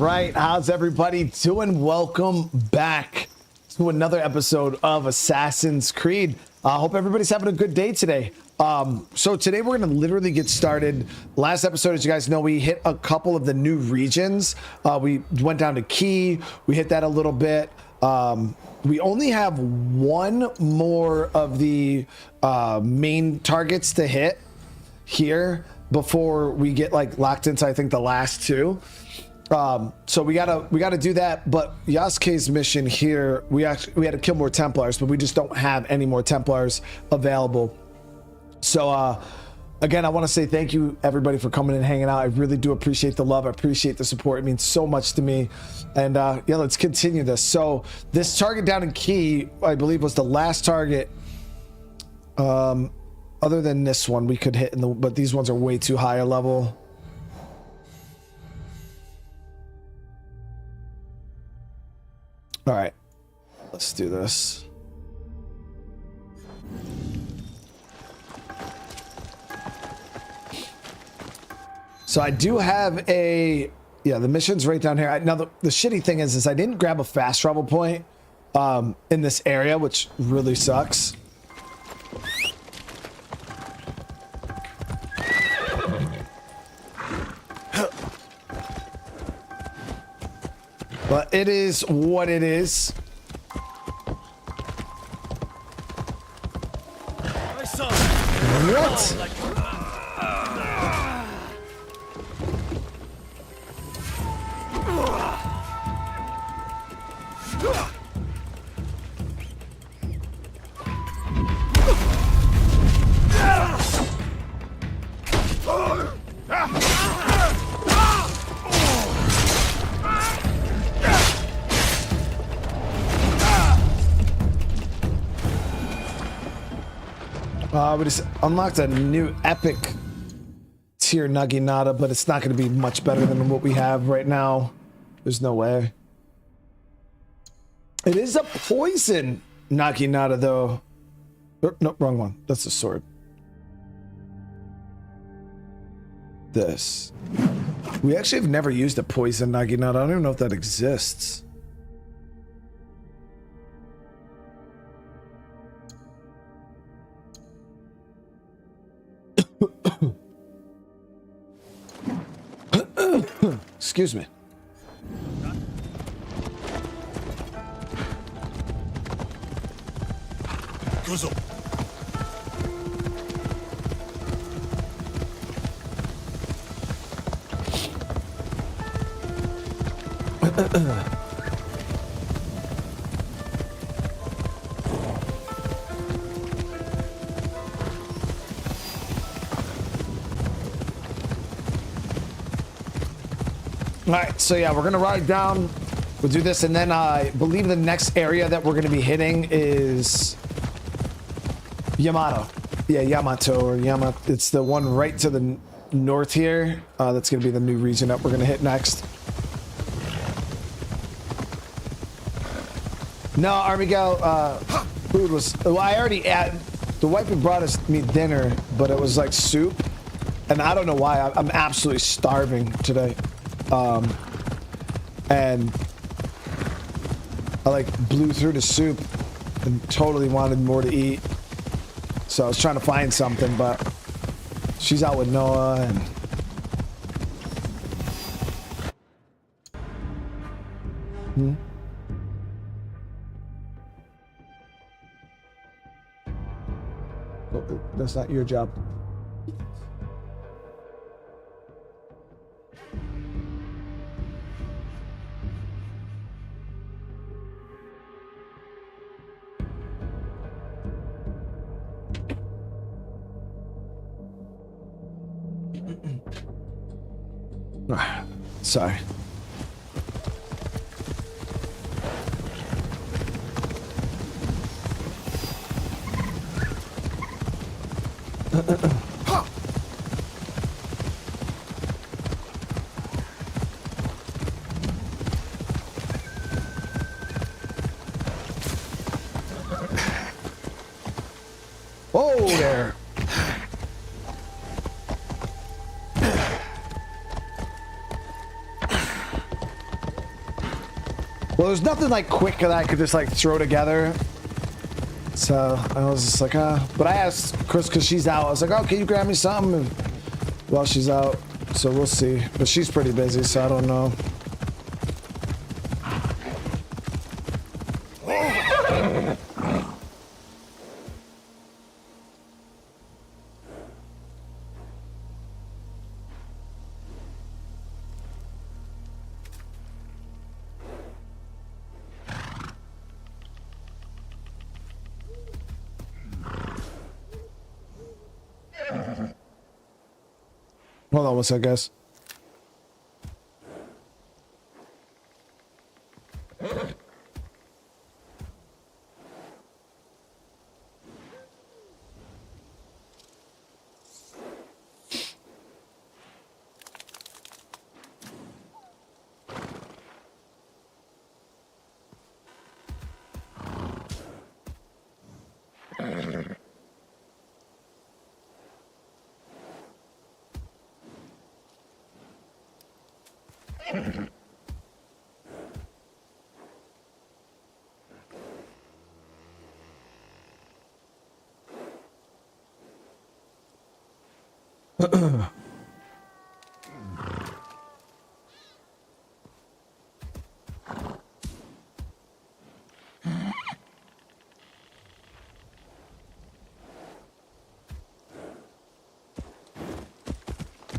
right, how's everybody doing? Welcome back to another episode of Assassin's Creed. I hope everybody's having a good day today. So today we're going to literally get started. Last episode, as you guys know, we hit a couple of the new regions. We went down to Key. We hit that a little bit. We only have one more of the main targets to hit here before we get like locked into, I think, the last two. So we gotta do that. But Yasuke's mission here, we had to kill more Templars, but we just don't have any more Templars available. So again, I want to say thank you everybody for coming and hanging out. I really do appreciate the love. I appreciate the support. It means so much to me. And yeah, let's continue this. So this target down in Key, I believe, was the last target. Other than this one we could hit but these ones are way too high a level. All right, let's do this. So I do have the mission's right down here. Now the shitty thing is I didn't grab a fast travel point in this area, which really sucks. But it is what it is. What? We just unlocked a new epic tier Naginata, but it's not going to be much better than what we have right now. There's no way. It is a poison Naginata, though. No, wrong one. That's a sword. This. We actually have never used a poison Naginata. I don't even know if that exists. Excuse me. All right, so yeah, we're gonna ride down. We'll do this, and then I believe the next area that we're gonna be hitting is Yamato. Yeah, Yamato or Yamato. It's the one right to the north here. That's gonna be the new region that we're gonna hit next. No, Army Gal, food was. Well, I already had. The wife had brought me dinner, but it was like soup, and I don't know why. I'm absolutely starving today. And I like blew through the soup and totally wanted more to eat. So I was trying to find something, but she's out with Noah and Oh, that's not your job. Sorry. Oh, there. Well, there's nothing like quick that I could just like throw together. So I was just like, but I asked Chris because she's out. I was like, oh, can you grab me something while she's out? So we'll see. But she's pretty busy, so I don't know. Hold on one sec, guys.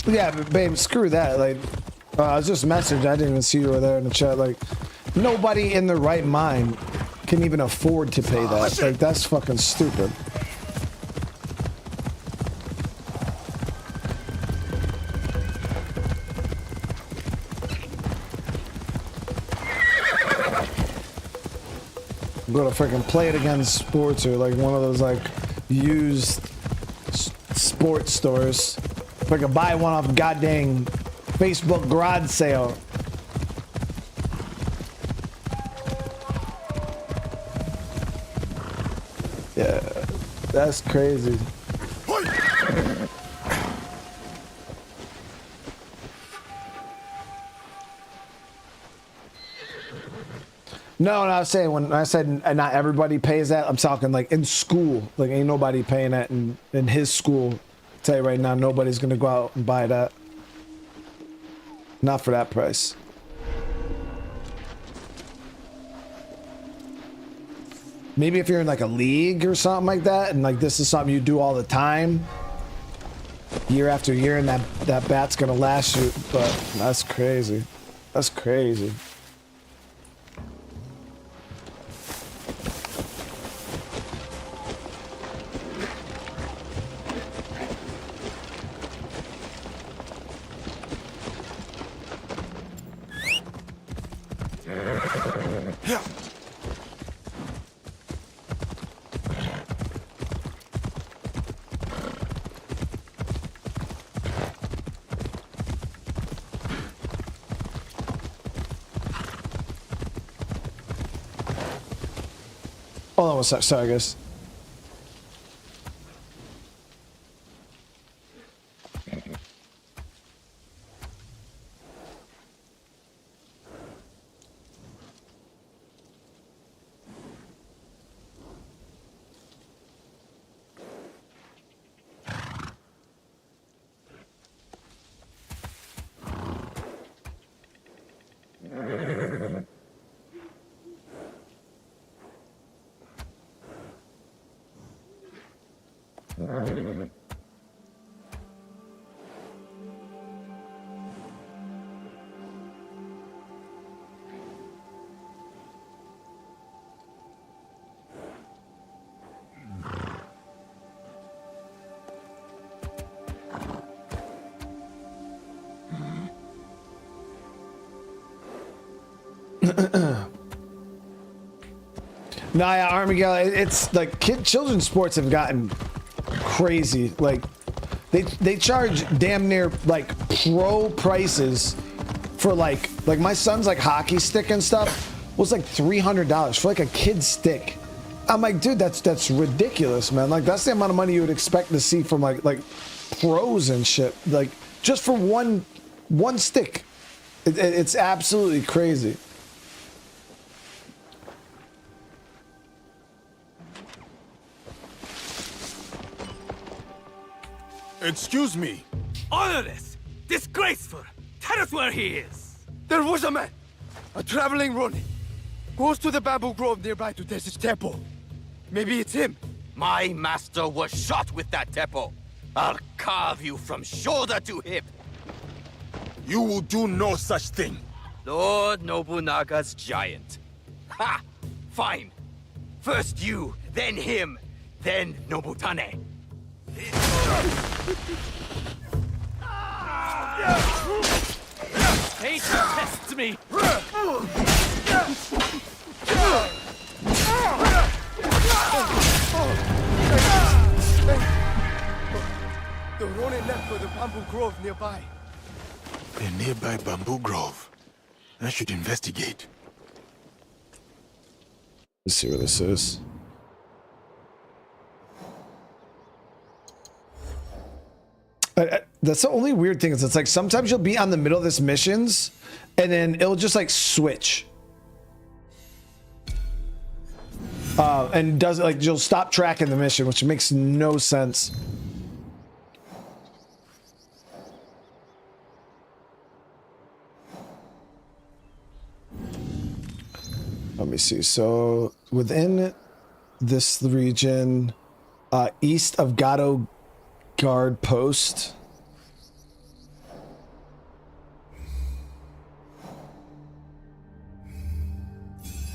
Yeah, but babe, screw that. Like, I was just messaging. I didn't even see you were there in the chat. Like, nobody in their right mind can even afford to pay that. Like, that's fucking stupid. I'm gonna freaking Play It Again Sports or like one of those like used sports stores. If I could buy one off goddamn Facebook garage sale. Yeah, that's crazy. No, I was saying when I said not everybody pays that, I'm talking like in school. Like ain't nobody paying that in his school. I'll tell you right now, nobody's gonna go out and buy that. Not for that price. Maybe if you're in like a league or something like that, and like this is something you do all the time, year after year, and that bat's gonna last you. But that's crazy. That's crazy. Hold on one sec, sorry guys. Nah, yeah, Armigel, it's like children's sports have gotten crazy. Like they charge damn near like pro prices for like my son's like hockey stick and stuff was like $300 for like a kid's stick. I'm like, dude, that's ridiculous, man. Like that's the amount of money you would expect to see from like pros and shit. Like just for one stick. It's absolutely crazy. Excuse me. Honorless! Disgraceful! Tell us where he is! There was a man, a traveling Ronin. Goes to the bamboo grove nearby to test his teppo. Maybe it's him. My master was shot with that teppo. I'll carve you from shoulder to hip. You will do no such thing. Lord Nobunaga's giant. Ha! Fine. First you, then him, then Nobutane. Fate tests me! The Ronin left for the bamboo grove nearby. A nearby bamboo grove. I should investigate. Let's see where this is. That's the only weird thing is it's like sometimes you'll be on the middle of this missions and then it'll just like switch. And does it like you'll stop tracking the mission, which makes no sense. Let me see. So within this region, east of Gato Guard Post.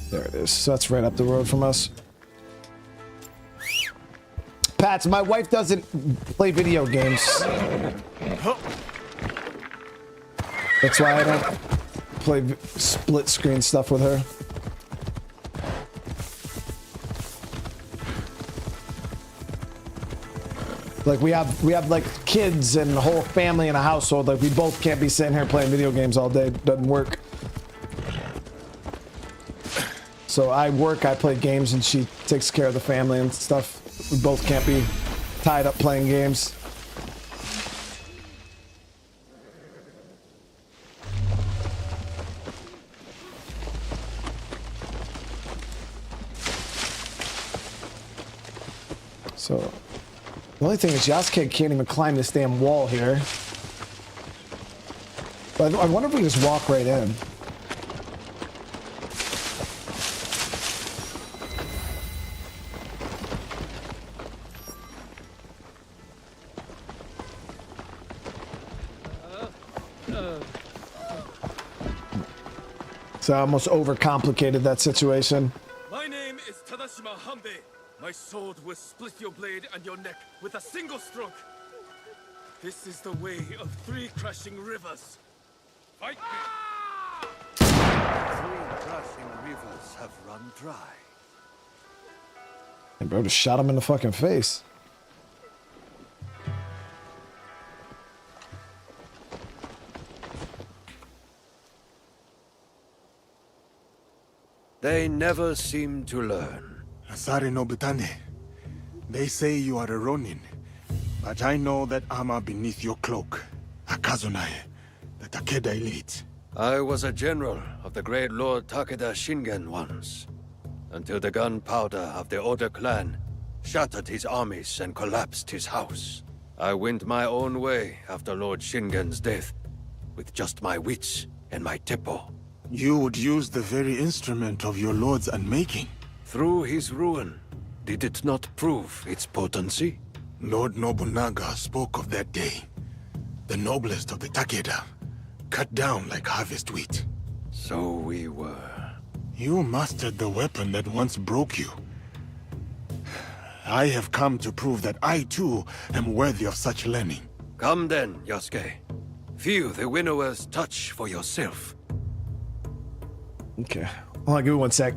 There it is. So that's right up the road from us. Pats, my wife doesn't play video games. That's why I don't play split screen stuff with her. Like we have like kids and a whole family in a household. Like we both can't be sitting here playing video games all day. Doesn't work. So I work, I play games, and she takes care of the family and stuff. We both can't be tied up playing games. So the only thing is Yasuke can't even climb this damn wall here. But I wonder if we just walk right in. So I almost overcomplicated that situation. My name is Tadashima Hanbei. My sword will split your blade and your neck with a single stroke. This is the way of 3 crashing rivers. Fight me! 3 crashing rivers have run dry. And bro just shot him in the fucking face. They never seem to learn. Asare Nobutane. They say you are a Ronin, but I know that armor beneath your cloak. Akazunae, the Takeda elite. I was a general of the great Lord Takeda Shingen once, until the gunpowder of the Oda clan shattered his armies and collapsed his house. I went my own way after Lord Shingen's death, with just my wits and my teppo. You would use the very instrument of your lord's unmaking. Through his ruin, did it not prove its potency? Lord Nobunaga spoke of that day. The noblest of the Takeda, cut down like harvest wheat. So we were. You mastered the weapon that once broke you. I have come to prove that I too am worthy of such learning. Come then, Yasuke. Feel the winnower's touch for yourself. Okay. Hold on, give me 1 sec.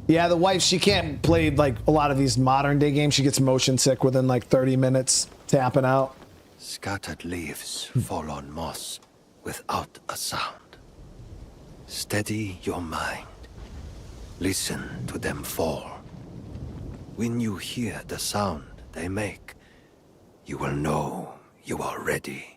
Yeah, the wife, she can't play like a lot of these modern day games. She gets motion sick within like 30 minutes, tapping out. Scattered leaves fall on moss without a sound. Steady your mind. Listen to them fall. When you hear the sound they make, you will know you are ready.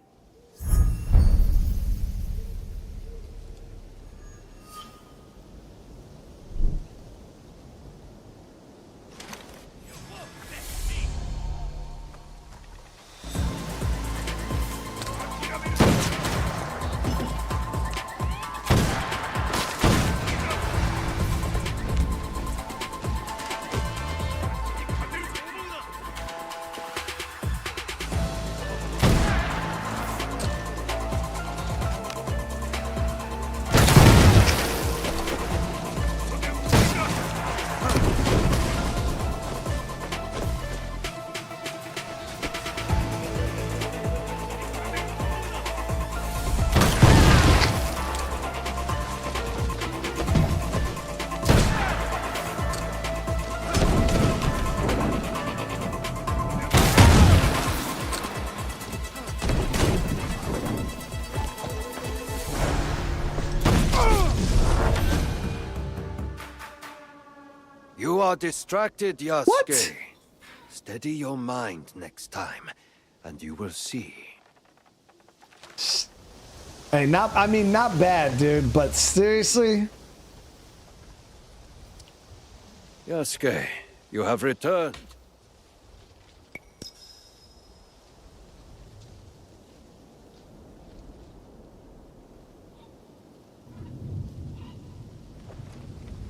You are distracted, Yasuke. What? Steady your mind next time, and you will see. Hey, not bad, dude, but seriously? Yasuke, you have returned.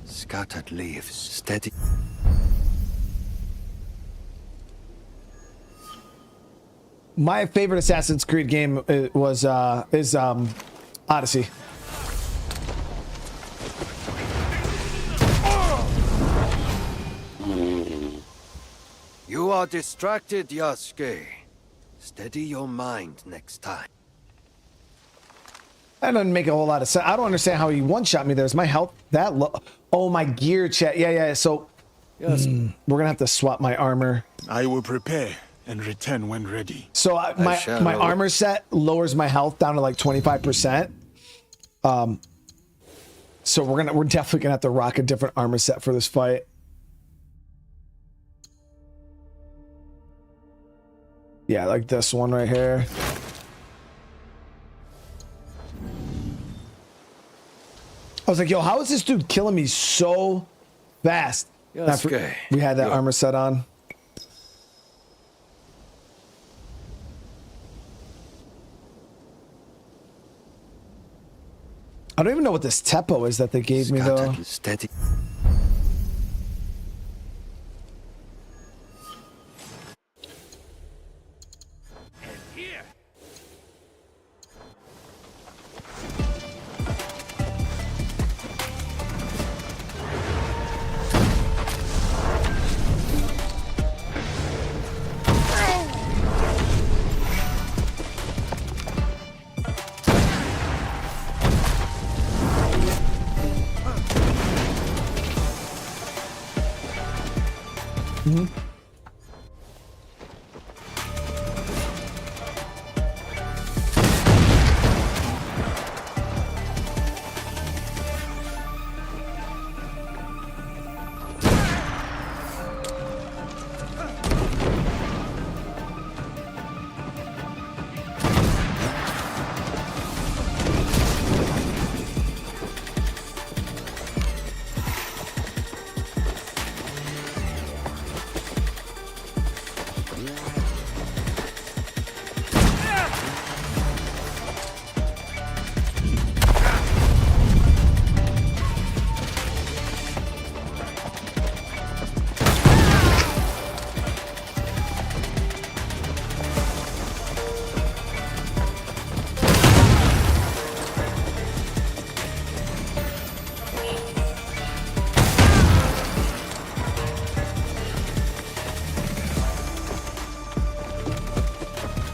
Scattered leaves, steady. My favorite Assassin's Creed game is Odyssey. You are distracted, Yasuke. Steady your mind next time. That doesn't make a whole lot of sense. I don't understand how he one-shot me there. Is my health that low? Oh, my gear chat. Yeah. So Yes. we're gonna have to swap my armor. I will prepare and return when ready. So my armor set lowers my health down to like 25%. So we're definitely gonna have to rock a different armor set for this fight. Yeah, like this one right here. I was like, yo, how is this dude killing me so fast? Yasuke, We had that armor set on. I don't even know what this teppo is that they gave me, though. Steady.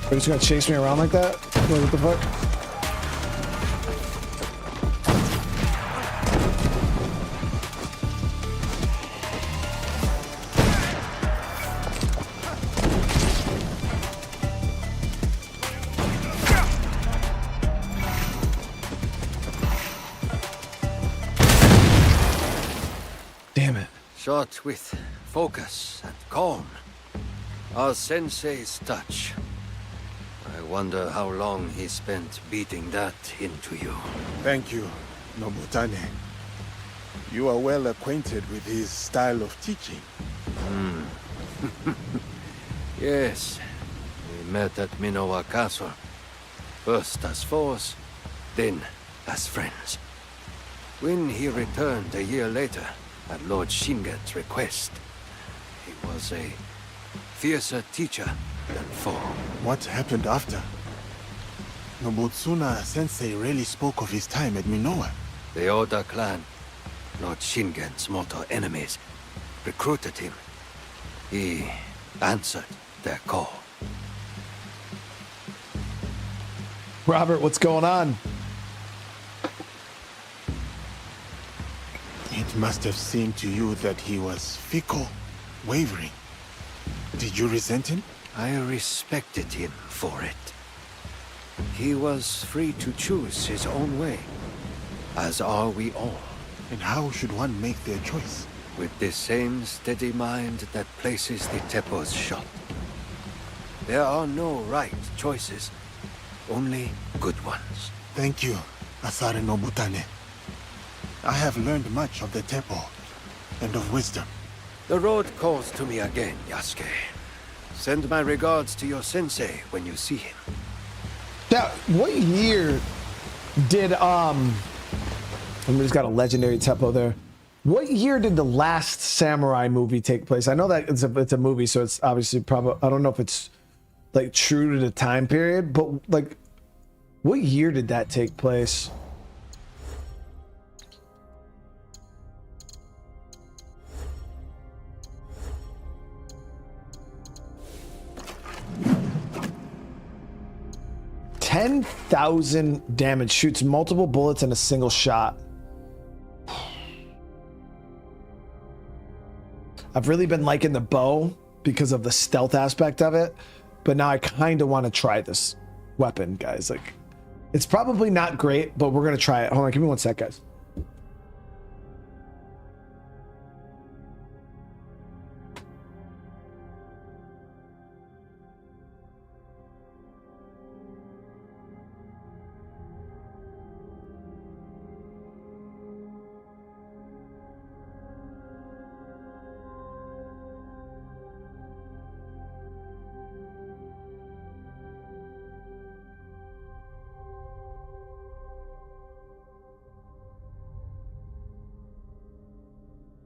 Are you just gonna chase me around like that? What the fuck? Shot with focus and calm. Our sensei's touch. I wonder how long he spent beating that into you. Thank you, Nobutane. You are well acquainted with his style of teaching. Yes, we met at Minowa Castle. First as foes, then as friends. When he returned a year later, at Lord Shingen's request, he was a fiercer teacher than foe. What happened after? Nobutsuna-sensei rarely spoke of his time at Minowa. The Oda clan, Lord Shingen's mortal enemies, recruited him. He answered their call. Robert, what's going on? It must have seemed to you that he was fickle, wavering. Did you resent him? I respected him for it. He was free to choose his own way, as are we all. And how should one make their choice? With the same steady mind that places the teppo's shot. There are no right choices, only good ones. Thank you, Asare Nobutane. I have learned much of the teppo and of wisdom. The road calls to me again, Yasuke. Send my regards to your sensei when you see him. Now, what year did somebody's got a legendary teppo there. What year did the last samurai movie take place? I know that it's a movie, so it's obviously probably, I don't know if it's like true to the time period, but like what year did that take place? $10,000 damage, shoots multiple bullets in a single shot. I've really been liking the bow because of the stealth aspect of it, but now I kind of want to try this weapon, guys. Like, it's probably not great, but we're gonna try it. Hold on, give me one sec, guys.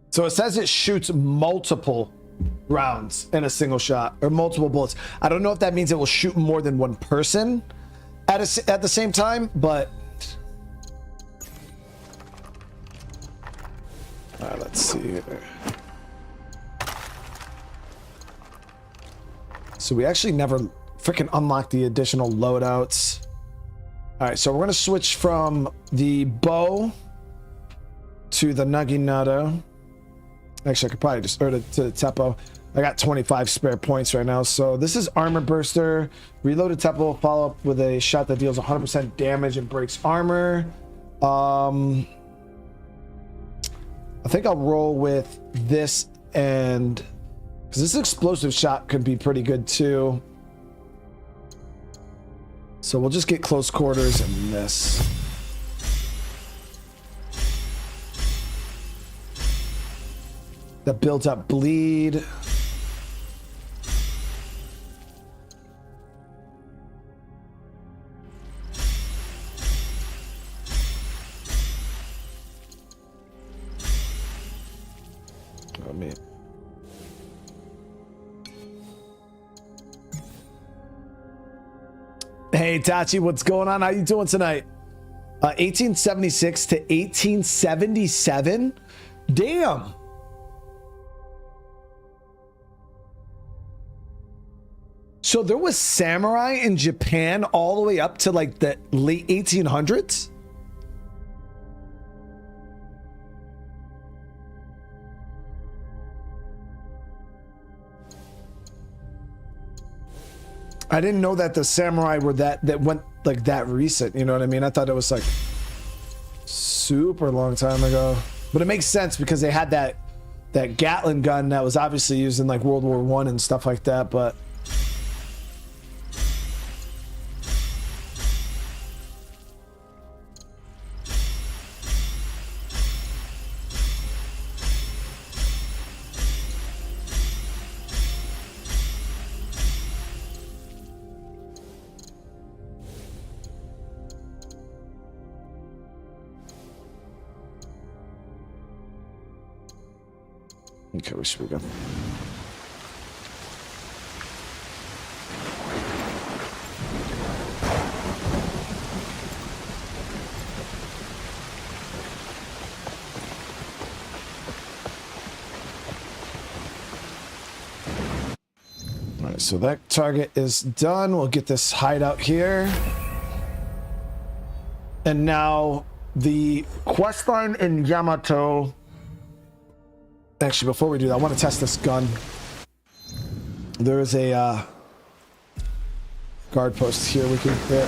So it says it shoots multiple rounds in a single shot, or multiple bullets. I don't know if that means it will shoot more than one person at the same time, but all right, let's see here. So we actually never freaking unlocked the additional loadouts. All right, so we're gonna switch from the bow to the Naginata. Actually, I could probably just, or to the teppo. I got 25 spare points right now. So this is armor burster. Reloaded teppo, follow up with a shot that deals 100% damage and breaks armor. I think I'll roll with this, and because this explosive shot could be pretty good too. So we'll just get close quarters and this. That builds up bleed. Oh man. Hey Tachi, what's going on? How you doing tonight? 1876 to 1877? Damn. So there was samurai in Japan all the way up to like the late 1800s? I didn't know that the samurai were that went like that recent, you know what I mean? I thought it was like super long time ago. But it makes sense because they had that that Gatling gun that was obviously used in like World War I and stuff like that, but okay, where should we go? All right, so that target is done. We'll get this hideout here. And now the quest line in Yamato. Actually, before we do that, I want to test this gun. There is a guard post here we can hit.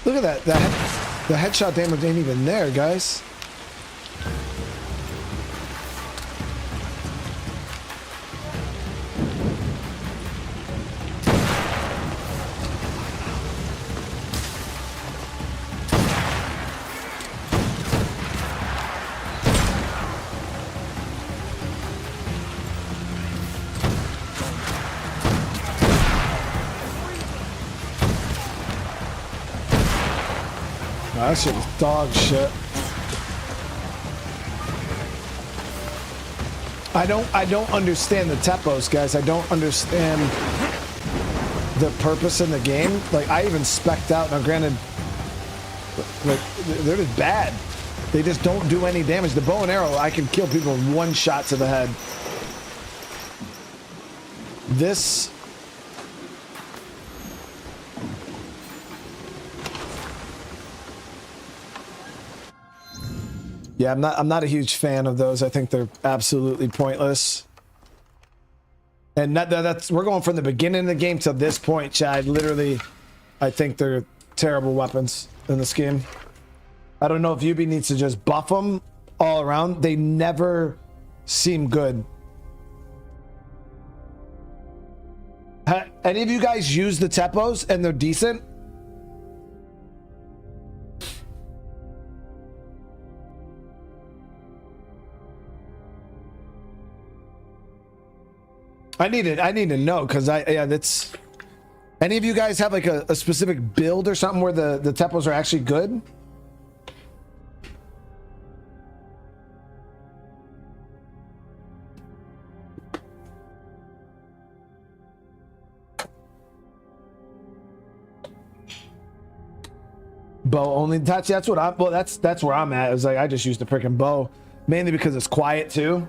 Look at that. The headshot damage ain't even there, guys. That shit was dog shit. I don't understand the teppos, guys. I don't understand the purpose in the game. Like, I even spec'd out. Now, granted, like, they're just bad. They just don't do any damage. The bow and arrow, I can kill people in one shot to the head. This... yeah, I'm not a huge fan of those. I think they're absolutely pointless. And that's we're going from the beginning of the game to this point, Chad. Literally, I think they're terrible weapons in this game. I don't know if Yubi needs to just buff them all around. They never seem good. Any of you guys use the teppos and they're decent? I need to know, because that's... Any of you guys have like a specific build or something where the teppos are actually good? Bow only. That's what I'm... well, that's where I'm at. It was like, I just used the freaking bow. Mainly because it's quiet too.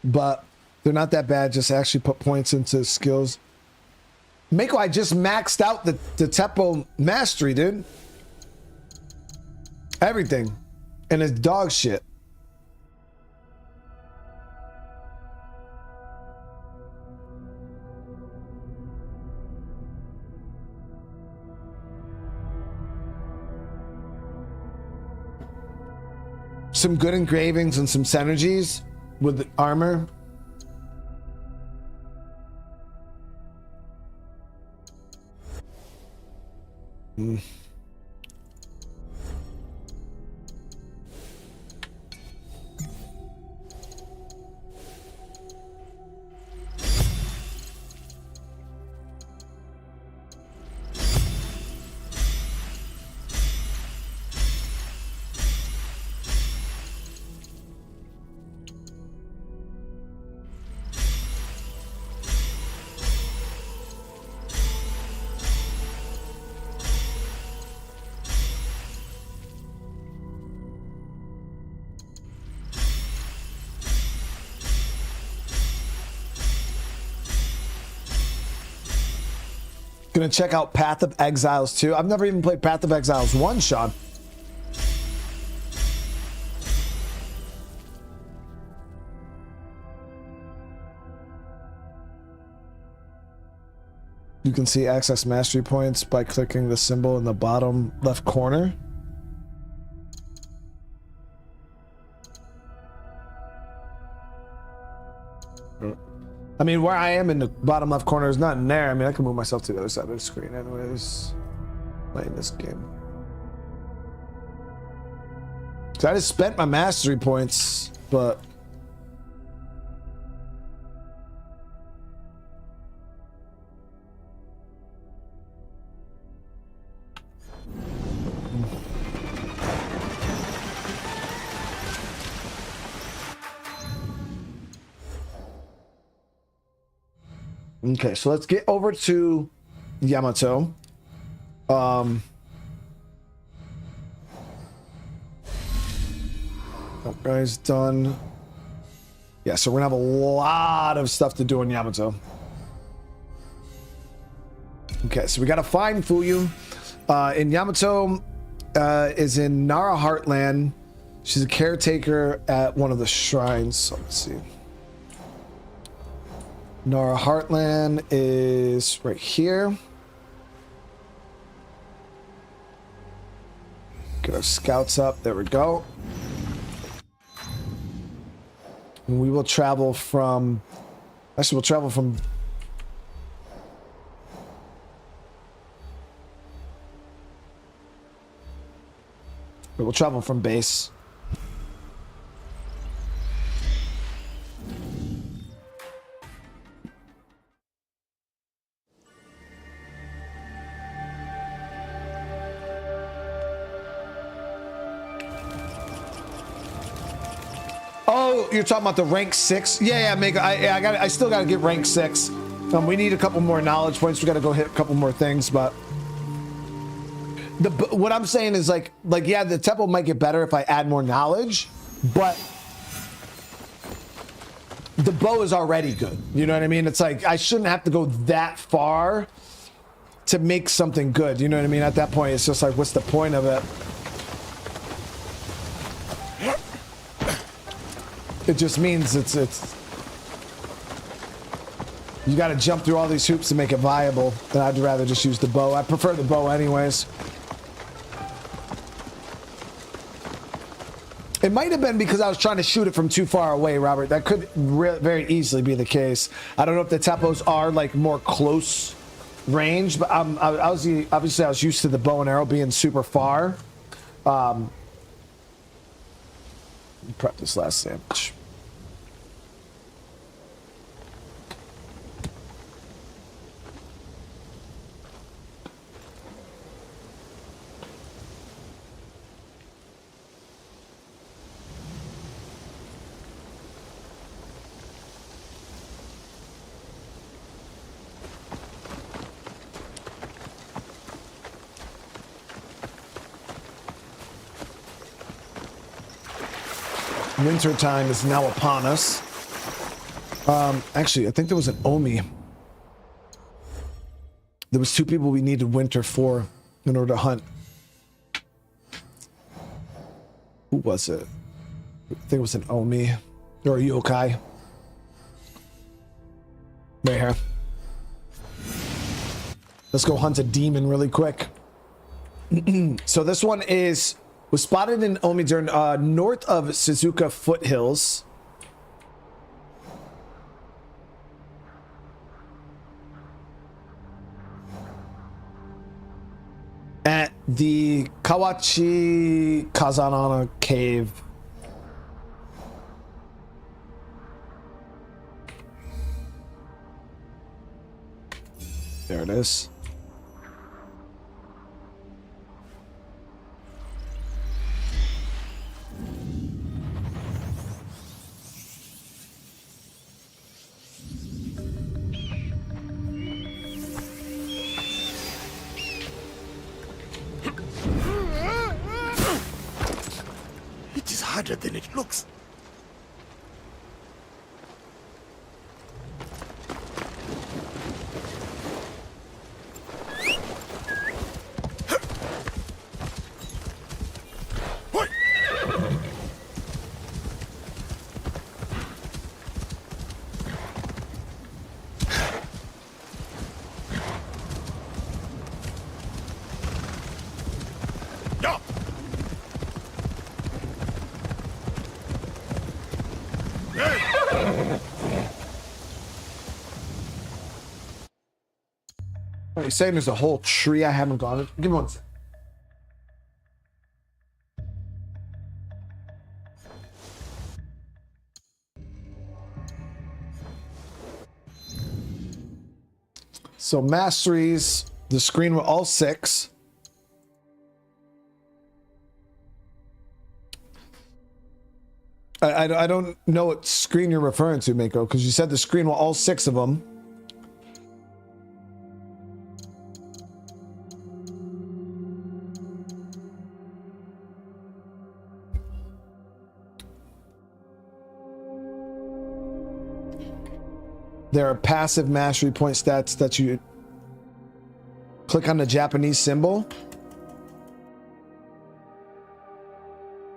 But they're not that bad. Just actually put points into skills. Mako, I just maxed out the teppo mastery, dude. Everything. And it's dog shit. Some good engravings and some synergies with the armor. Gonna check out Path of Exiles 2. I've never even played Path of Exiles 1, Sean. You can see access mastery points by clicking the symbol in the bottom left corner. I mean, where I am in the bottom left corner is not in there. I mean, I can move myself to the other side of the screen anyways. Playing this game. So I just spent my mastery points, but... Okay, so let's get over to Yamato. That guy's done. Yeah, so we're gonna have a lot of stuff to do in Yamato. Okay, so we gotta find Fuyu. In Yamato is in Nara Heartland. She's a caretaker at one of the shrines. So let's see. Nara Heartland is right here. Get our scouts up. There we go. And we will travel from... Actually, we'll travel from... We'll travel from base. Oh, you're talking about the rank 6? Yeah, I still gotta get rank 6. We need a couple more knowledge points. We gotta go hit a couple more things, but what I'm saying is like yeah, the teppo might get better if I add more knowledge, but the bow is already good. You know what I mean? It's like I shouldn't have to go that far to make something good. You know what I mean? At that point, it's just like, what's the point of it? It just means it's you got to jump through all these hoops to make it viable, and I'd rather just use the bow. I prefer the bow anyways. It might have been because I was trying to shoot it from too far away, Robert. That could very easily be the case. I don't know if the teppos are like more close range, but obviously I was used to the bow and arrow being super far. Prep this last sandwich. Winter time is now upon us. Actually, I think there was an Omi. There was 2 people we needed winter for in order to hunt. Who was it? I think it was an Omi or a yokai. Right here. Let's go hunt a demon really quick. So this one was spotted in Omi during north of Suzuka foothills. At the Kawachi Kazanana cave. There it is. It is harder than it looks. Are you saying there's a whole tree I haven't gone? Give me one second. So masteries, the screen with all 6. I don't know what screen you're referring to, Mako, because you said the screen with all 6 of them. There are passive mastery point stats that you click on the Japanese symbol.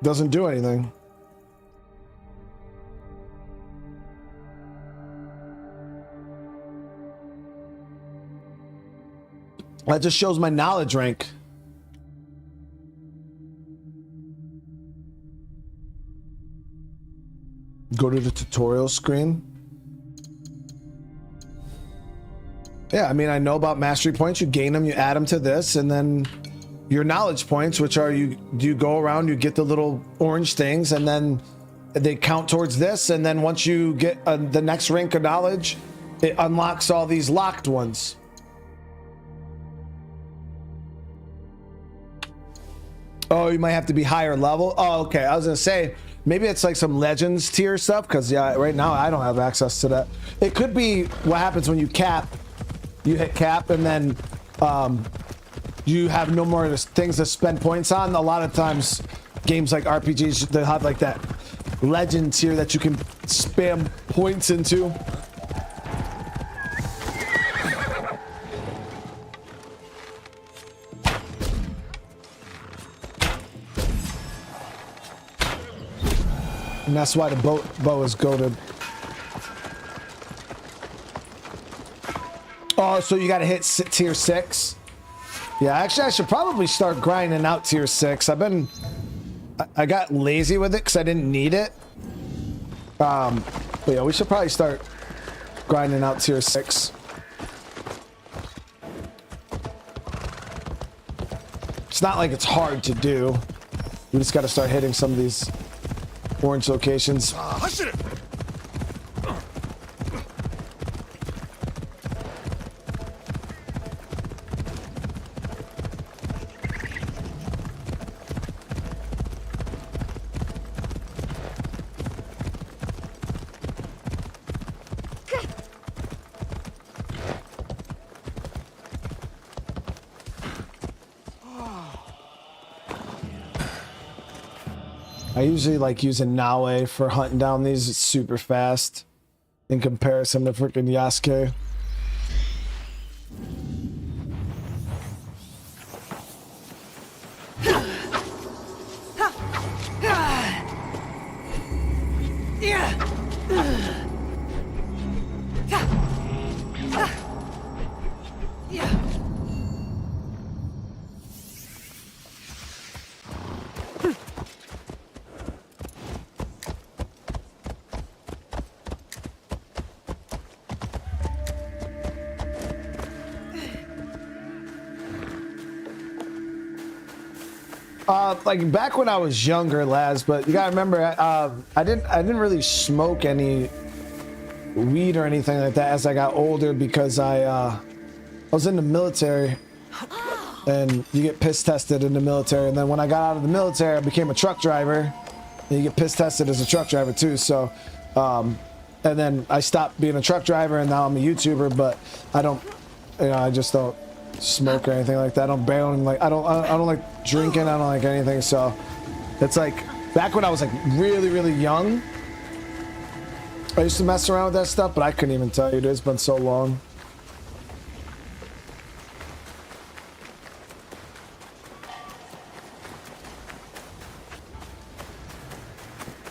Doesn't do anything. That just shows my knowledge rank. Go to the tutorial screen. Yeah, I mean, I know about mastery points. You gain them, you add them to this, and then your knowledge points, which are you go around, you get the little orange things, and then they count towards this. And then once you get the next rank of knowledge, it unlocks all these locked ones. Oh, you might have to be higher level. Oh, okay. I was gonna say maybe it's like some legends tier stuff, because yeah, right now I don't have access to that. It could be what happens when you cap. You hit cap, and then you have no more things to spend points on. A lot of times, games like RPGs, they have like that legend tier that you can spam points into. And that's why the bow is goated. Oh, so you gotta hit tier 6. Yeah, actually, I should probably start grinding out tier 6. I got lazy with it because I didn't need it. But yeah, we should probably start grinding out tier 6. It's not like it's hard to do. We just gotta start hitting some of these orange locations. I usually like using Naoe for hunting down these. It's super fast in comparison to freaking Yasuke. Like back when I was younger, Laz, but you gotta remember, I didn't really smoke any weed or anything like that as I got older, because I was in the military, and you get piss tested in the military. And then when I got out of the military, I became a truck driver, and you get piss tested as a truck driver too. So, and then I stopped being a truck driver, and now I'm a YouTuber. But I don't, I just don't smoke or anything like that. I don't like drinking. I don't like anything. So it's like back when I was like really young, I used to mess around with that stuff, but I couldn't even tell you, dude. It's been so long.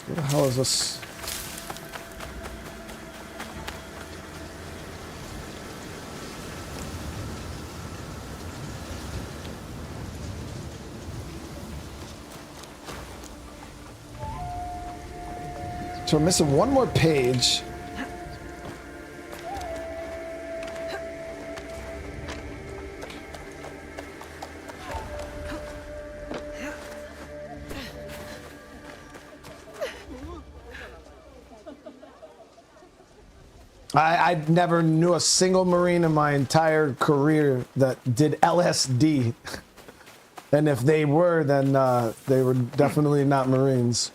What the hell is this? So we're missing one more page. I never knew a single Marine in my entire career that did LSD. And if they were, then they were definitely not Marines.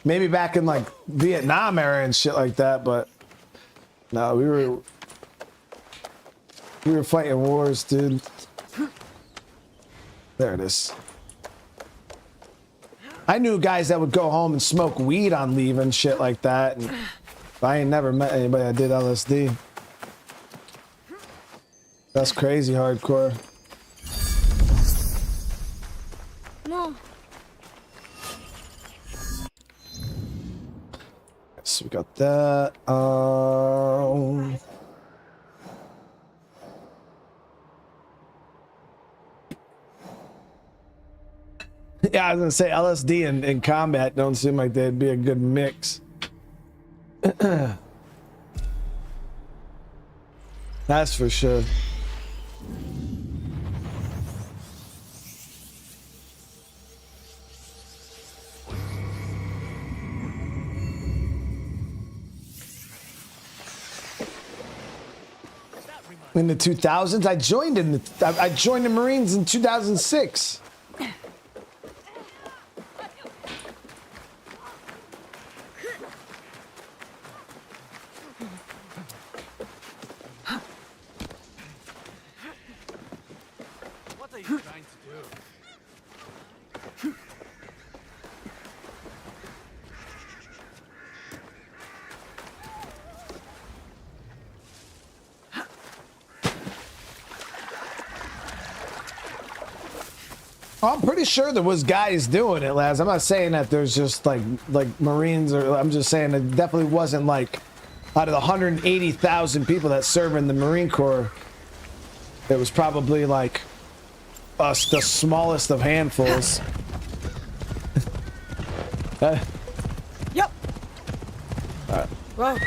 Maybe back in like Vietnam era and shit like that, but no, we were fighting wars, dude. There it is. I knew guys that would go home and smoke weed on leave and shit like that. And I ain't never met anybody that did LSD. That's crazy hardcore. No. So we got that. Yeah, I was gonna say LSD and combat don't seem like they'd be a good mix. That's for sure. In the 2000s, I joined the Marines in 2006. What are you trying to do? I'm pretty sure there was guys doing it, lads. I'm not saying that there's just like Marines, or I'm just saying it definitely wasn't like out of the 180,000 people that serve in the Marine Corps, it was probably like us, the smallest of handfuls. Yep. All right. Well.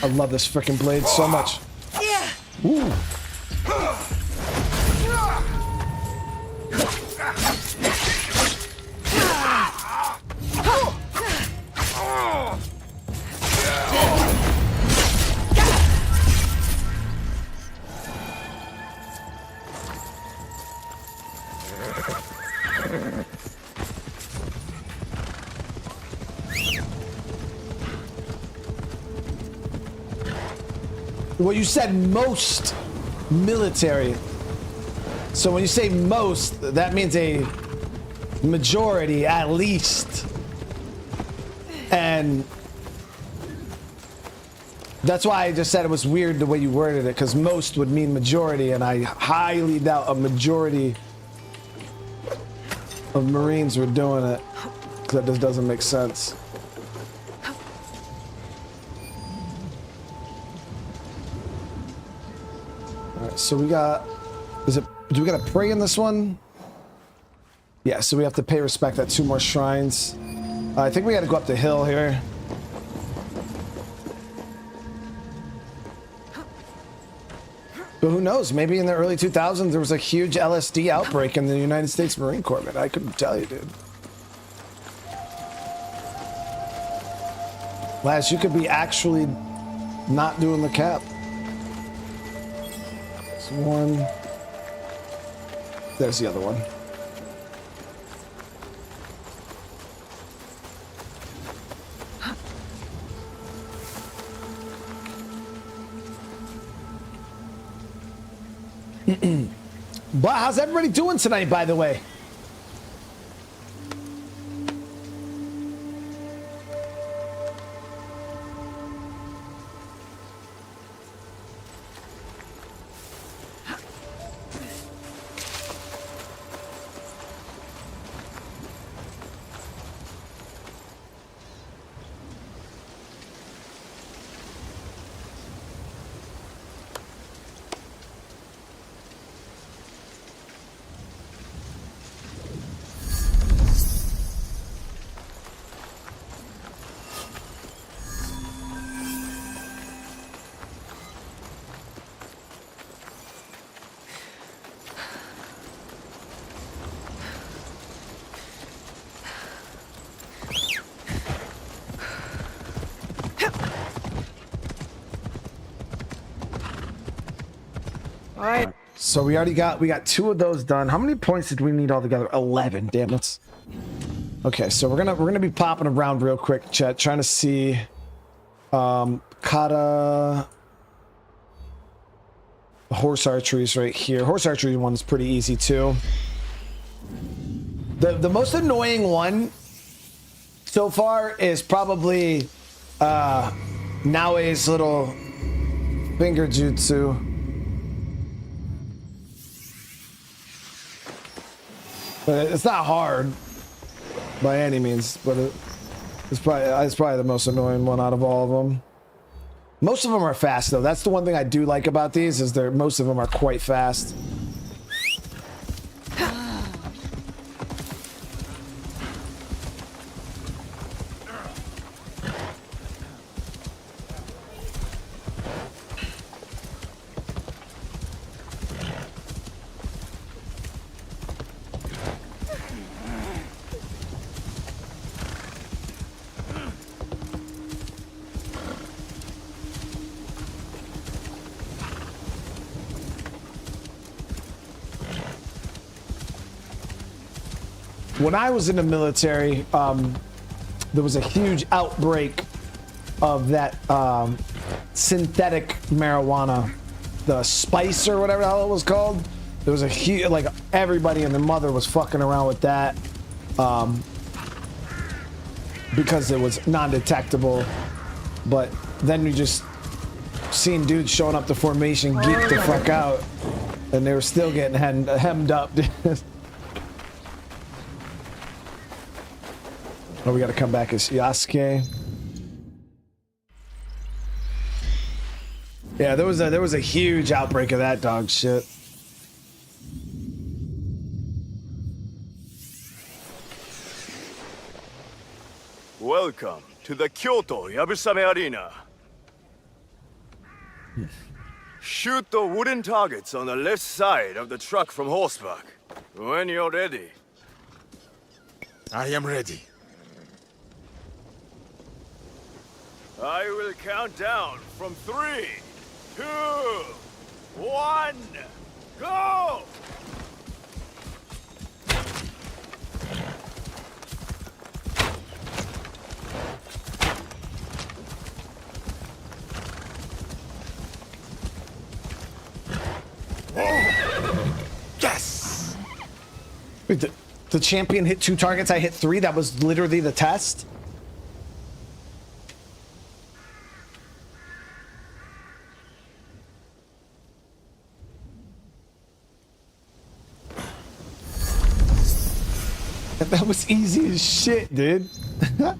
I love this freaking blade so much. Yeah. Ooh. Well, you said most military. So when you say most, that means a majority at least. And that's why I just said it was weird the way you worded it, because most would mean majority, and I highly doubt a majority of Marines were doing it, because that just doesn't make sense. So we got, do we gotta pray in this one? Yeah, so we have to pay respect at 2 more shrines. I think we gotta go up the hill here. But who knows, maybe in the early 2000s there was a huge LSD outbreak in the United States Marine Corps, man. I couldn't tell you, dude. Laz, you could be actually not doing the cap. One. There's the other one. But how's everybody doing tonight, by the way? So we got 2 of those done. How many points did we need altogether? 11. Damn it. Okay, so we're gonna be popping around real quick, chat, trying to see kata. The horse archery is right here. Horse archery one is pretty easy too. The most annoying one so far is probably Naoe's little finger jutsu. But it's not hard by any means, but it's probably the most annoying one out of all of them. Most of them are fast though. That's the one thing I do like about these is most of them are quite fast. When I was in the military, there was a huge outbreak of that synthetic marijuana, the spice or whatever the hell it was called. There was a huge, like everybody and their mother was fucking around with that because it was non-detectable. But then we just seen dudes showing up to formation, geek the fuck out, and they were still getting hemmed up. Oh, we gotta come back as Yasuke. Yeah, there was a huge outbreak of that dog shit. Welcome to the Kyoto Yabusame Arena. Shoot the wooden targets on the left side of the truck from horseback. When you're ready. I am ready. I will count down from 3, 2, 1, go! Yes! Wait, the champion hit 2 targets, I hit 3? That was literally the test? That was easy as shit, dude. That's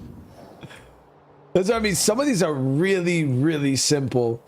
what I mean. Some of these are really, really simple.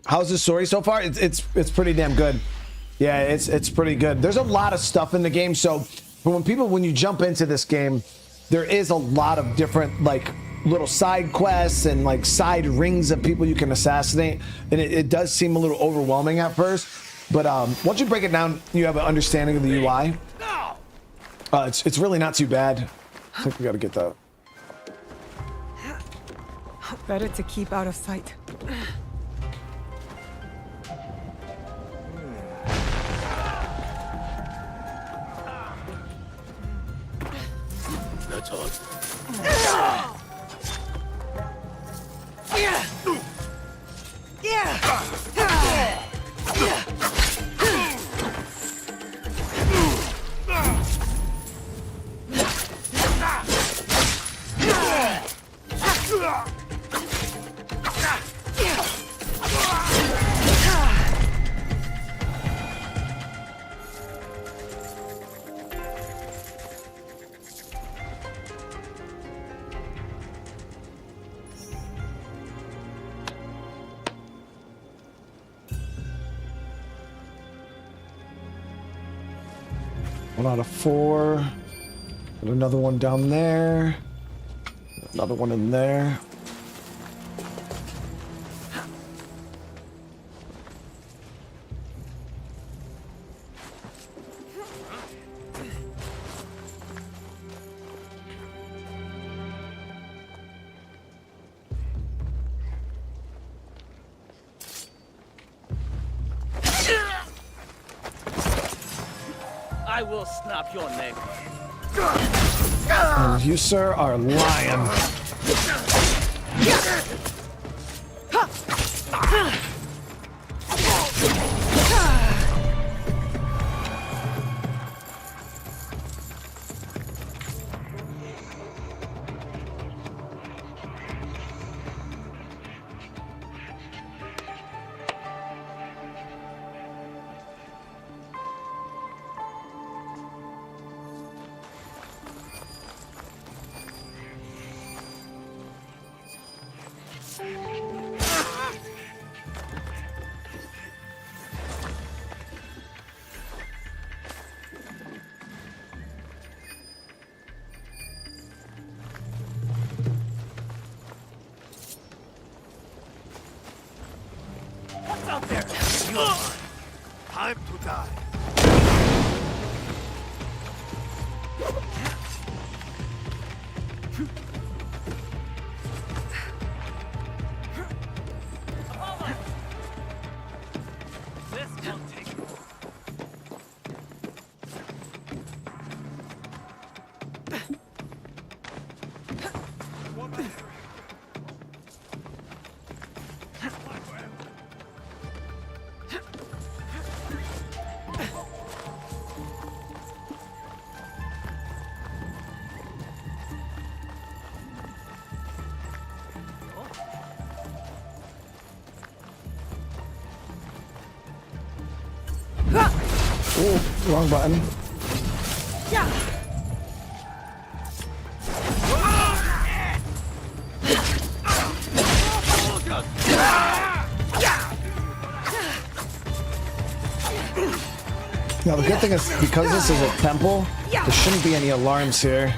How's the story so far? It's pretty damn good. Yeah, it's pretty good. There's a lot of stuff in the game, so when you jump into this game, there is a lot of different like little side quests and like side rings of people you can assassinate, and it does seem a little overwhelming at first, but once you break it down, you have an understanding of the UI. It's really not too bad. I think we got to get that. Better to keep out of sight. That's all. 1 out of 4. Got another one down there. Another one in there. I will snap your neck. And you, sir, are lying. What's out there? Time to die. This will take. Oh, wrong button. Now the good thing is, because this is a temple, there shouldn't be any alarms here.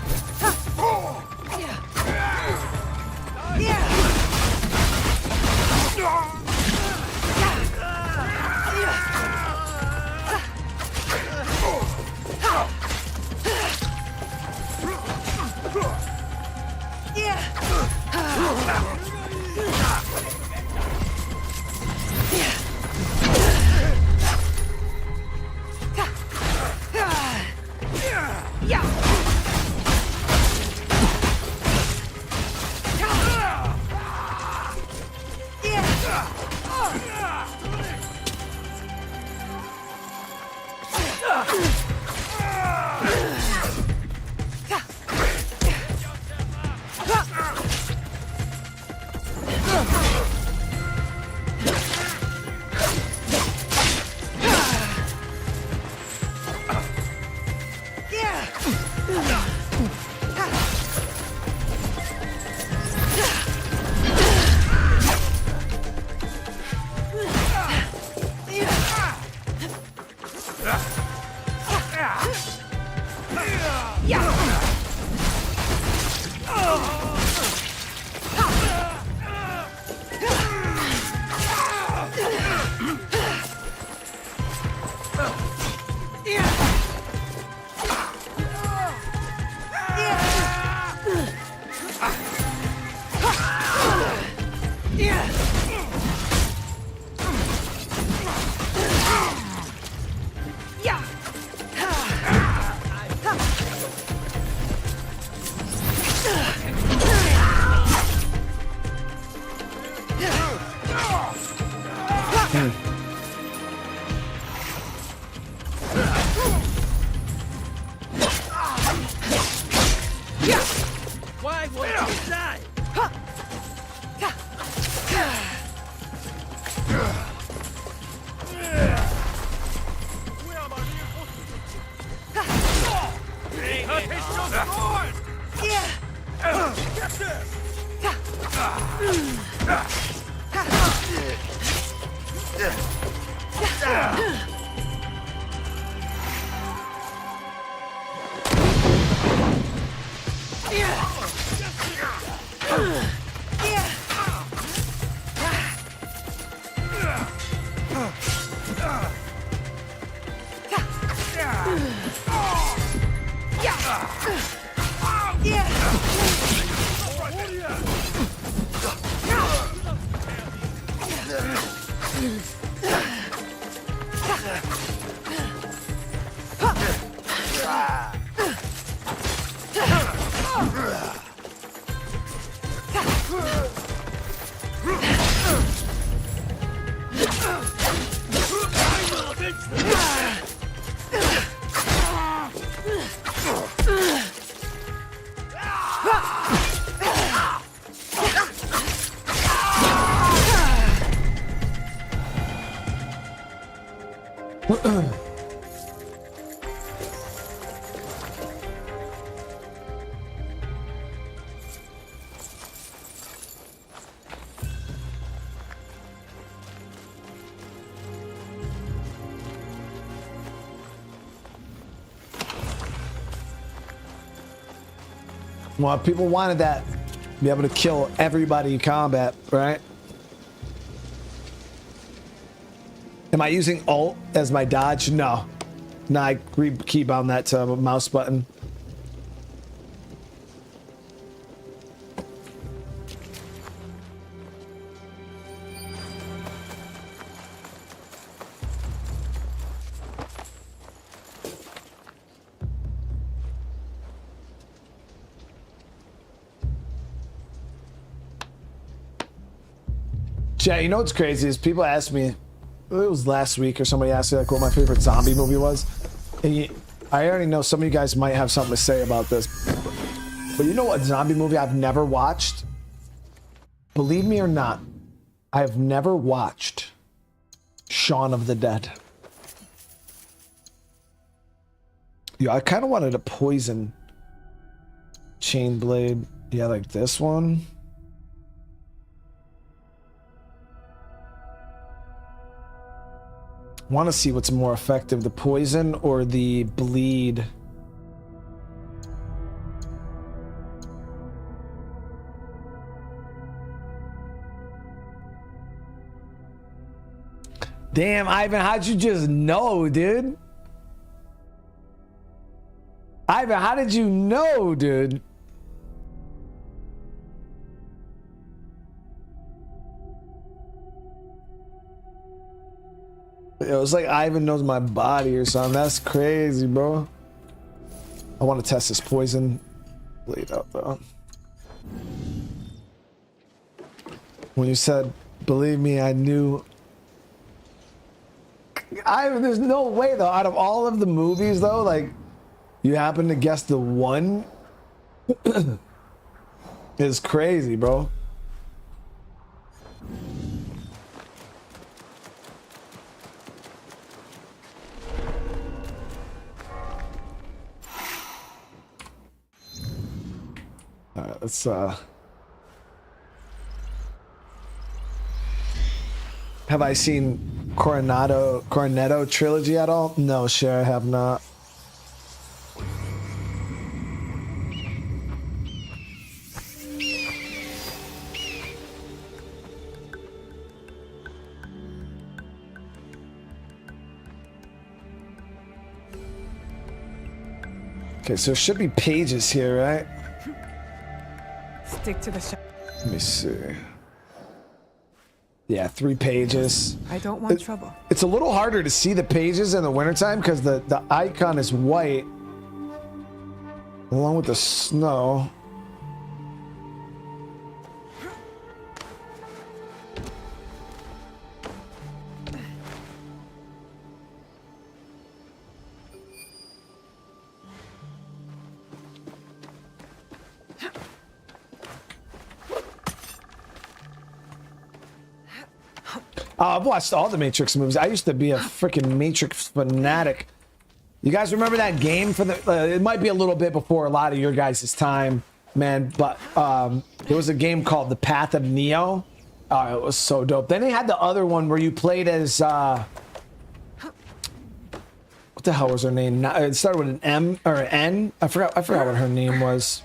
Why won't you die? Well, people wanted that, be able to kill everybody in combat, right? Am I using Alt as my dodge? No. No, I keybound that to a mouse button. Yeah, you know what's crazy is people ask me, it was last week or somebody asked me like what my favorite zombie movie was. And I already know some of you guys might have something to say about this. But you know what zombie movie I've never watched? Believe me or not, I have never watched Shaun of the Dead. Yeah, I kind of wanted a poison chain blade. Yeah, like this one. Want to see what's more effective, the poison or the bleed. Damn, Ivan, how'd you just know, dude? Ivan, how did you know, dude? It was like Ivan knows my body or something. That's crazy, bro. I want to test this poison blade out, though. When you said, believe me, I knew. Ivan, there's no way, though. Out of all of the movies, though, like, you happen to guess the one is crazy, bro. All right, let's have I seen Cornetto trilogy at all? No, sure, I have not. Okay, so there should be pages here, right? Stick to the shot. Let me see. Yeah, 3 pages. I don't want trouble. It's a little harder to see the pages in the wintertime because the icon is white along with the snow. I've watched all the Matrix movies. I used to be a freaking Matrix fanatic. You guys remember that game for the? It might be a little bit before a lot of your guys' time, man. But there was a game called The Path of Neo. Oh, it was so dope. Then they had the other one where you played as what the hell was her name? It started with an M or an N. I forgot what her name was.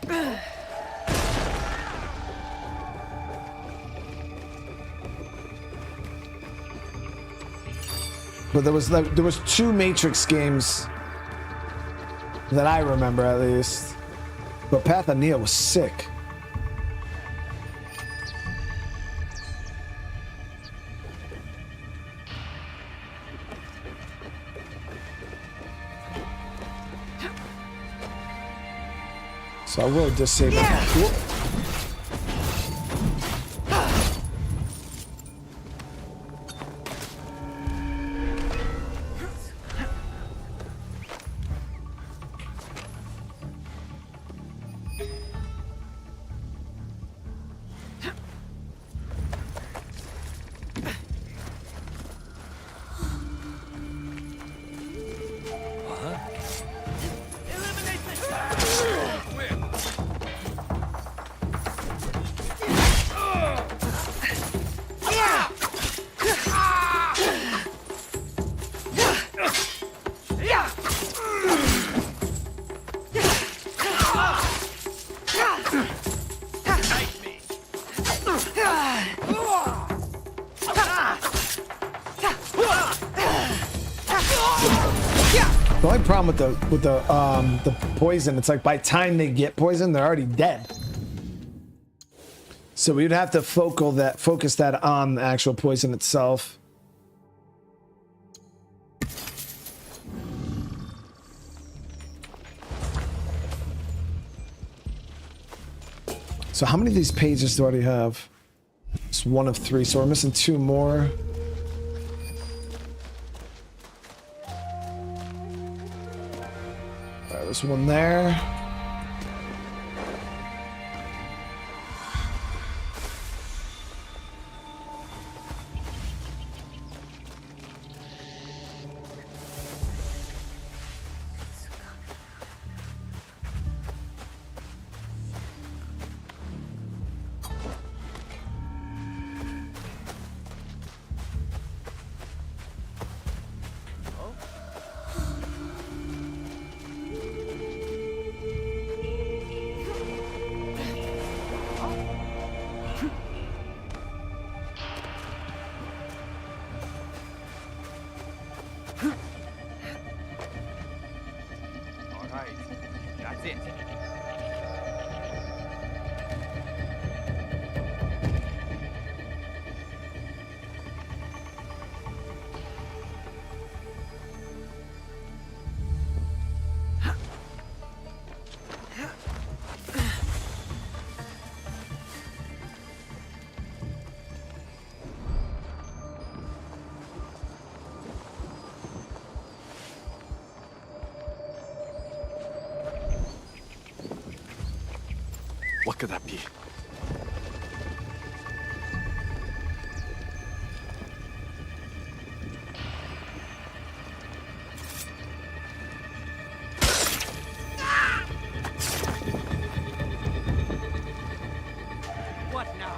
But there was 2 Matrix games that I remember at least. But Path of Neo was sick. So I will disable. Whoop. The only problem with the poison, it's like by the time they get poison, they're already dead. So we'd have to focus that on the actual poison itself. So how many of these pages do I already have? It's 1 of 3, so we're missing 2 more. There's one there. What could that be? What now?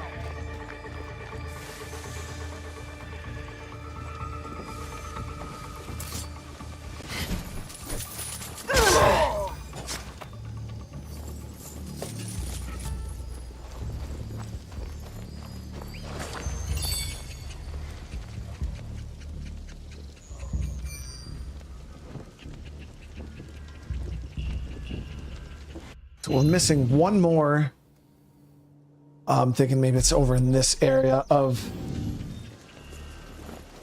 So we're missing 1 more. I'm thinking maybe it's over in this area of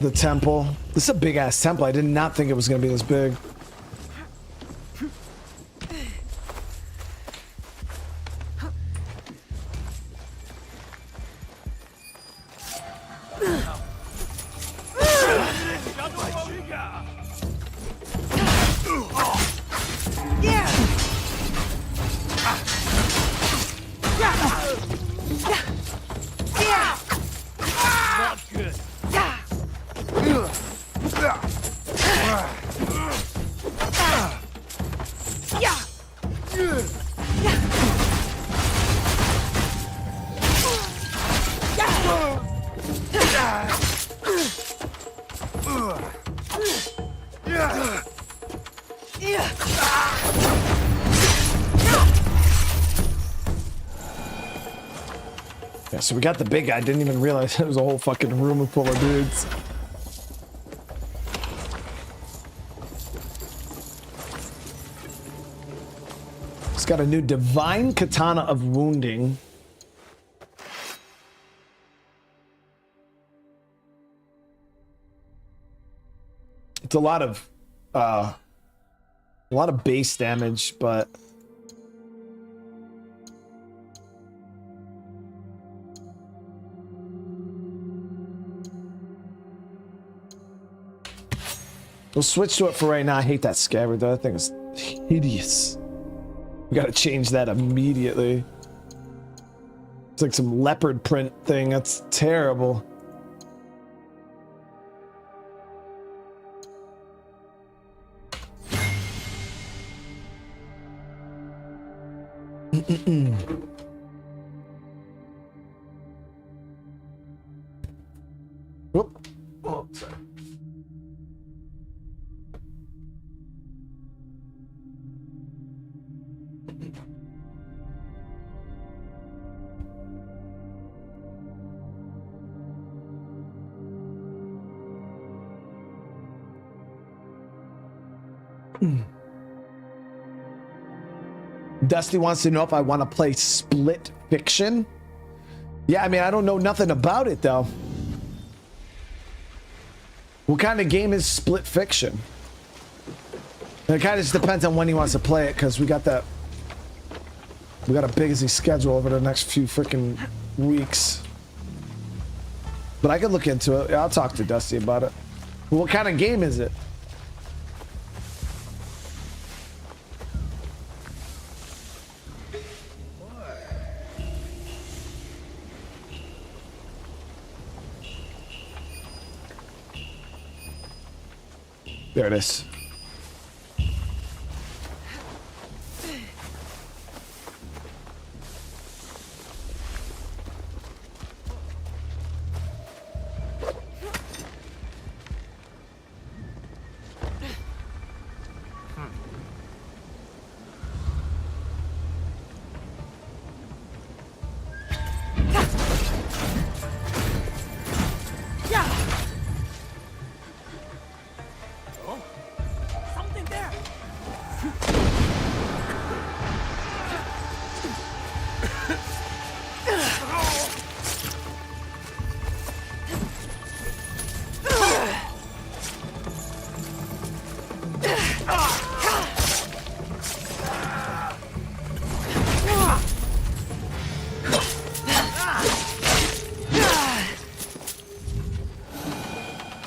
the temple. This is a big ass temple. I did not think it was going to be this big. Yeah, so we got the big guy. Didn't even realize there was a whole fucking room full of dudes. It's got a new divine katana of wounding. It's a lot of base damage, but We'll switch to it for right now. I hate that scabbard though. That thing is hideous. We gotta change that immediately. It's like some leopard print thing. That's terrible. Whoop. Oh, sorry. Dusty wants to know if I want to play Split Fiction. Yeah, I mean, I don't know nothing about it though. What kind of game is Split Fiction? And it kind of just depends on when he wants to play it, because we got a busy schedule over the next few freaking weeks. But I could look into it. Yeah, I'll talk to Dusty about it. What kind of game is it? There it is.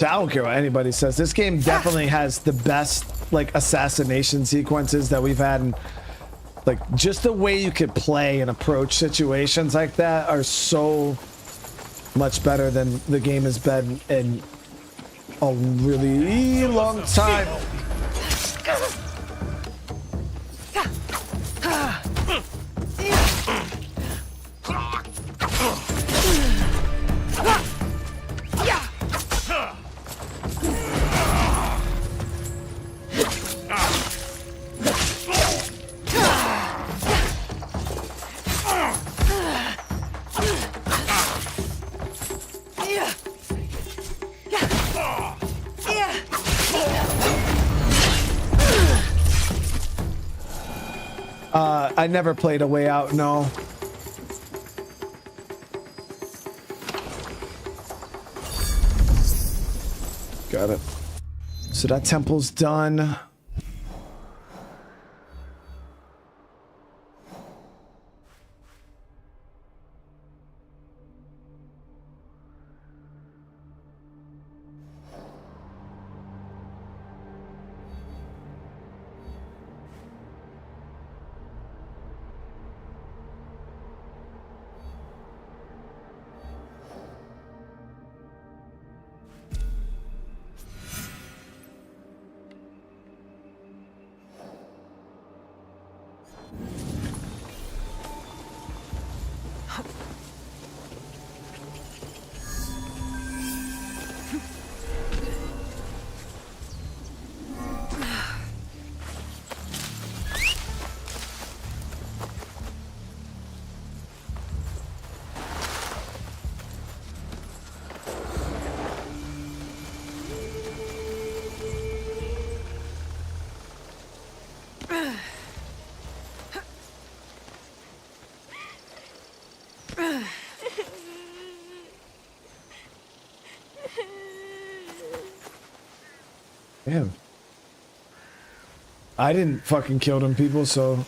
I don't care what anybody says. This game definitely has the best like assassination sequences that we've had, and like just the way you could play and approach situations like that are so much better than the game has been in a really long time. I never played A Way Out, no. Got it. So that temple's done. Damn. I didn't fucking kill them people, so...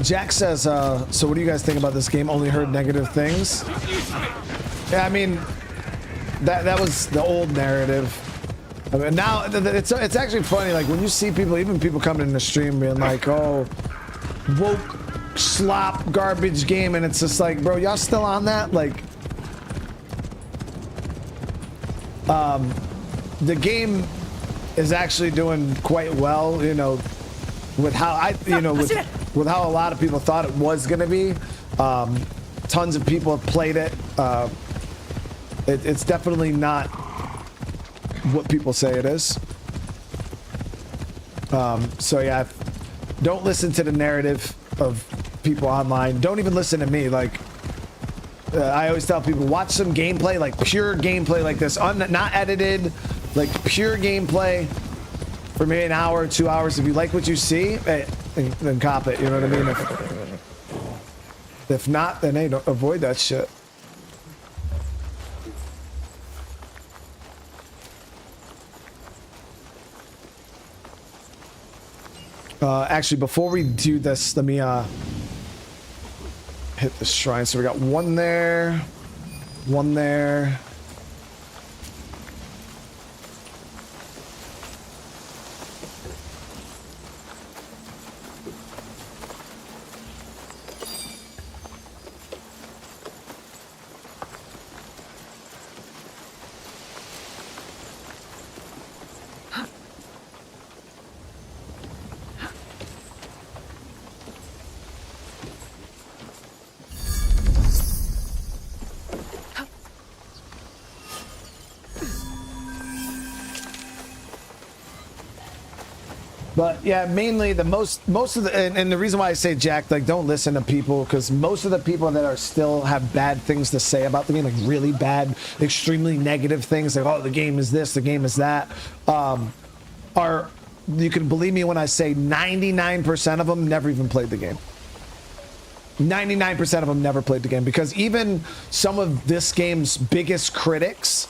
Jack says, so what do you guys think about this game? Only heard negative things. Yeah, I mean, that was the old narrative. I mean, now it's actually funny, like when you see people, even people coming in the stream being like, oh, woke slop garbage game, and it's just like, bro, y'all still on that? Like, the game is actually doing quite well, you know, with how with how a lot of people thought it was gonna be. Tons of people have played it. It's definitely not what people say it is. So yeah, don't listen to the narrative of people online. Don't even listen to me. Like I always tell people, watch some gameplay, like pure gameplay like this, not edited, like pure gameplay for maybe an hour, 2 hours. If you like what you see, hey, then cop it. You know what I mean? If not, then hey, don't avoid that shit. Actually, before we do this, let me hit the shrine. So we got one there, one there. But yeah, mainly the most of the and the reason why I say, Jack, like, don't listen to people, because most of the people that are still have bad things to say about the game, like really bad, extremely negative things, like, oh, the game is this, the game is that, are, you can believe me when I say 99% of them never even played the game. 99% of them never played the game, because even some of this game's biggest critics,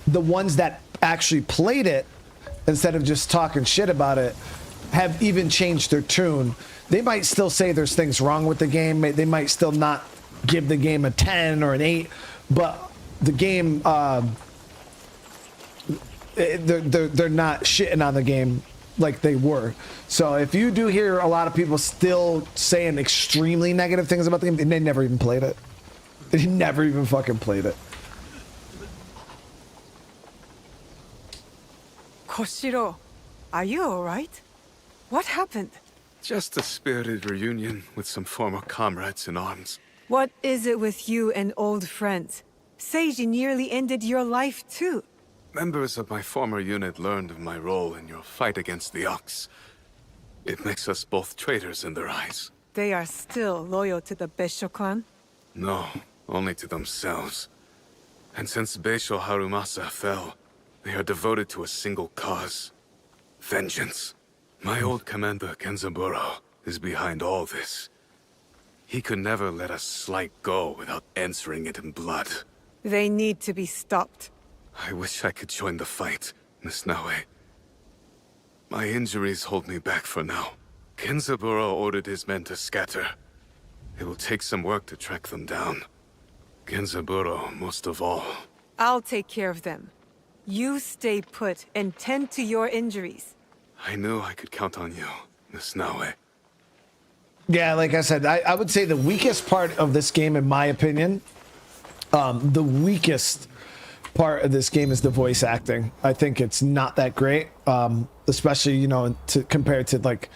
the ones that actually played it, instead of just talking shit about it, have even changed their tune. They might still say there's things wrong with the game. They might still not give the game a 10 or an 8, but the game, they're not shitting on the game like they were. So if you do hear a lot of people still saying extremely negative things about the game, they never even played it. They never even fucking played it. Koshiro, are you alright? What happened? Just a spirited reunion with some former comrades in arms. What is it with you and old friends? Seiji nearly ended your life too. Members of my former unit learned of my role in your fight against the Ox. It makes us both traitors in their eyes. They are still loyal to the Beisho clan? No, only to themselves. And since Beisho Harumasa fell, they are devoted to a single cause. Vengeance. My old commander, Kenzaburo, is behind all this. He could never let a slight go without answering it in blood. They need to be stopped. I wish I could join the fight, Miss Naoe. My injuries hold me back for now. Kenzaburo ordered his men to scatter. It will take some work to track them down. Kenzaburo, most of all. I'll take care of them. You stay put and tend to your injuries. I knew I could count on you, Miss Naoe. Yeah, like I said, I would say the weakest part of this game, in my opinion, the weakest part of this game is the voice acting. I think it's not that great, especially, you know, compared to like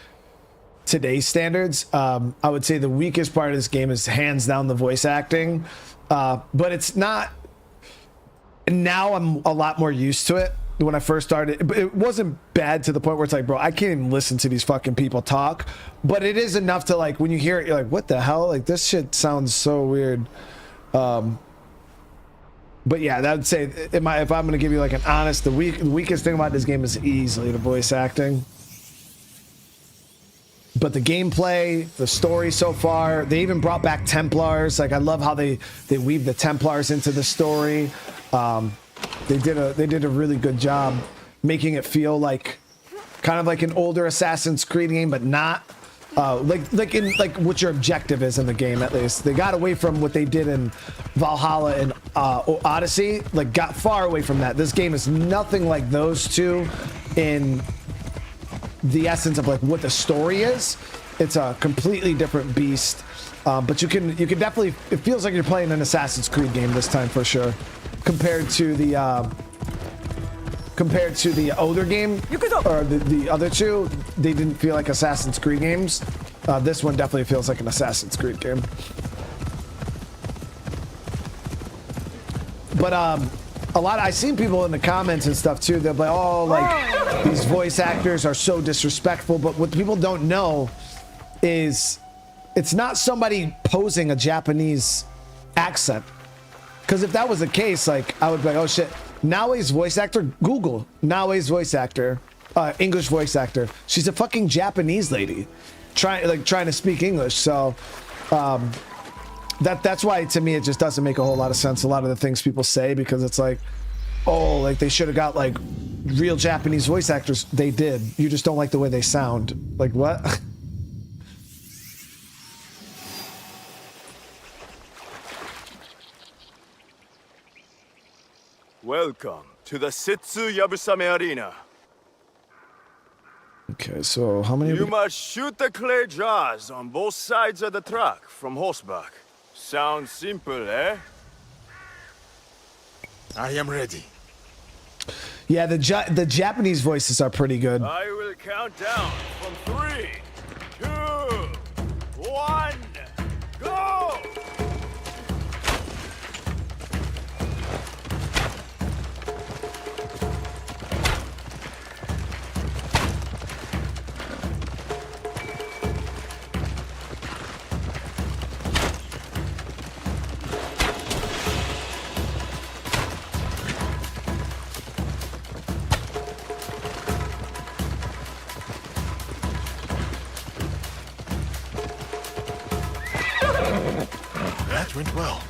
today's standards. I would say the weakest part of this game is hands down the voice acting, but it's not. Now I'm a lot more used to it. When I first started, it wasn't bad to the point where it's like, bro, I can't even listen to these fucking people talk. But it is enough to, like, when you hear it, you're like, what the hell? Like, this shit sounds so weird. But yeah, that would say, if I'm going to give you like an honest, the weakest thing about this game is easily the voice acting. But the gameplay, the story so far, they even brought back Templars. Like, I love how they weave the Templars into the story. They did a really good job making it feel like kind of like an older Assassin's Creed game, but not. like what your objective is in the game. At least they got away from what they did in Valhalla and Odyssey. Like got far away from that. This game is nothing like those two in the essence of like what the story is. It's a completely different beast. But you can definitely, it feels like you're playing an Assassin's Creed game this time for sure, compared to the older game or the other two. They didn't feel like Assassin's Creed games. This one definitely feels like an Assassin's Creed game. But a lot, I've seen people in the comments and stuff too. They're like, oh, like these voice actors are so disrespectful. But what people don't know is it's not somebody posing a Japanese accent. Because if that was the case, like I would be like, oh shit, Naoe's voice actor, Google Naoe's voice actor, English voice actor. She's a fucking Japanese lady trying to speak English. So that's why to me it just doesn't make a whole lot of sense, a lot of the things people say, because it's like, oh, like they should have got like real Japanese voice actors. They did. You just don't like the way they sound. Like what? Welcome to the Setsu Yabusame Arena. Okay, so how many? You must shoot the clay jars on both sides of the track from horseback. Sounds simple, eh? I am ready. Yeah, the Japanese voices are pretty good. I will count down from 3, 2, 1, go! That went well.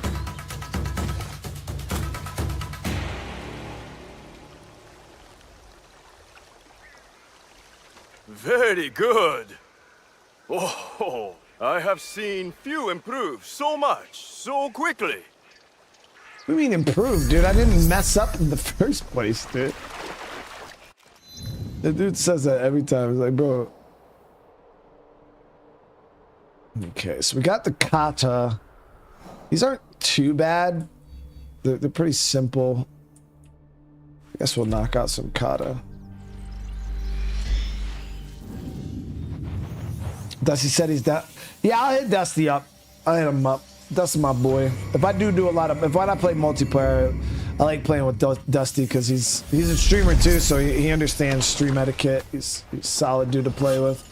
Very good. Oh, I have seen few improve so much, so quickly. What do you mean improve, dude? I didn't mess up in the first place, dude. The dude says that every time. He's like, bro. Okay, so we got the kata. These aren't too bad. They're pretty simple. I guess we'll knock out some kata. Dusty said he's down. Yeah, I'll hit Dusty up. I'll hit him up. Dusty's my boy. If I do a lot of, if I play multiplayer, I like playing with Dusty because he's a streamer too, so he understands stream etiquette. He's a solid dude to play with.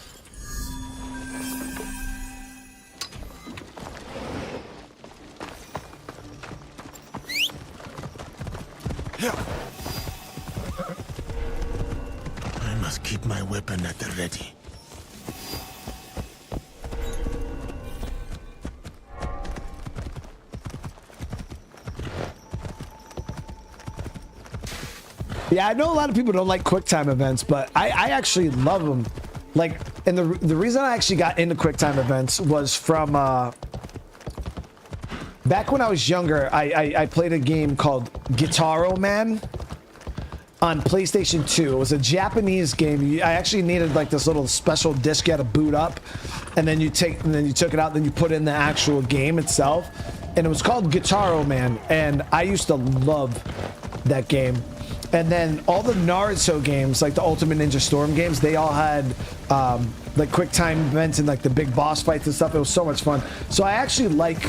I must keep my weapon at the ready. Yeah, I know a lot of people don't like QuickTime events, but I actually love them. Like, and the reason I actually got into QuickTime events was from back when I was younger. I played a game called Guitar Man on PlayStation 2. It was a Japanese game. I actually needed like this little special disc you had to boot up, and then you took it out, then you put in the actual game itself, and it was called Guitar Man, and I used to love that game. And then all the Naruto games, like the Ultimate Ninja Storm games, they all had like QuickTime events and like the big boss fights and stuff. It was so much fun. So I actually like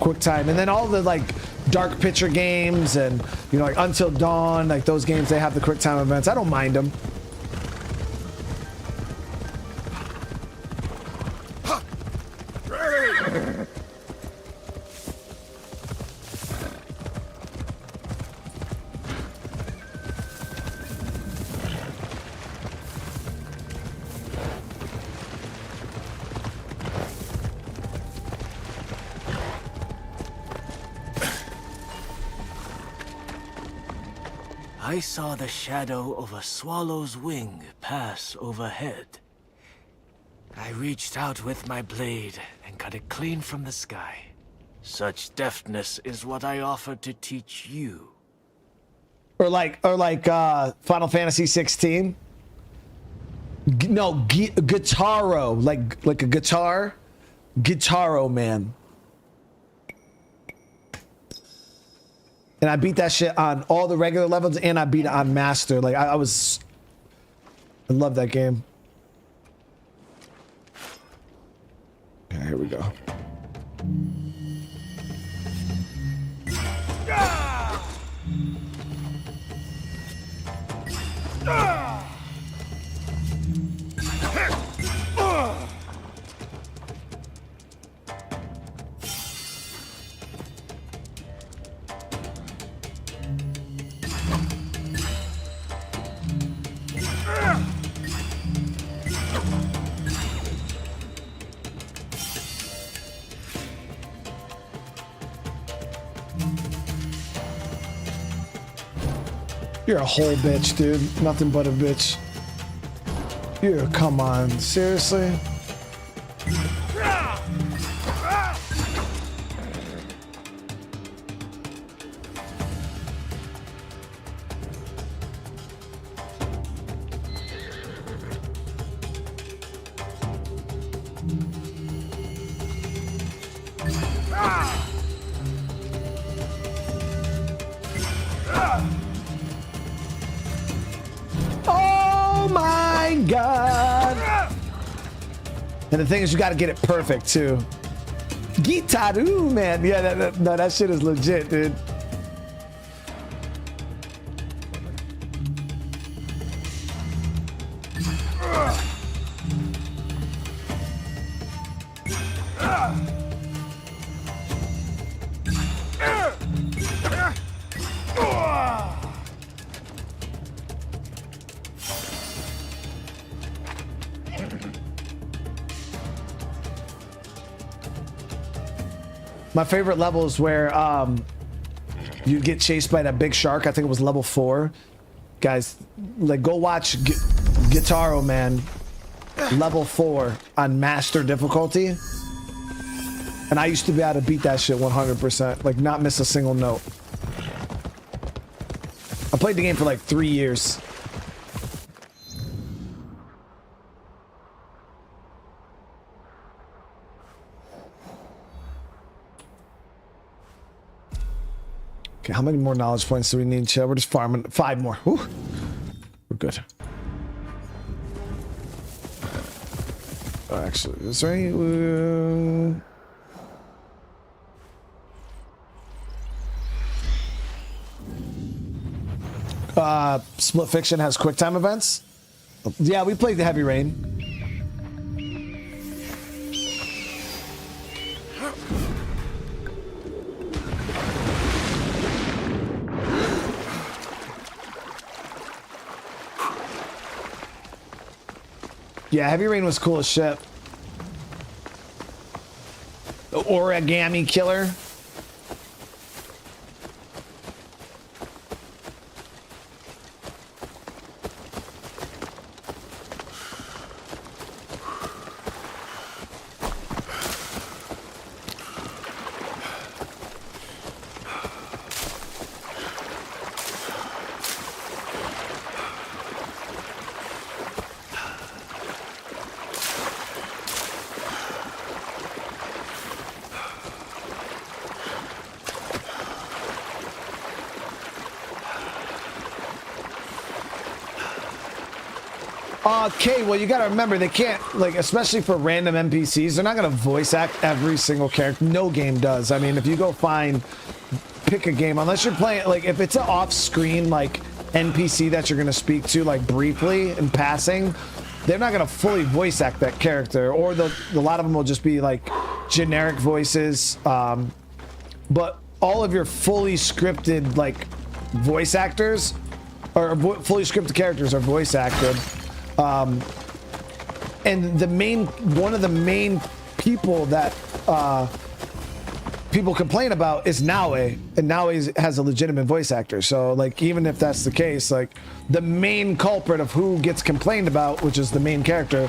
QuickTime. And then all the like Dark Picture games and, you know, like Until Dawn, like those games, they have the QuickTime events. I don't mind them. I saw the shadow of a swallow's wing pass overhead. I reached out with my blade and cut it clean from the sky. Such deftness is what I offer to teach you. Or like Final Fantasy 16. No, Guitaro, like a guitar. Guitaro, man. And I beat that shit on all the regular levels, and I beat it on master. Like I love that game. Okay, here we go. You're a whole bitch, dude. Nothing but a bitch. Come on, seriously? Oh my God. And the thing is, you got to get it perfect too. Gitaru, man. Yeah, that shit is legit, dude. My favorite level is where you get chased by that big shark. I think it was level 4. Guys, like, go watch Guitaro, man. Level 4 on master difficulty. And I used to be able to beat that shit 100%. Like, not miss a single note. I played the game for like 3 years. Okay, how many more knowledge points do we need, Chill? We're just farming 5 more. Whew. We're good. Actually, is there any... Split Fiction has quick time events. Yeah, we played the Heavy Rain. Yeah, Heavy Rain was cool as shit. The origami killer. Okay, well, you gotta remember, they can't, like, especially for random NPCs, they're not gonna voice act every single character. No game does. I mean, if you go pick a game, unless you're playing, like, if it's an off-screen, like, NPC that you're gonna speak to, like, briefly in passing, they're not gonna fully voice act that character, or a lot of them will just be, like, generic voices, but all of your fully scripted, like, voice actors, or fully scripted characters are voice acted. And one of the main people that people complain about is Naoe, and Naoe has a legitimate voice actor. So, like, even if that's the case, like, the main culprit of who gets complained about, which is the main character,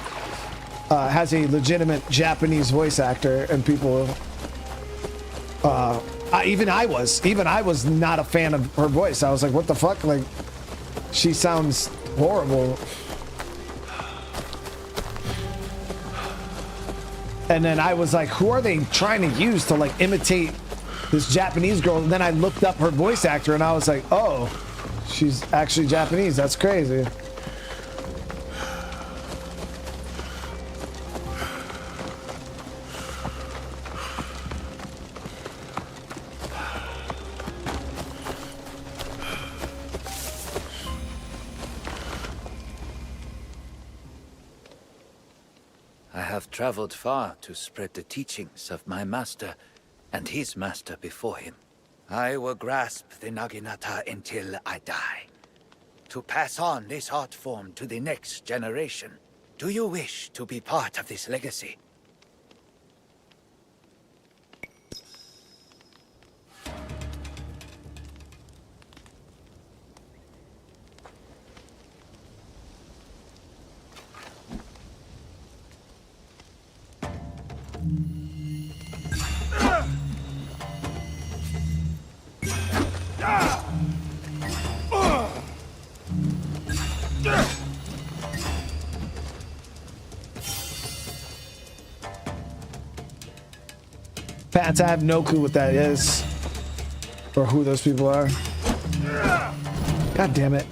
has a legitimate Japanese voice actor, and people, even I was not a fan of her voice. I was like, what the fuck? Like, she sounds horrible. And then I was like, who are they trying to use to like imitate this Japanese girl? And then I looked up her voice actor and I was like, oh, she's actually Japanese. That's crazy. I have traveled far to spread the teachings of my master and his master before him. I will grasp the Naginata until I die, to pass on this art form to the next generation. Do you wish to be part of this legacy? Pats, I have no clue what that is or who those people are. God damn it.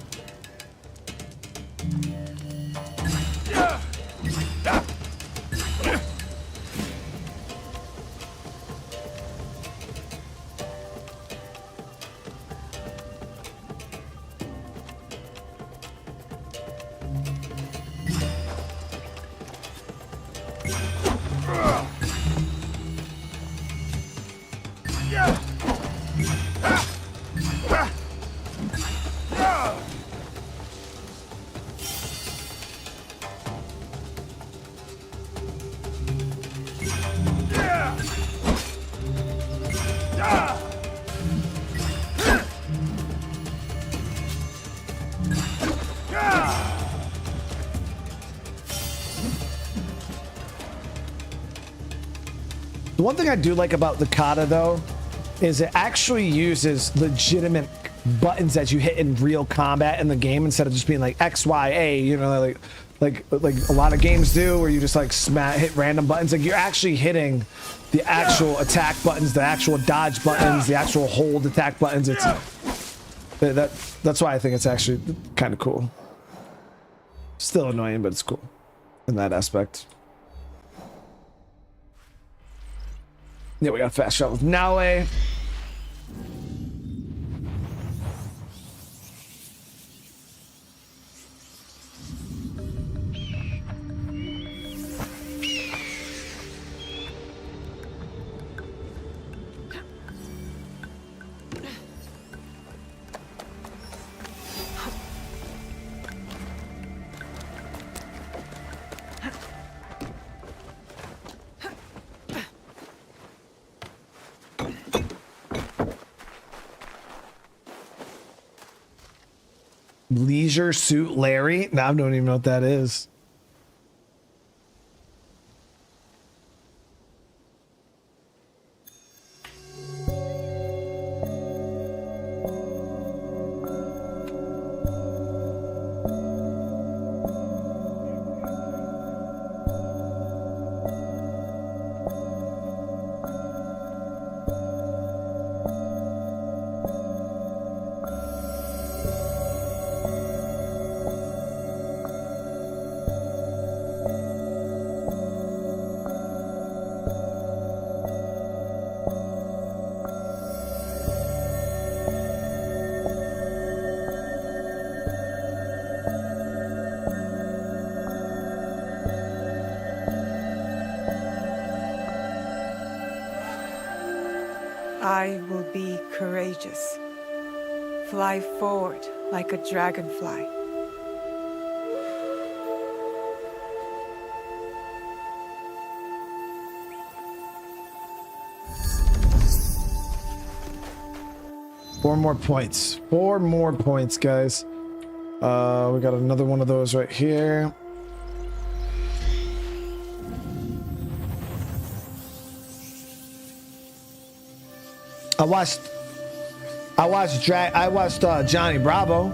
The one thing I do like about the kata, though, is it actually uses legitimate buttons that you hit in real combat in the game instead of just being like X, Y, A. You know, like a lot of games do, where you just like hit random buttons. Like you're actually hitting the actual attack buttons, the actual dodge buttons, the actual hold attack buttons. It's that's why I think it's actually kind of cool. Still annoying, but it's cool in that aspect. Yeah, we got a fast shot with Naoe. Leisure Suit Larry? No, I don't even know what that is. I will be courageous. Fly forward like a dragonfly. Four more points. 4 more points, guys. We got another one of those right here. I watched Johnny Bravo.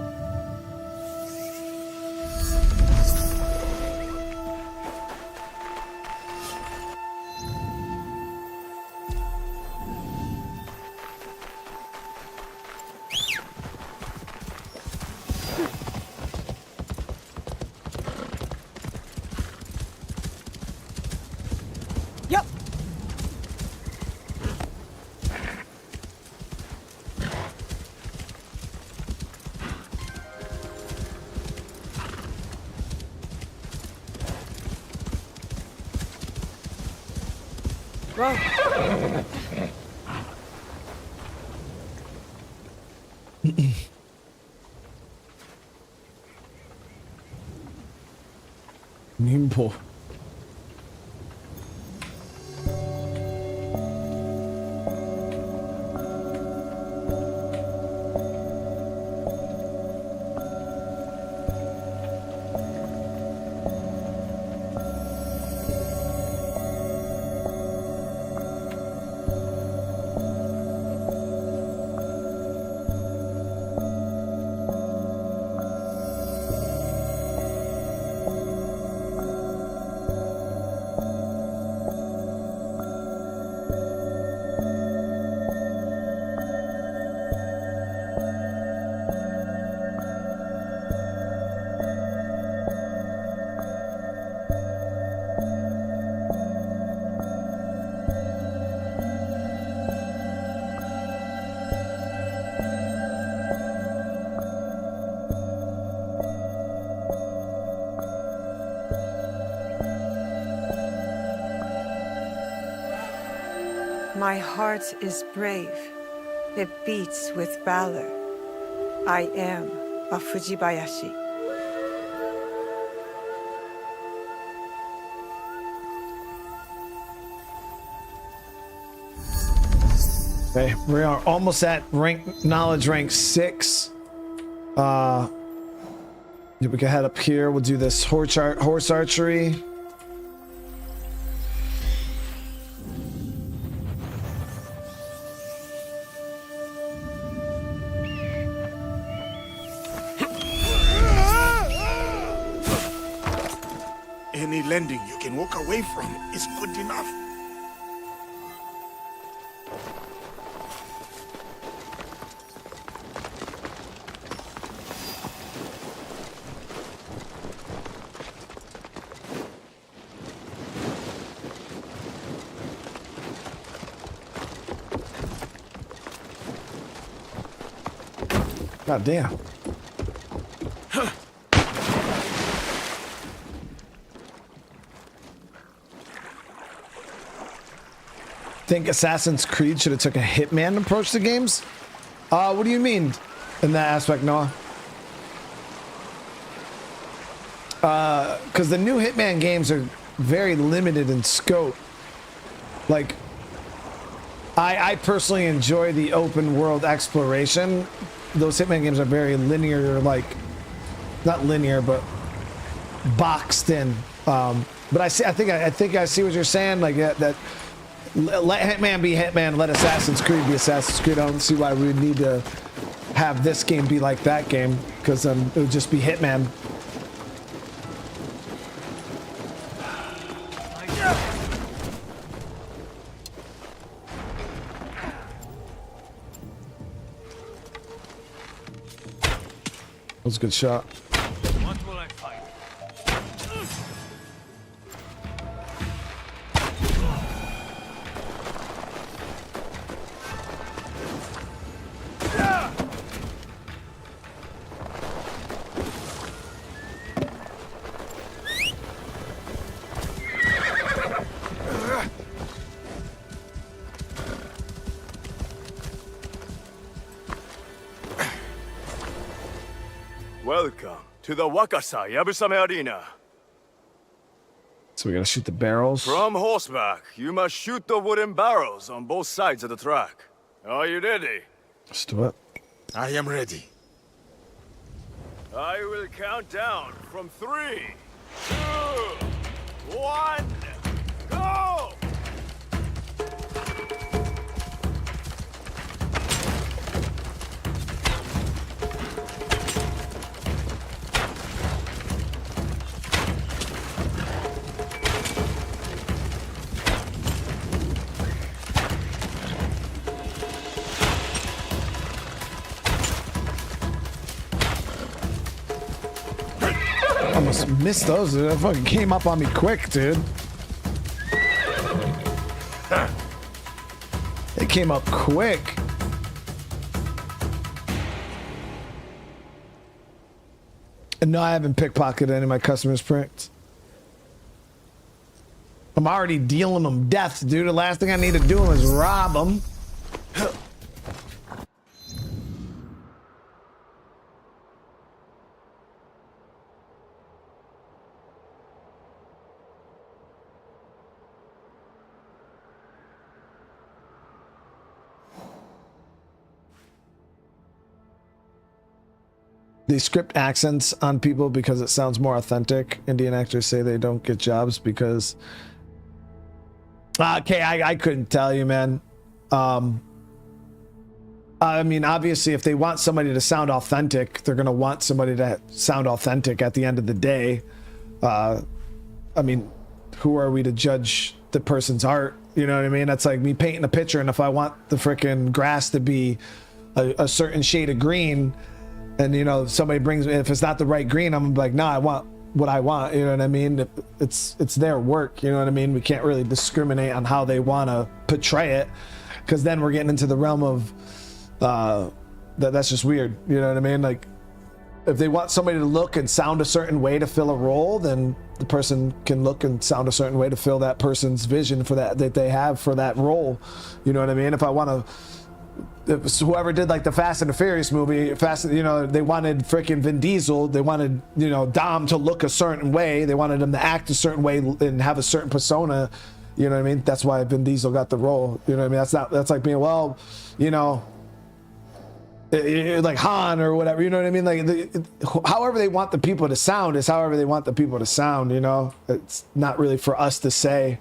Yep. Whoa. Nimble. My heart is brave. It beats with valor. I am a Fujibayashi. Okay, we are almost at knowledge rank 6. We can head up here. We'll do this horse archery. Any landing you can walk away from is good enough. God damn. Think Assassin's Creed should have took a hitman approach to games? What do you mean in that aspect, Noah? Because the new Hitman games are very limited in scope. Like, I personally enjoy the open world exploration. Those Hitman games are very linear, like, not linear, but boxed in. But I think I see what you're saying. Like that. Let Hitman be Hitman, let Assassin's Creed be Assassin's Creed. I don't see why we would need to have this game be like that game, because it would just be Hitman. That was a good shot. What will I find? Welcome to the Wakasa Yabusame Arena. So we gotta shoot the barrels. From horseback, you must shoot the wooden barrels on both sides of the track. Are you ready? Let's do it. I am ready. I will count down from 3, 2, 1, go! just missed those. It fucking came up on me quick, dude. It came up quick. And no, I haven't pickpocketed any of my customers' prints. I'm already dealing them death, dude. The last thing I need to do is rob them. They script accents on people because it sounds more authentic. Indian actors say they don't get jobs because... Okay, I couldn't tell you, man. I mean, obviously, if they want somebody to sound authentic, they're going to want somebody to sound authentic at the end of the day. I mean, who are we to judge the person's art? You know what I mean? That's like me painting a picture, and if I want the freaking grass to be a certain shade of green... And, you know, somebody brings me, if it's not the right green, I'm like, nah, I want what I want. You know what I mean? It's their work. You know what I mean? We can't really discriminate on how they want to portray it, because then we're getting into the realm of that's just weird. You know what I mean? Like, if they want somebody to look and sound a certain way to fill a role, then the person can look and sound a certain way to fill that person's vision for that they have for that role. You know what I mean? If I want to... Whoever did like the Fast and the Furious movie, you know, they wanted freaking Vin Diesel. They wanted, you know, Dom to look a certain way. They wanted him to act a certain way and have a certain persona. You know what I mean? That's why Vin Diesel got the role. You know what I mean? That's like being, well, you know, like Han or whatever. You know what I mean? Like, however they want the people to sound is however they want the people to sound. You know, it's not really for us to say.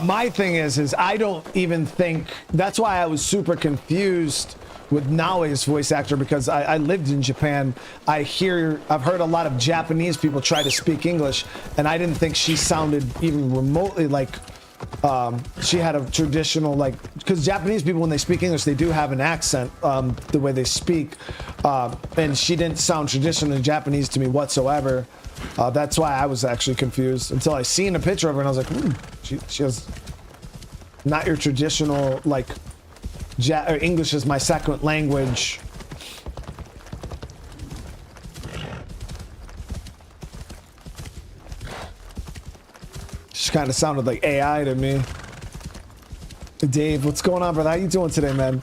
My thing is I don't even think, that's why I was super confused with Naoe's voice actor, because I lived in Japan. I've heard a lot of Japanese people try to speak English, and I didn't think she sounded even remotely like she had a traditional, like, because Japanese people, when they speak English, they do have an accent, the way they speak, and she didn't sound traditionally Japanese to me whatsoever. That's why I was actually confused until I seen a picture of her and I was like, she has not your traditional, like, English is my second language. Just kind of sounded like AI to me. Dave, what's going on, brother? How you doing today, man?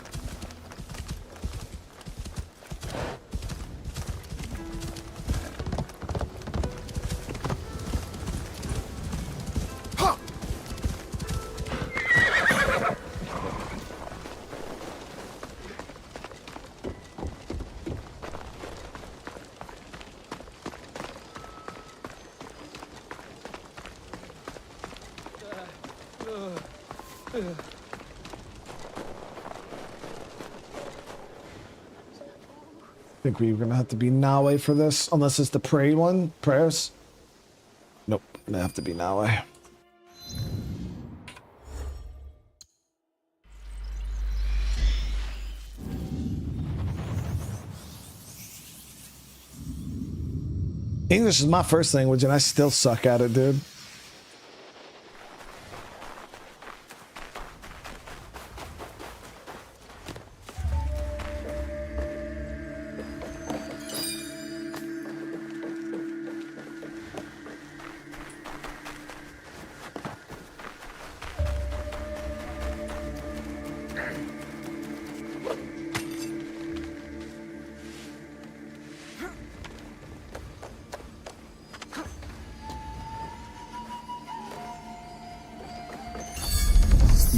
I think we're gonna have to be Naoe for this, unless it's the pray one. Prayers? Nope, gonna have to be Naoe. English is my first language and I still suck at it, dude.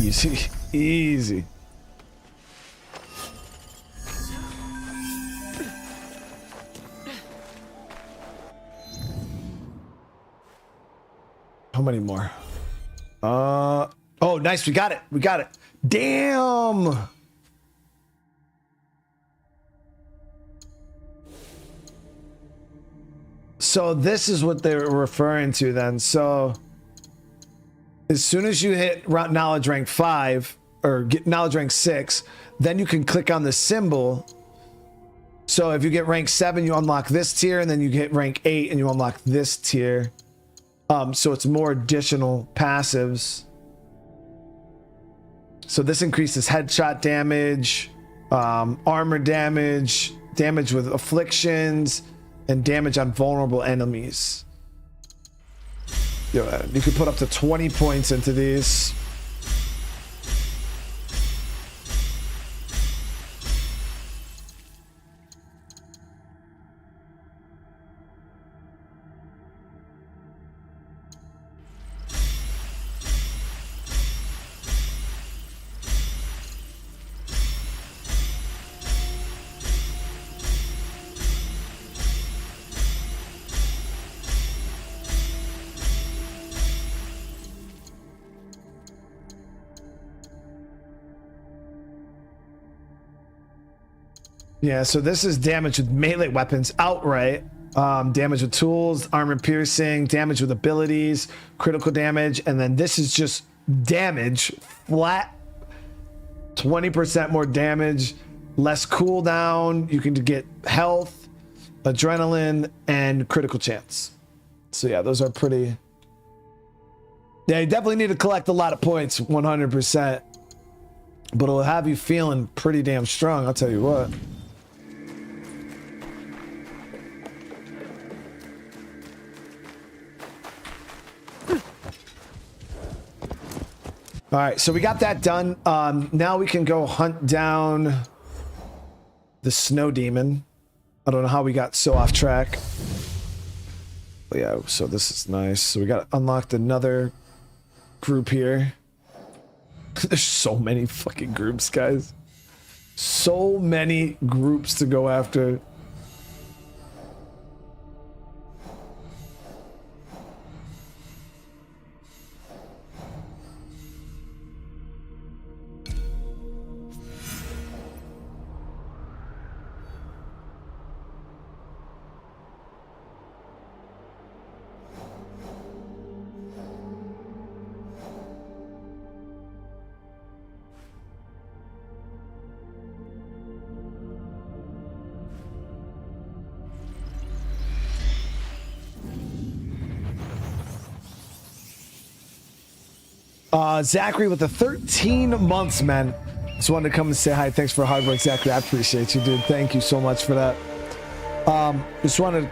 Easy, easy. many more. Oh, nice. We got it. We got it. Damn. So this is what they're referring to then. So as soon as you hit knowledge rank 5 or get knowledge rank 6, then you can click on the symbol. So if you get rank 7, you unlock this tier, and then you get rank 8 and you unlock this tier. So it's more additional passives. So this increases headshot damage, armor damage, damage with afflictions, and damage on vulnerable enemies. You can put up to 20 points into these. Yeah, so this is damage with melee weapons outright, damage with tools, armor piercing, damage with abilities, critical damage, and then this is just damage, flat, 20% more damage, less cooldown, you can get health, adrenaline, and critical chance. So yeah, those are pretty... Yeah, you definitely need to collect a lot of points, 100%, but it'll have you feeling pretty damn strong, I'll tell you what. All right, so we got that done. Now we can go hunt down the snow demon. I don't know how we got so off track. But yeah, so this is nice. So we got unlocked another group here. There's so many fucking groups, guys. So many groups to go after. Zachary with the 13 months, man. Just wanted to come and say hi. Thanks for hard work, Zachary. I appreciate you, dude. Thank you so much for that. Just wanted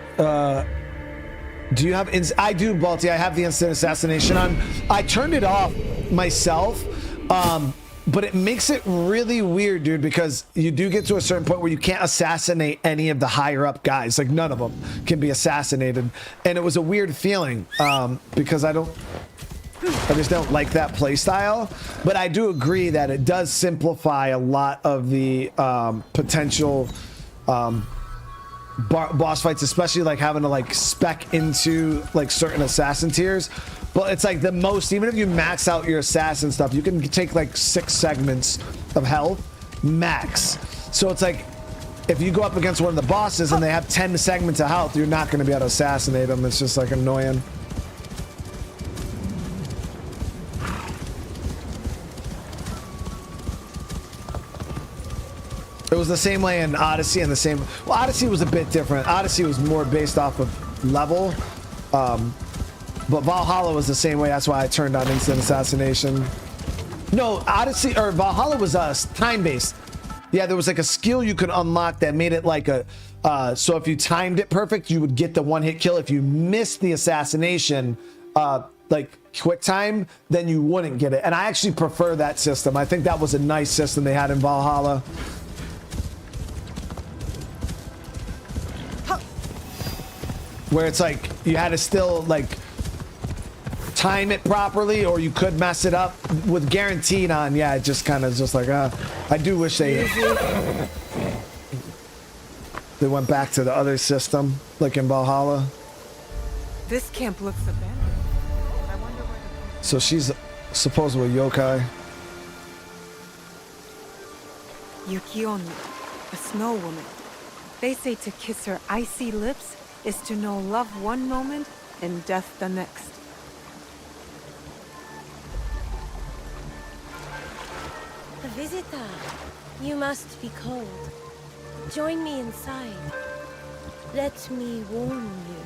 do you have I do, Balti. I have the instant assassination on. I turned it off myself, but it makes it really weird, dude, because you do get to a certain point where you can't assassinate any of the higher up guys. Like, none of them can be assassinated, and it was a weird feeling because I just don't like that playstyle, but I do agree that it does simplify a lot of the potential boss fights, especially like having to like spec into like certain assassin tiers. But it's like the most, even if you max out your assassin stuff, you can take like 6 segments of health max. So it's like if you go up against one of the bosses and they have 10 segments of health, you're not going to be able to assassinate them. It's just like annoying. It was the same way in Odyssey, and the same... Well, Odyssey was a bit different. Odyssey was more based off of level. But Valhalla was the same way. That's why I turned on instant assassination. No, Odyssey... Or Valhalla was time-based. Yeah, there was like a skill you could unlock that made it like a... so if you timed it perfect, you would get the one-hit kill. If you missed the assassination, like quick time, then you wouldn't get it. And I actually prefer that system. I think that was a nice system they had in Valhalla. Where it's like you had to still like time it properly, or you could mess it up with guaranteed on. Yeah, it just kind of just like I do wish they went back to the other system like in Valhalla. This camp looks abandoned. I wonder So she's supposedly yokai. Yuki-onna, a snow woman. They say to kiss her icy lips is to know love one moment and death the next. A visitor. You must be cold. Join me inside. Let me warm you.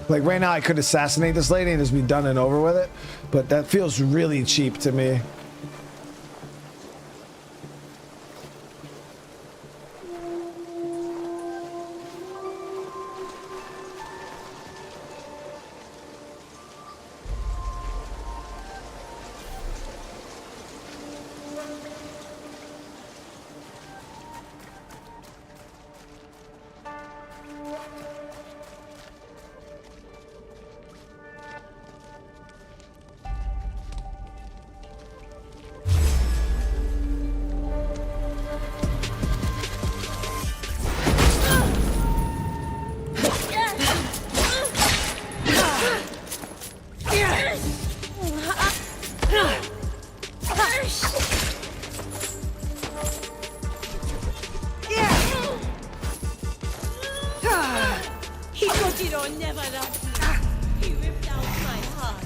Like right now I could assassinate this lady and just be done and over with it, but that feels really cheap to me. Hikojiro never loved me. He ripped out my heart.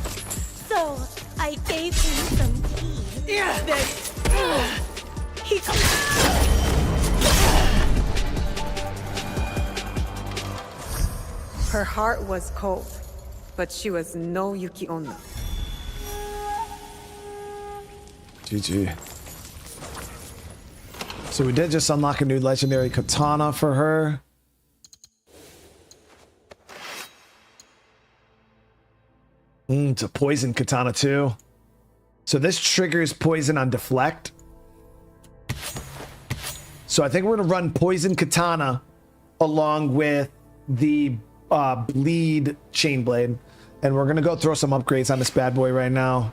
So I gave him some tea. Then he Her heart was cold, but she was no Yuki-onna. GG. So we did just unlock a new legendary katana for her. It's a poison katana too. So this triggers poison on deflect. So I think we're gonna run poison katana along with the bleed chain blade, and we're gonna go throw some upgrades on this bad boy right now.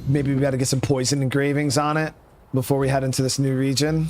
Maybe we got to get some poison engravings on it before we head into this new region.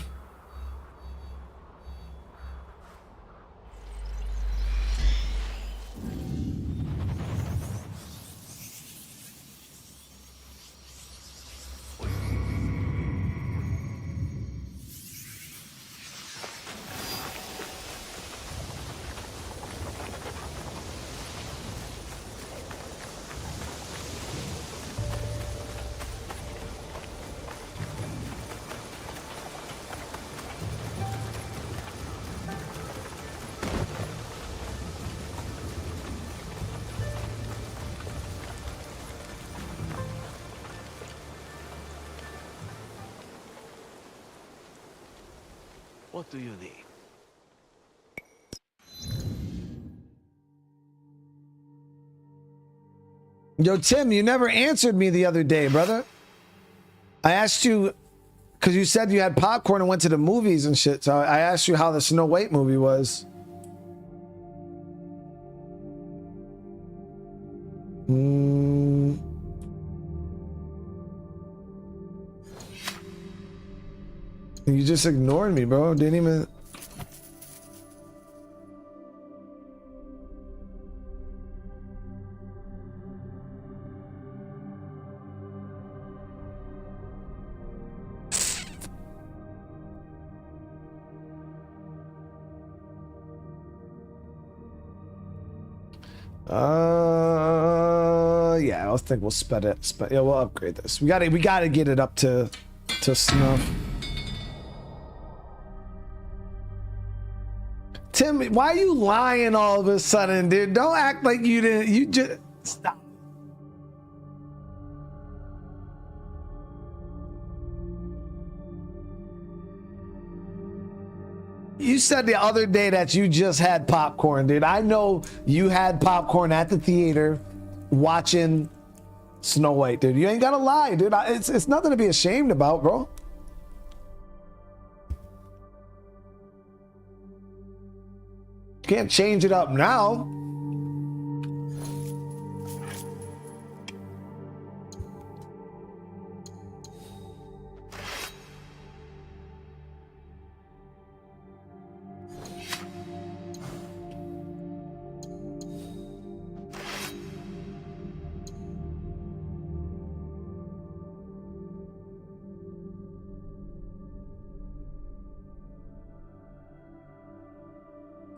What do you need? Yo, Tim, you never answered me the other day, brother. I asked you, because you said you had popcorn and went to the movies and shit. So I asked you how the Snow White movie was. You just ignored me, bro. Didn't even... Yeah, I think we'll sped it. Yeah, we'll upgrade this. We gotta get it up to snuff. Tim, why are you lying all of a sudden, dude? Don't act like you didn't. You just stop. You said the other day that you just had popcorn, dude. I know you had popcorn at the theater watching Snow White, dude. You ain't gotta lie, dude. It's nothing to be ashamed about, bro. Can't change it up now.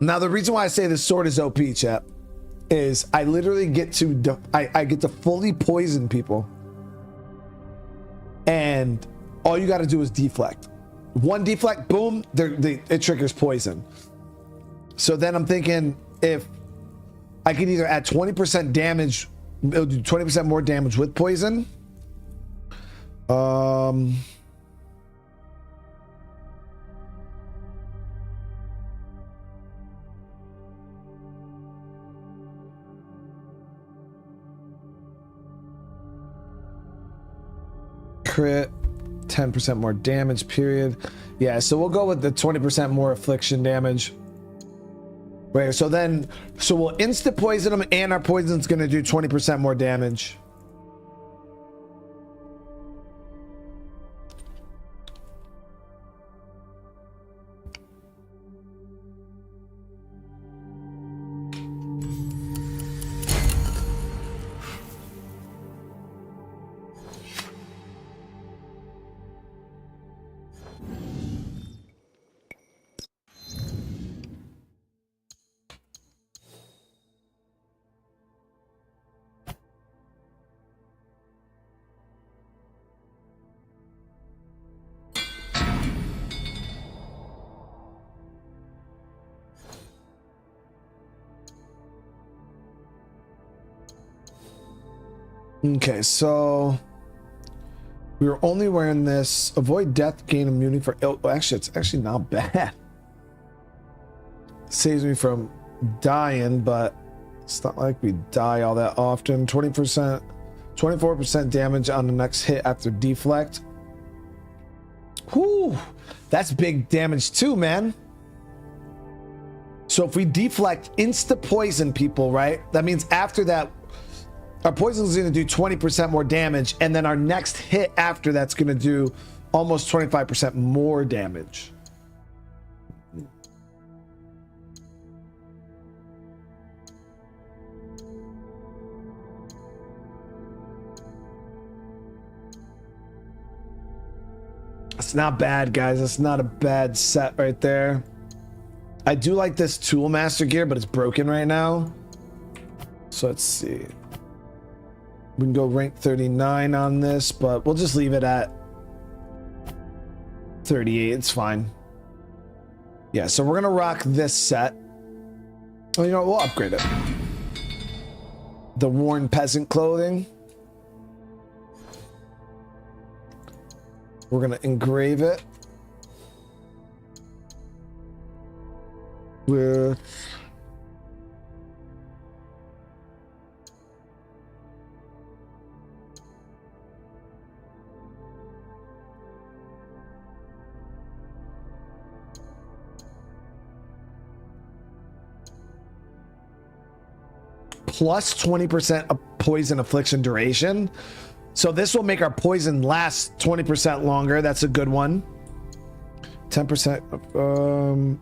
Now, the reason why I say this sword is OP, chat, is I literally get to I get to fully poison people, and all you got to do is deflect. One deflect, boom, it triggers poison. So then I'm thinking if I can either add 20% damage, it'll do 20% more damage with poison. Crit, 10% more damage, period. Yeah, so we'll go with the 20% more affliction damage. Wait, so we'll instant poison them, and our poison's gonna do 20% more damage. Okay, so we were only wearing this. Avoid death, gain immunity for ill. Actually, it's actually not bad. Saves me from dying, but it's not like we die all that often. 20%, 24% damage on the next hit after deflect. Whew, that's big damage too, man. So if we deflect, insta poison people, right? That means after that, our poison is going to do 20% more damage, and then our next hit after that's going to do almost 25% more damage. It's not bad, guys. It's not a bad set right there. I do like this Tool Master gear, but it's broken right now. So let's see. We can go rank 39 on this, but we'll just leave it at 38. It's fine. Yeah, so we're gonna rock this set. Oh, you know what? We'll upgrade it. The worn peasant clothing. We're gonna engrave it with plus 20% of poison affliction duration. So this will make our poison last 20% longer. That's a good one. 10%.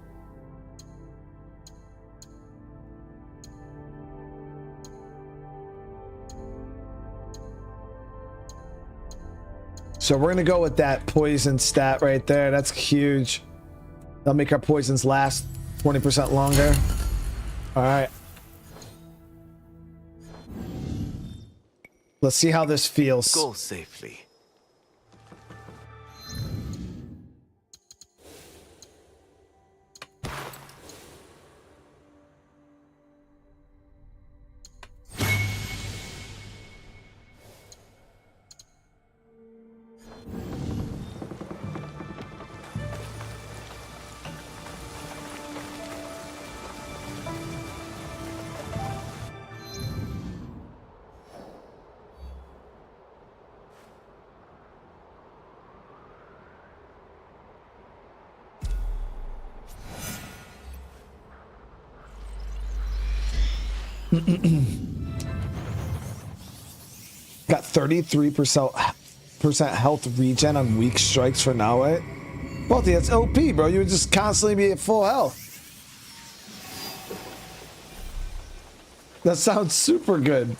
So we're gonna go with that poison stat right there. That's huge. That'll make our poisons last 20% longer. All right. Let's see how this feels. Go safely. Got 33% health regen on weak strikes for Naoe. Both that's OP, bro. You would just constantly be at full health. That sounds super good.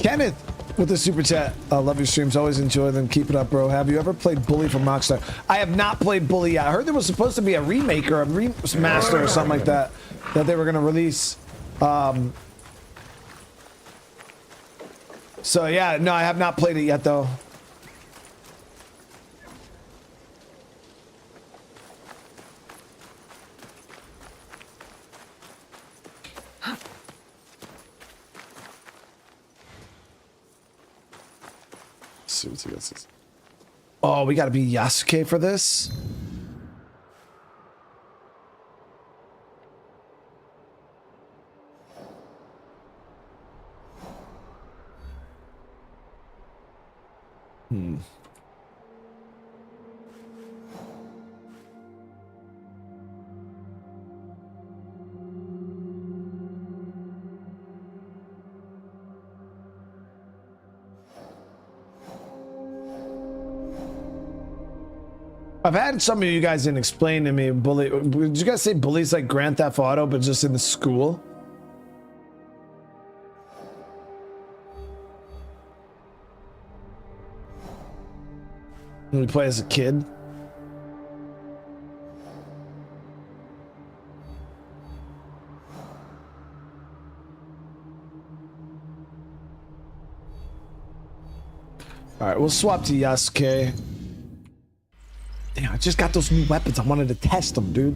Kenneth with the super chat. I love your streams. Always enjoy them. Keep it up, bro. Have you ever played Bully from Rockstar? I have not played Bully yet. I heard there was supposed to be a remake or a remaster or something like that they were going to release. So yeah, no, I have not played it yet though. Oh, we got to be Yasuke for this. I've had some of you guys in explain to me Bully. Did you guys say Bully's like Grand Theft Auto, but just in the school? When we play as a kid. All right, we'll swap to Yasuke. Damn, I just got those new weapons. I wanted to test them, dude.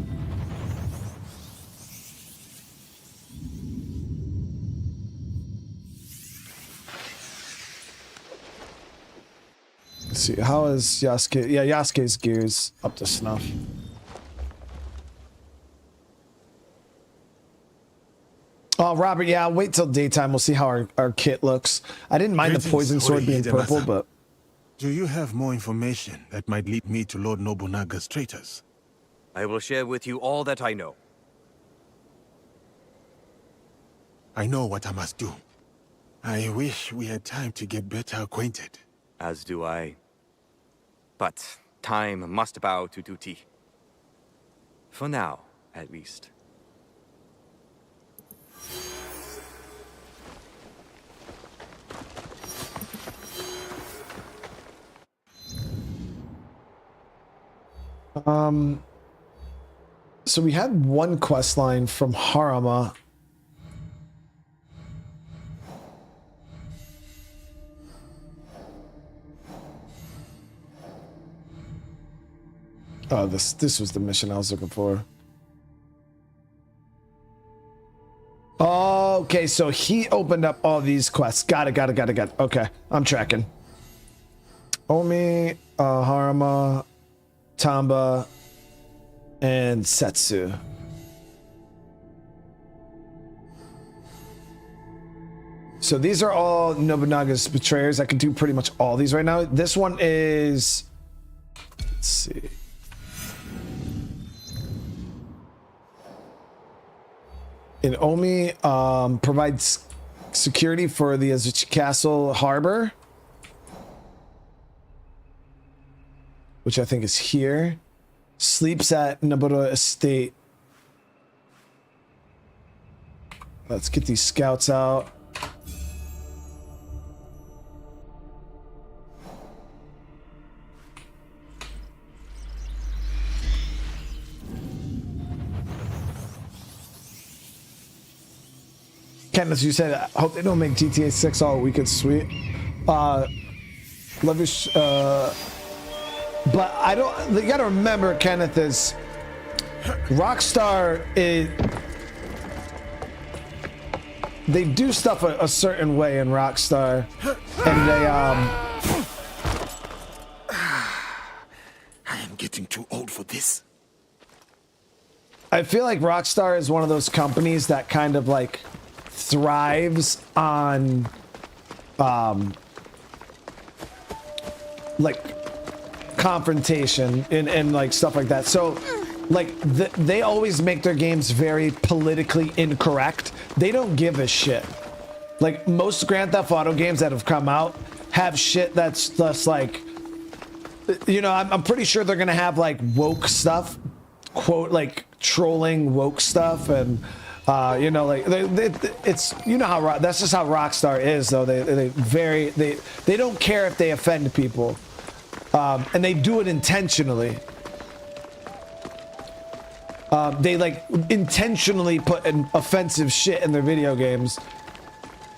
Let's see, how is Yasuke? Yeah, Yasuke's gear's up to snuff. Oh, Robert, yeah, I'll wait till daytime. We'll see how our kit looks. I didn't mind the poison sword being purple, but... Do you have more information that might lead me to Lord Nobunaga's traitors? I will share with you all that I know. I know what I must do. I wish we had time to get better acquainted. As do I. But time must bow to duty. For now, at least. So we had one quest line from Harama. Oh, this was the mission I was looking for. Okay, so he opened up all these quests. Got it. Okay, I'm tracking. Omi, Harama, Tamba, and Setsu. So these are all Nobunaga's betrayers. I can do pretty much all these right now. This one is... Let's see. In Omi, provides security for the Azuchi Castle Harbor, which I think is here. Sleeps at Noburo Estate. Let's get these scouts out. Ken, as you said, I hope they don't make GTA 6 all weekend sweet. Love your... but I don't... You gotta remember, Kenneth, is... Rockstar is... They do stuff a certain way in Rockstar. And they, I am getting too old for this. I feel like Rockstar is one of those companies that kind of, like... thrives on like confrontation and like stuff like that. So like they always make their games very politically incorrect. They don't give a shit. Like most Grand Theft Auto games that have come out have shit that's just like, you know, I'm pretty sure they're gonna have like woke stuff, quote, like trolling woke stuff and You know, like it's, you know how that's just how Rockstar is, though. They don't care if they offend people, and they do it intentionally. They like intentionally put an offensive shit in their video games,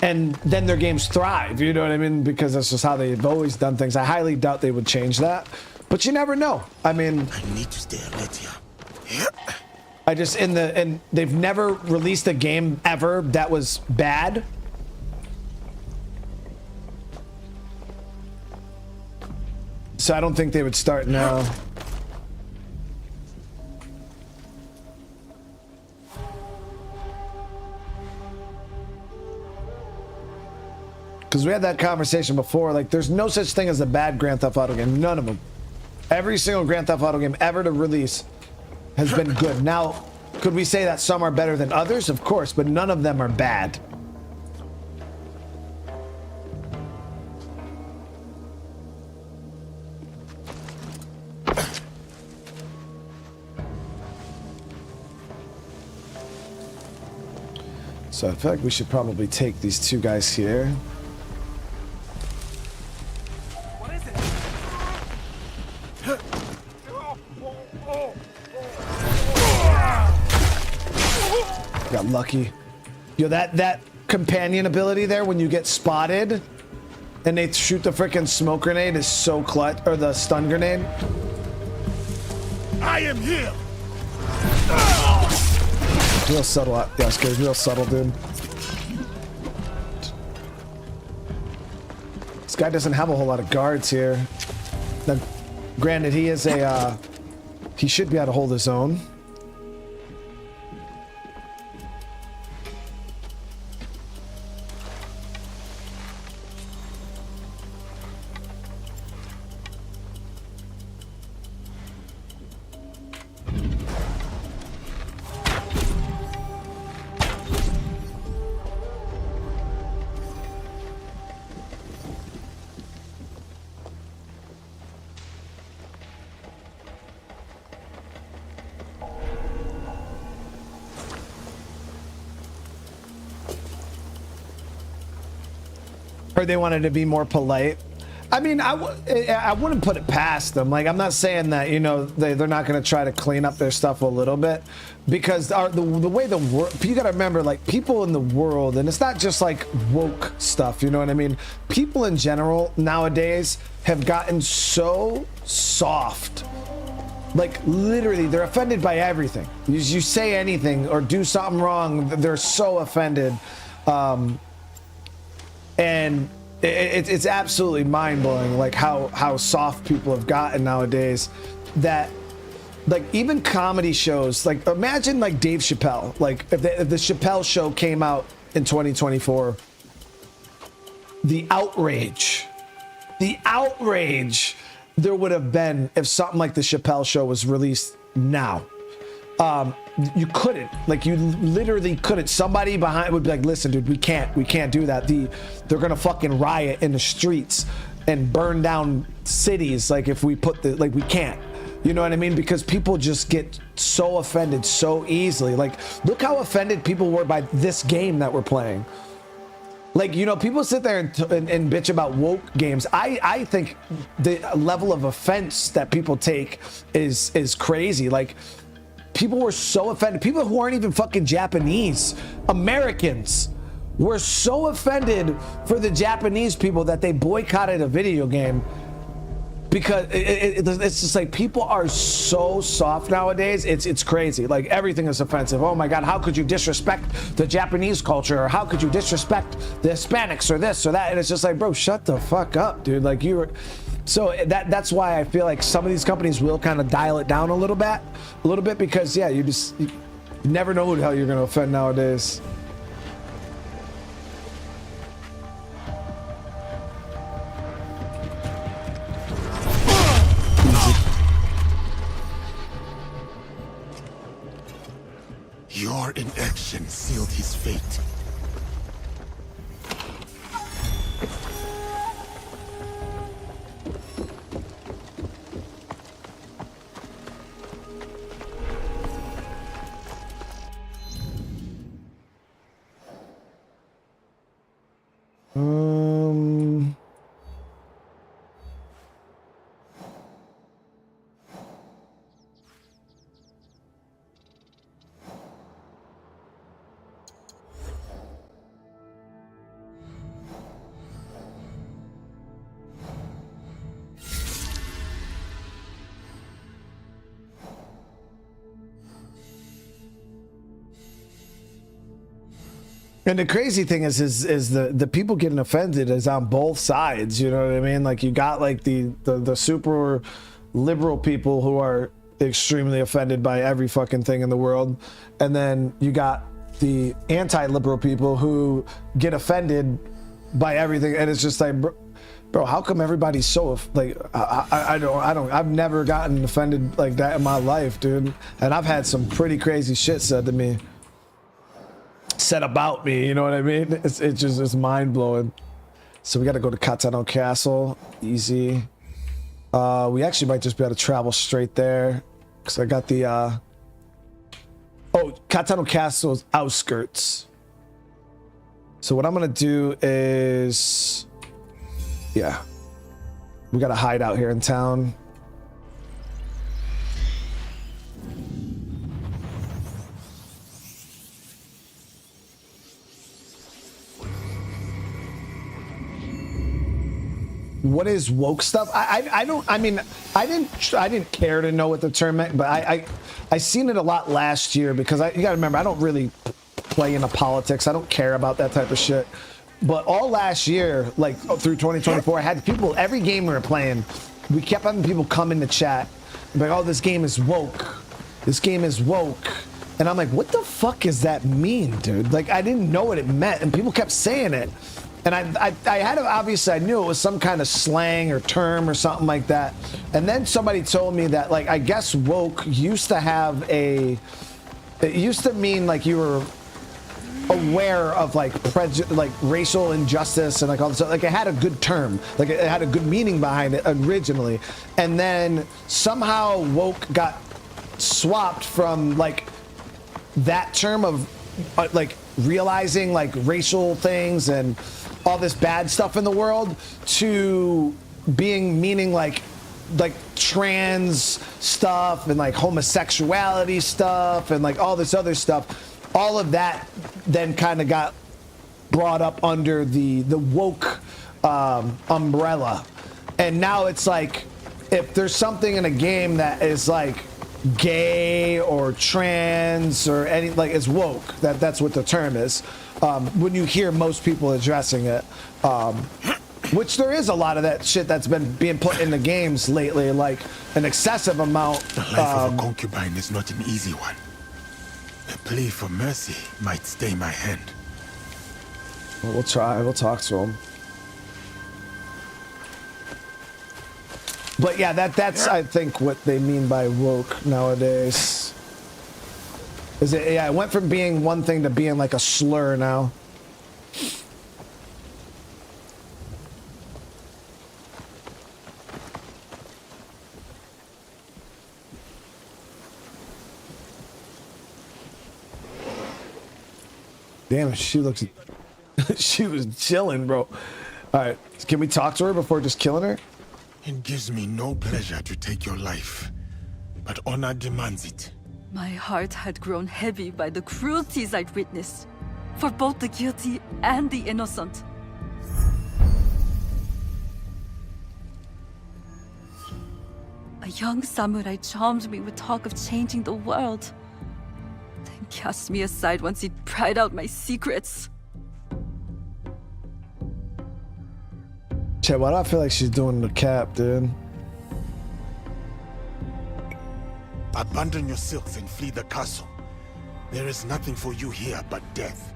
and then their games thrive. You know what I mean? Because that's just how they've always done things. I highly doubt they would change that, but you never know. I mean, I need to stay alert here. I just and they've never released a game ever that was bad. So I don't think they would start now. Because we had that conversation before. Like, there's no such thing as a bad Grand Theft Auto game. None of them. Every single Grand Theft Auto game ever to release has been good. Now, could we say that some are better than others? Of course, but none of them are bad. So in fact, we should probably take these two guys here. What is it? Got lucky. Yo, that companion ability there when you get spotted and they shoot the freaking smoke grenade is so clutch, or the stun grenade. I am here. Real subtle, Yasuke. Real subtle, dude. This guy doesn't have a whole lot of guards here. Now, granted, he is a, he should be able to hold his own. Or they wanted to be more polite. I mean, I wouldn't put it past them. Like, I'm not saying that, you know, they're not going to try to clean up their stuff a little bit, because the way the world, you got to remember, like, people in the world, and it's not just like woke stuff, you know what I mean? People in general nowadays have gotten so soft. Like, literally, they're offended by everything. You say anything or do something wrong, they're so offended. And it's absolutely mind-blowing, like how soft people have gotten nowadays. That, like, even comedy shows, like, imagine like Dave Chappelle, like if the Chappelle show came out in 2024, the outrage there would have been if something like the Chappelle show was released now. You couldn't, like, you literally couldn't. Somebody behind would be like, listen, dude, we can't do that. They're gonna fucking riot in the streets and burn down cities, like, if we put the, like, we can't, you know what I mean? Because people just get so offended so easily. Like, look how offended people were by this game that we're playing. Like, you know, people sit there and bitch about woke games. I think the level of offense that people take is crazy. Like, people were so offended. People who aren't even fucking Japanese, Americans, were so offended for the Japanese people that they boycotted a video game, because it's just like, people are so soft nowadays. It's crazy. Like, everything is offensive. Oh my God, how could you disrespect the Japanese culture? Or how could you disrespect the Hispanics or this or that? And it's just like, bro, shut the fuck up, dude. Like, you were. So that's why I feel like some of these companies will kind of dial it down a little bit, because yeah, you never know who the hell you're gonna offend nowadays. Your inaction sealed his fate. Um. And the crazy thing is the people getting offended is on both sides. You know what I mean? Like you got like the super liberal people who are extremely offended by every fucking thing in the world, and then you got the anti-liberal people who get offended by everything. And it's just like, bro, how come everybody's so like? I've never gotten offended like that in my life, dude. And I've had some pretty crazy shit said to me. Said about me, you know what I mean? It's mind blowing. So we got to go to Katano Castle, easy. We actually might just be able to travel straight there because I got the oh, Katano Castle's outskirts. So what I'm gonna do is, yeah, we got to hide out here in town. What is woke stuff? I didn't care to know what the term meant, but I seen it a lot last year because you gotta remember, I don't really play into politics. I don't care about that type of shit. But all last year, like through 2024, I had people, every game we were playing, we kept having people come in the chat and be like, oh, this game is woke. This game is woke. And I'm like, what the fuck does that mean, dude? Like, I didn't know what it meant, and people kept saying it. And I had to, obviously I knew it was some kind of slang or term or something like that. And then somebody told me that, like, I guess woke used to have it used to mean like you were aware of like racial injustice and like all this stuff. Like it had a good term, like it had a good meaning behind it originally. And then somehow woke got swapped from like that term of like realizing like racial things and all this bad stuff in the world to meaning like trans stuff and like homosexuality stuff and like all this other stuff. All of that then kind of got brought up under the woke umbrella. And now it's like if there's something in a game that is like gay or trans or any, like, it's woke. That's what the term is. When you hear most people addressing it, which there is a lot of that shit that's been being put in the games lately, like an excessive amount. The life of a concubine is not an easy one. A plea for mercy might stay my hand. Well, we'll try. We'll talk to him. But yeah, that's I think what they mean by woke nowadays. Is it? Yeah, it went from being one thing to being like a slur now. Damn, she looks. She was chilling, bro. All right, can we talk to her before just killing her? It gives me no pleasure to take your life, but honor demands it. My heart had grown heavy by the cruelties I'd witnessed, for both the guilty and the innocent. A young samurai charmed me with talk of changing the world, then cast me aside once he'd pried out my secrets. Chet, why do I feel like she's doing the cap, dude? Abandon your silks and flee the castle. There is nothing for you here but death.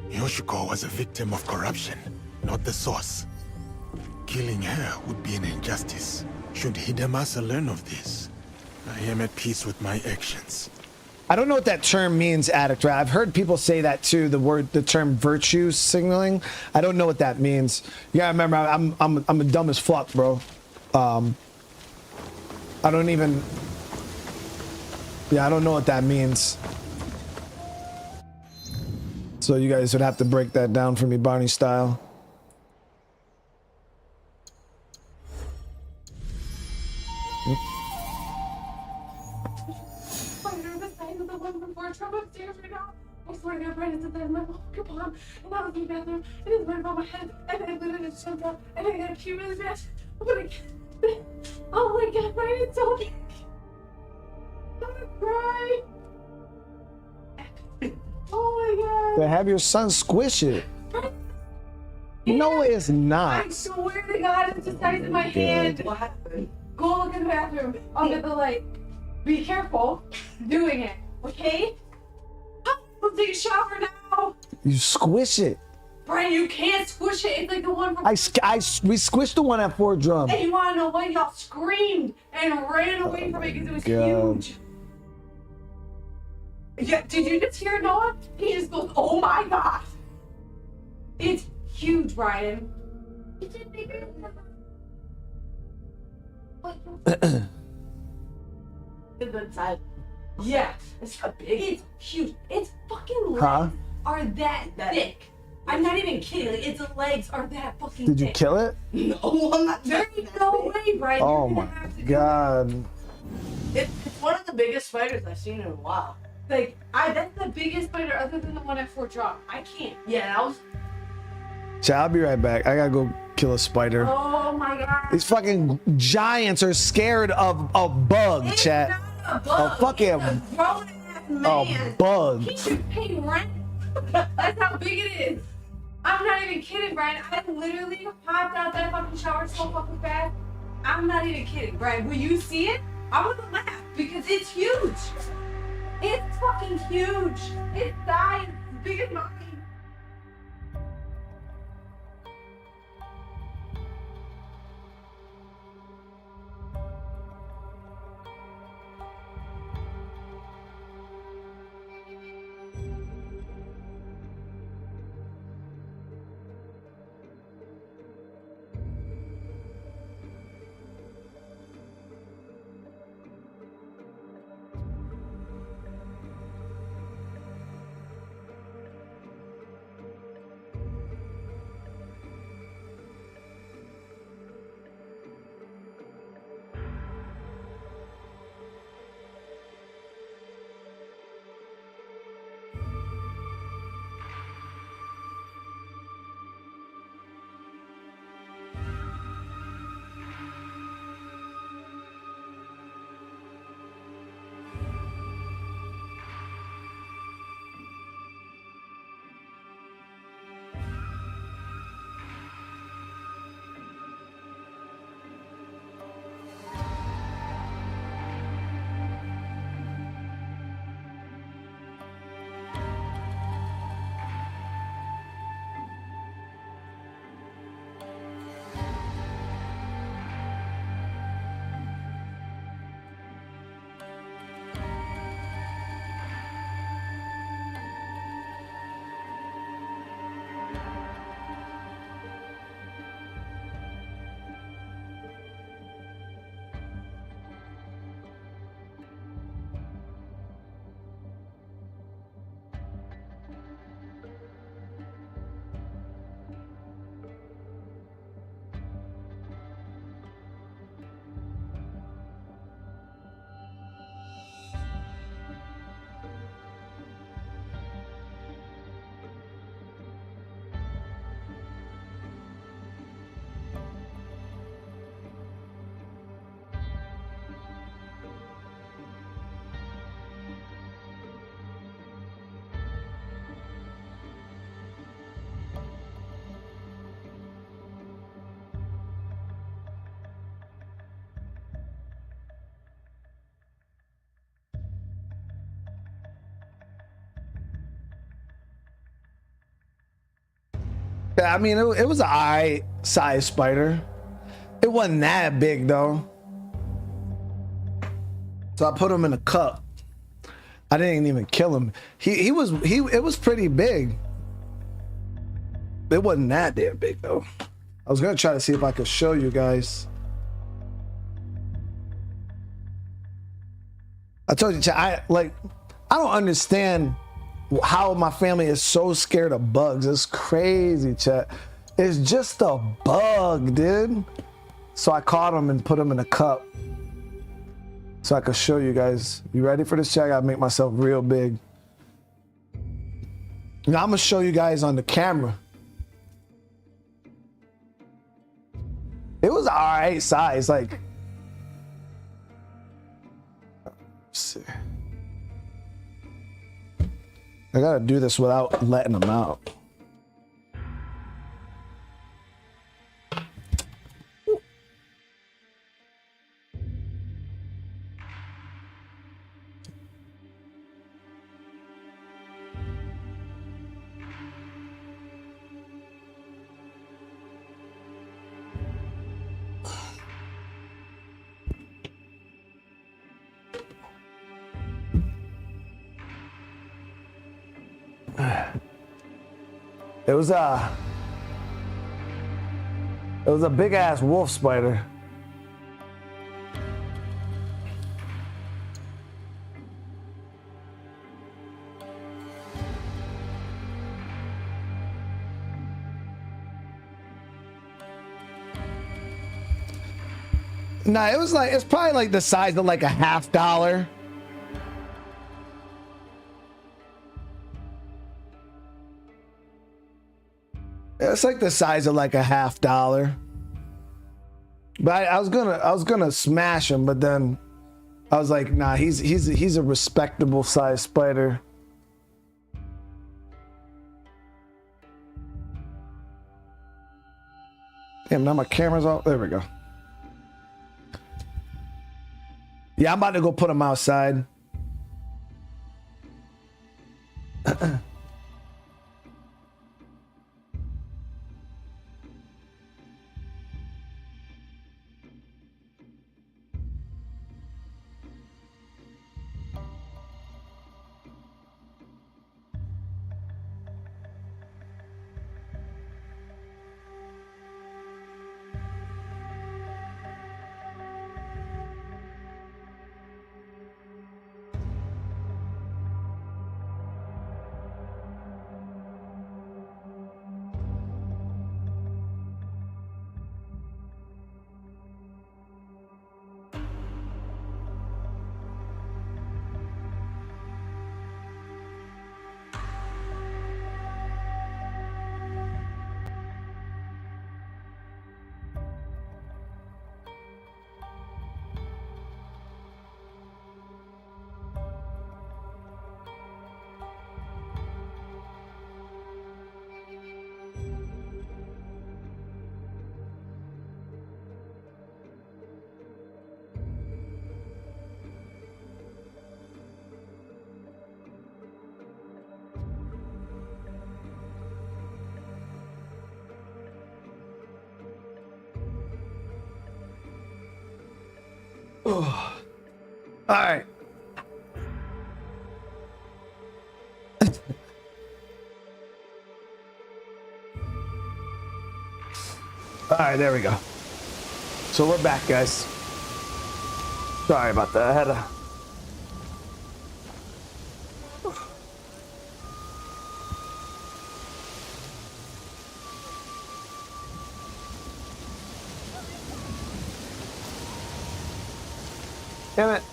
Yoshiko was a victim of corruption, not the source. Killing her would be an injustice. Should Hidemasa learn of this, I am at peace with my actions. I don't know what that term means, Addict Rat. I've heard people say that too. The term virtue signaling. I don't know what that means. Yeah, remember, I'm a dumb as fuck, bro. I don't even. Yeah, I don't know what that means. So you guys would have to break that down for me, Barney style. I swear to God, Brandon said that is my coupon, and I was in the bathroom, and it's right above my head, and I literally just jumped up, and I got a few minutes left. Oh my God, Brandon's so big. I'm gonna cry. Oh my God. To have your son squish it. No, it's not. I swear to God, it's the size of my hand. What happened? Go look in the bathroom under the light. Be careful doing it, okay? Let's take a shower now. You squish it. Brian, you can't squish it. It's like the one from... We squished the one at Fort Drum. And you want to know what? Y'all screamed and ran away from it because it was huge. Yeah, did you just hear Noah? He just goes, oh my God. It's huge, Brian. Is it bigger than the side? Yeah, it's a big. It's huge. Its fucking legs are that thick. I'm not even kidding. Like, its legs are that fucking thick. Did you kill it? No, I'm not. There ain't no way, Brian. Oh my God. It's one of the biggest spiders I've seen in a while. Like, that's the biggest spider other than the one at Fort Drum. I can't. Yeah, that was. Chat, I'll be right back. I gotta go kill a spider. Oh my God. These fucking giants are scared of a bug, It's chat. not a bug. A fucking It's a grown-ass man. a bug. He should pay rent. That's how big it is. I'm not even kidding, Brian. I literally popped out that fucking shower so fucking fast. I'm not even kidding, Brian. Will you see it? I'm gonna laugh because it's huge. It's fucking huge. Its size is as big as mine. Yeah, I mean, it was an eye-sized spider. It wasn't that big though. So I put him in a cup. I didn't even kill him. It was pretty big. It wasn't that damn big though. I was gonna try to see if I could show you guys. I told you, I don't understand how my family is so scared of bugs. It's crazy, chat. It's just a bug, dude. So I caught him and put him in a cup so I could show you guys. You ready for this, chat? I gotta make myself real big. Now I'm gonna show you guys on the camera. It was all right size, like. Let's see. I gotta do this without letting them out. It was a big ass wolf spider. Nah, it's probably like the size of like a $50. It's like the size of like a $50. But I was gonna smash him, but then I was like, nah, he's a respectable size spider. Damn, now my camera's off. There we go. Yeah, I'm about to go put him outside. Oh. All right. All right, there we go. So we're back, guys. Sorry about that. I had a... Damn it.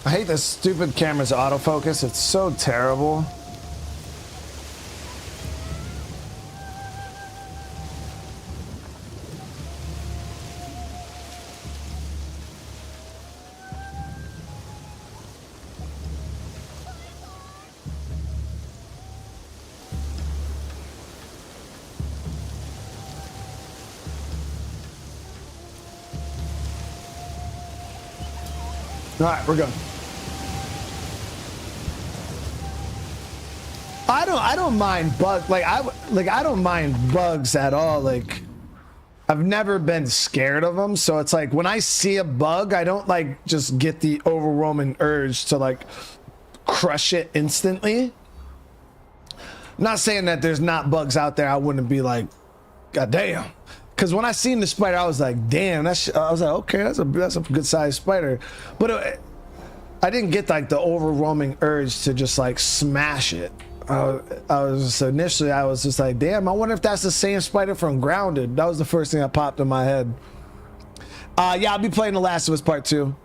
I hate this stupid camera's autofocus. It's so terrible. All right, we're good. I don't mind I don't mind bugs at all. Like, I've never been scared of them, so it's like when I see a bug, I don't like just get the overwhelming urge to like crush it instantly. I'm not saying that there's not bugs out there. I wouldn't be like, God damn. Because when I seen the spider, I was like, damn. I was like, okay, that's a good sized spider. But I didn't get like the overwhelming urge to just like smash it. I was just like, damn, I wonder if that's the same spider from Grounded. That was the first thing that popped in my head. Yeah, I'll be playing The Last of Us Part 2.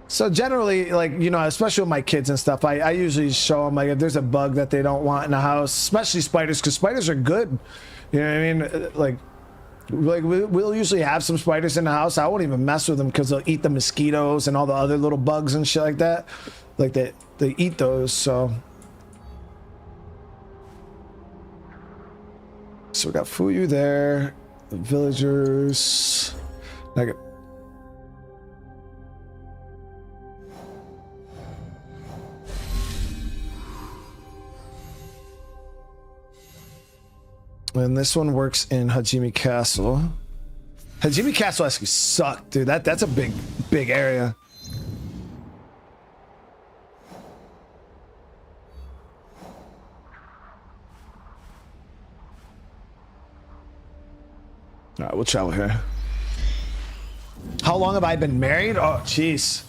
So generally, like, you know, especially with my kids and stuff, I usually show them, like, if there's a bug that they don't want in the house, especially spiders, because spiders are good. You know what I mean? Like we'll usually have some spiders in the house. I won't even mess with them because they'll eat the mosquitoes and all the other little bugs and shit like that. Like they eat those, so... So we got Fuyu there, the villagers. Like, and this one works in Hajime Castle. Hajime Castle actually sucked, dude. That's a big area. All right, we'll travel here. How long have I been married? Oh, jeez.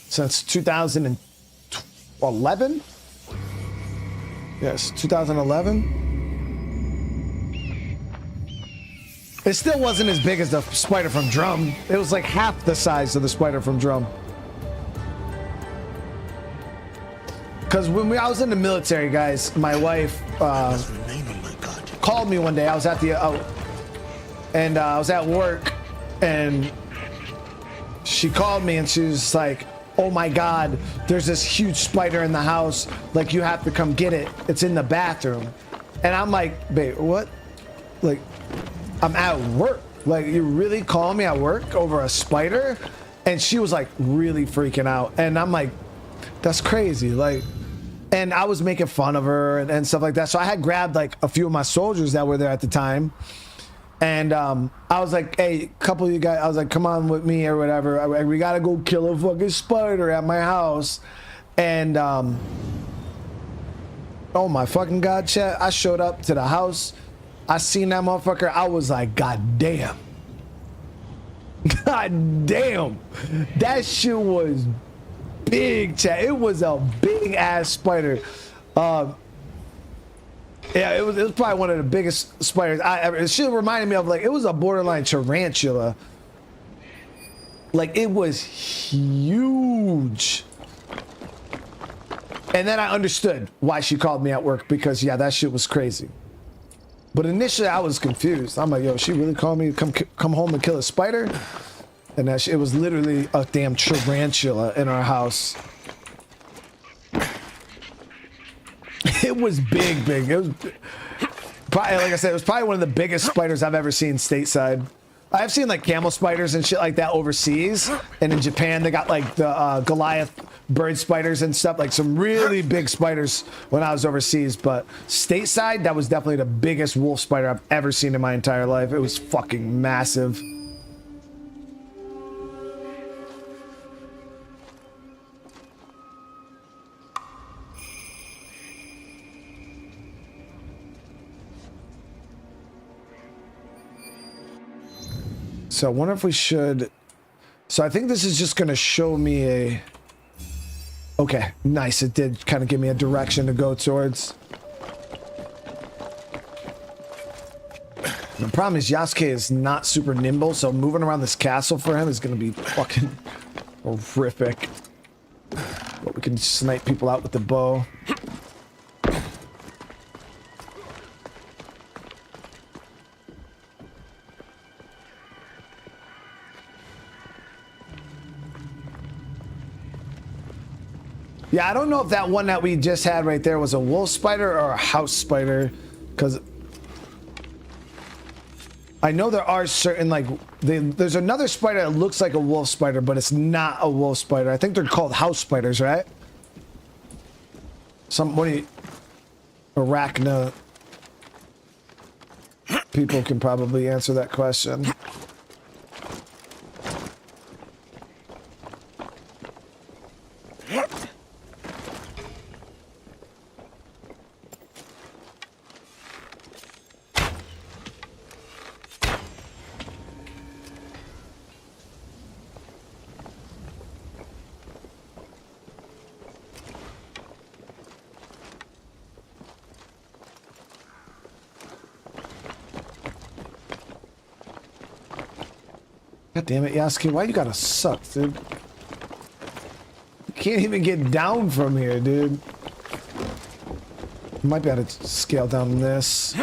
Since 2011? Yes, 2011. It still wasn't as big as the spider from Drum. It was like half the size of the spider from Drum. Because when I was in the military, guys, my wife called me one day. I was at the... I was at work, and she called me, and she was like, oh my God, there's this huge spider in the house. Like, you have to come get it. It's in the bathroom. And I'm like, babe, what? Like, I'm at work. Like, you really calling me at work over a spider? And she was like really freaking out. And I'm like, that's crazy. Like, and I was making fun of her and stuff like that. So I had grabbed like a few of my soldiers that were there at the time. And I was like, hey, a couple of you guys, I was like, come on with me or whatever. We gotta go kill a fucking spider at my house. And oh my fucking God, chat. I showed up to the house. I seen that motherfucker. I was like, God damn. God damn. That shit was big, chat. It was a big ass spider. Yeah, it was probably one of the biggest spiders I ever. It should reminded me of, like, it was a borderline tarantula. Like, it was huge. And then I understood why she called me at work, because yeah, that shit was crazy. But initially I was confused. I'm like, yo, she really called me to come home and kill a spider? And that it was literally a damn tarantula in our house. It was big. It was probably, like I said, it was probably one of the biggest spiders I've ever seen stateside. I've seen like camel spiders and shit like that overseas, and in Japan they got like the Goliath bird spiders and stuff, like some really big spiders when I was overseas. But stateside, that was definitely the biggest wolf spider I've ever seen in my entire life. It was fucking massive. So I wonder if we should... So I think this is just going to show me a... Okay, nice. It did kind of give me a direction to go towards. The problem is Yasuke is not super nimble, so moving around this castle for him is going to be fucking horrific. But we can snipe people out with the bow. Yeah, I don't know if that one that we just had right there was a wolf spider or a house spider, because I know there are certain, like, there's another spider that looks like a wolf spider, but it's not a wolf spider. I think they're called house spiders, right? What do you... Arachna... people can probably answer that question. God damn it, Yasuke, why you gotta suck, dude? You can't even get down from here, dude. Might be able to scale down this.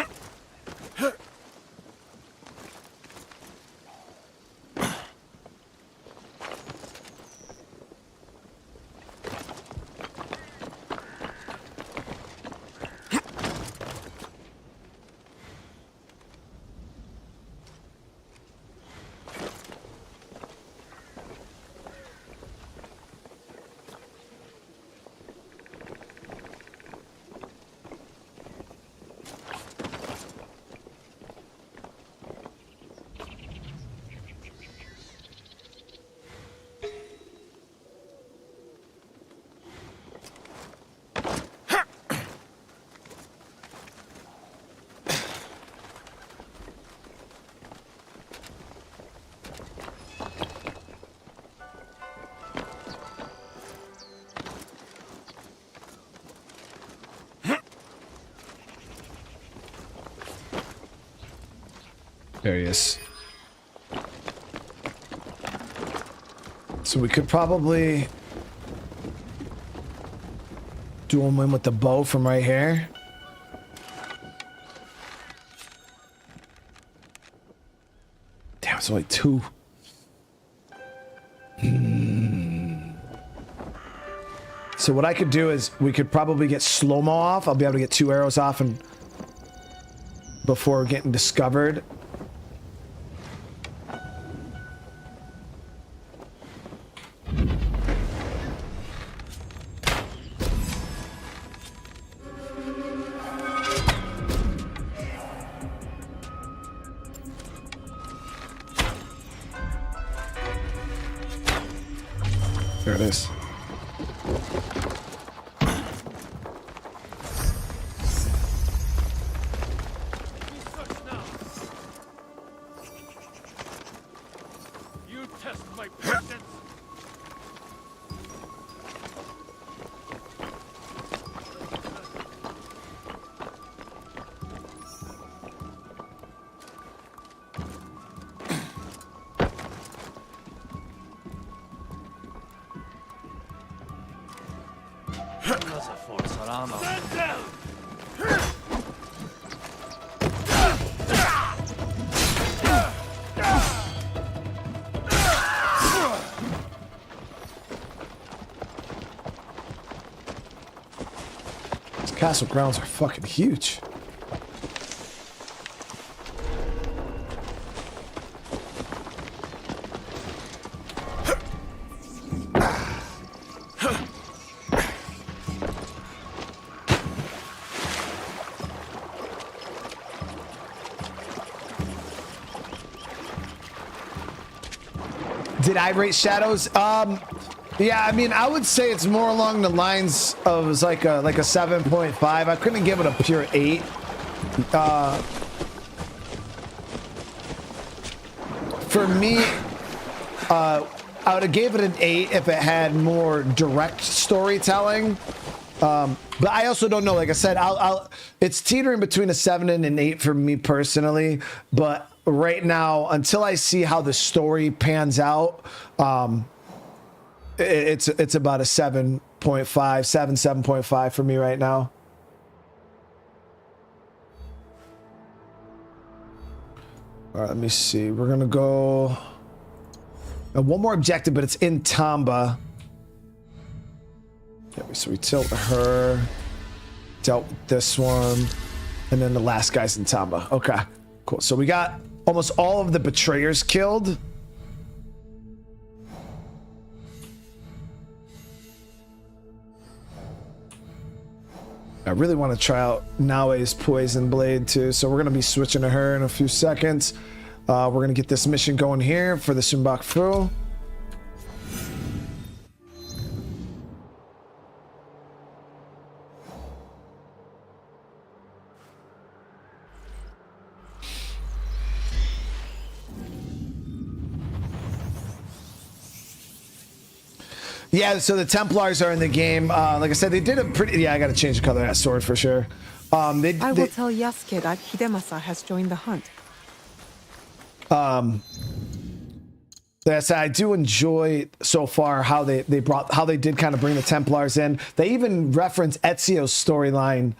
There he is. So we could probably duel him in with the bow from right here. Damn, it's only two. So what I could do is we could probably get slow-mo off. I'll be able to get 2 arrows off and before getting discovered. There it is. You test my patience. Stand down! These castle grounds are fucking huge. Did I rate Shadows? Yeah, I mean, I would say it's more along the lines of it's like a 7.5. I couldn't give it a pure 8. For me, I would have gave it an 8 if it had more direct storytelling. But I also don't know. Like I said, it's teetering between a 7 and an 8 for me personally. But right now, until I see how the story pans out, it's about a 7.5, 7.5 for me right now. All right, let me see. We're gonna go one more objective, but it's in Tamba. Okay, so we tilt her, dealt with this one, and then the last guy's in Tamba. Okay, cool. So we got almost all of the betrayers killed. I really want to try out Naoe's poison blade too, so we're gonna be switching to her in a few seconds. We're gonna get this mission going here for the Sunbok Fu. Yeah, so the Templars are in the game. Like I said, they did a pretty... Yeah, I got to change the color of that sword for sure. I will tell Yasuke that Hidemasa has joined the hunt. Yes, I do enjoy so far how they did kind of bring the Templars in. They even reference Ezio's storyline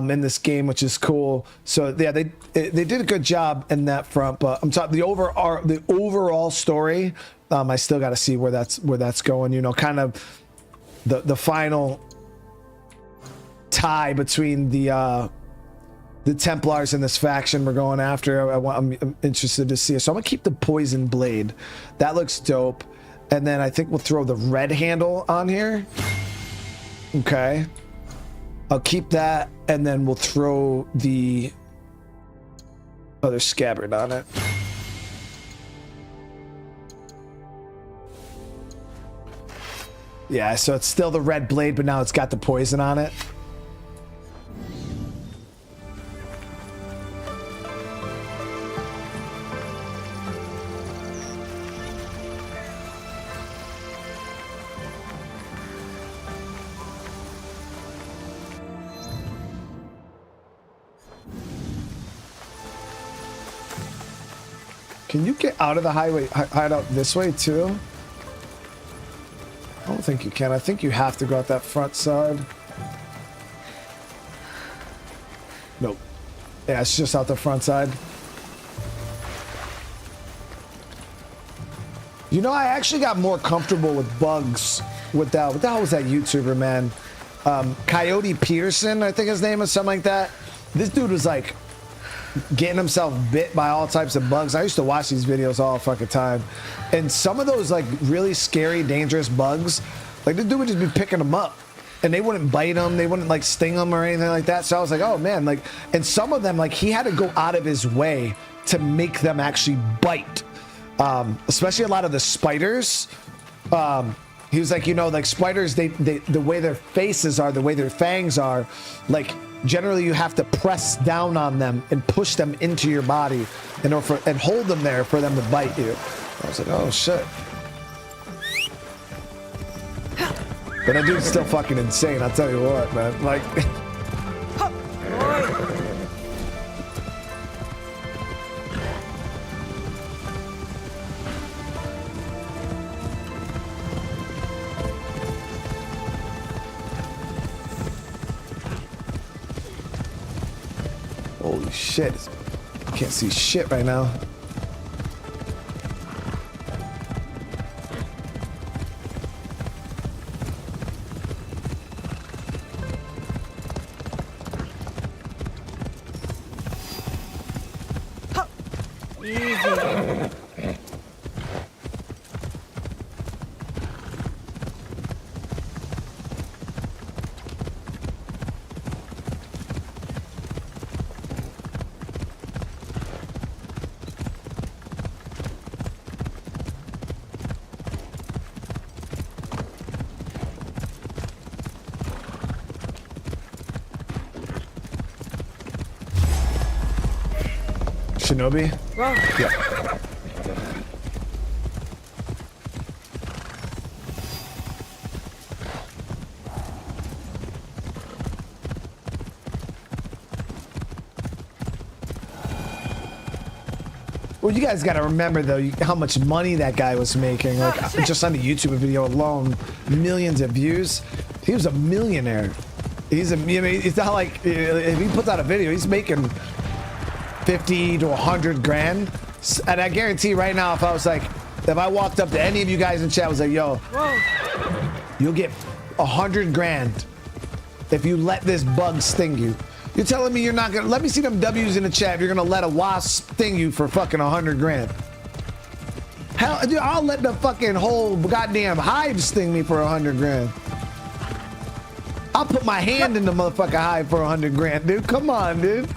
in this game, which is cool. So yeah, they did a good job in that front. But I'm talking the overall story. I still got to see where that's going. You know, kind of the final tie between the Templars and this faction we're going after. I'm interested to see it. So I'm gonna keep the poison blade. That looks dope. And then I think we'll throw the red handle on here. Okay. I'll keep that, and then we'll throw the other scabbard on it. Yeah, so it's still the red blade, but now it's got the poison on it. Can you get out of the hideout this way too? I don't think you can. I think you have to go out that front side. Nope. Yeah, it's just out the front side. You know, I actually got more comfortable with bugs with that. What the hell was that YouTuber, man? Coyote Peterson, I think his name is, something like that. This dude was like getting himself bit by all types of bugs. I used to watch these videos all fucking time, and some of those like really scary, dangerous bugs, like the dude would just be picking them up, and they wouldn't bite him, they wouldn't like sting him or anything like that. So I was like, oh man, like, and some of them, like, he had to go out of his way to make them actually bite, especially a lot of the spiders. He was like, you know, like spiders, they the way their faces are, the way their fangs are, like generally you have to press down on them and push them into your body in order for, and hold them there for them to bite you. I was like, oh shit. But that dude's still fucking insane, I'll tell you what, man. Like holy shit. I can't see shit right now. Shinobi? Whoa. Yeah. Well, you guys got to remember though how much money that guy was making. Like just on the YouTube video alone, millions of views. He was a millionaire. He's a, you know, it's not like if he puts out a video, he's making 50 to 100 grand. And I guarantee right now, if I walked up to any of you guys in chat, was like, yo, you'll get 100 grand if you let this bug sting you. You're telling me you're not gonna, let me see them W's in the chat if you're gonna let a wasp sting you for fucking 100 grand. Hell, dude, I'll let the fucking whole goddamn hive sting me for 100 grand. I'll put my hand in the motherfucking hive for 100 grand, dude. Come on, dude.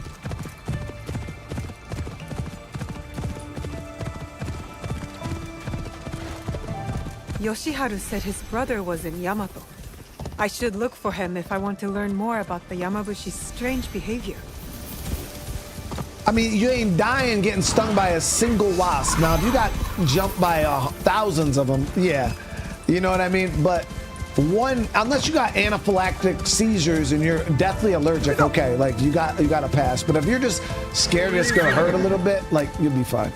Yoshiharu said his brother was in Yamato. I should look for him if I want to learn more about the Yamabushi's strange behavior. I mean, you ain't dying getting stung by a single wasp. Now, if you got jumped by thousands of them, yeah. You know what I mean? But one, unless you got anaphylactic seizures and you're deathly allergic, okay, like you got to pass. But if you're just scared it's gonna hurt a little bit, like you'll be fine.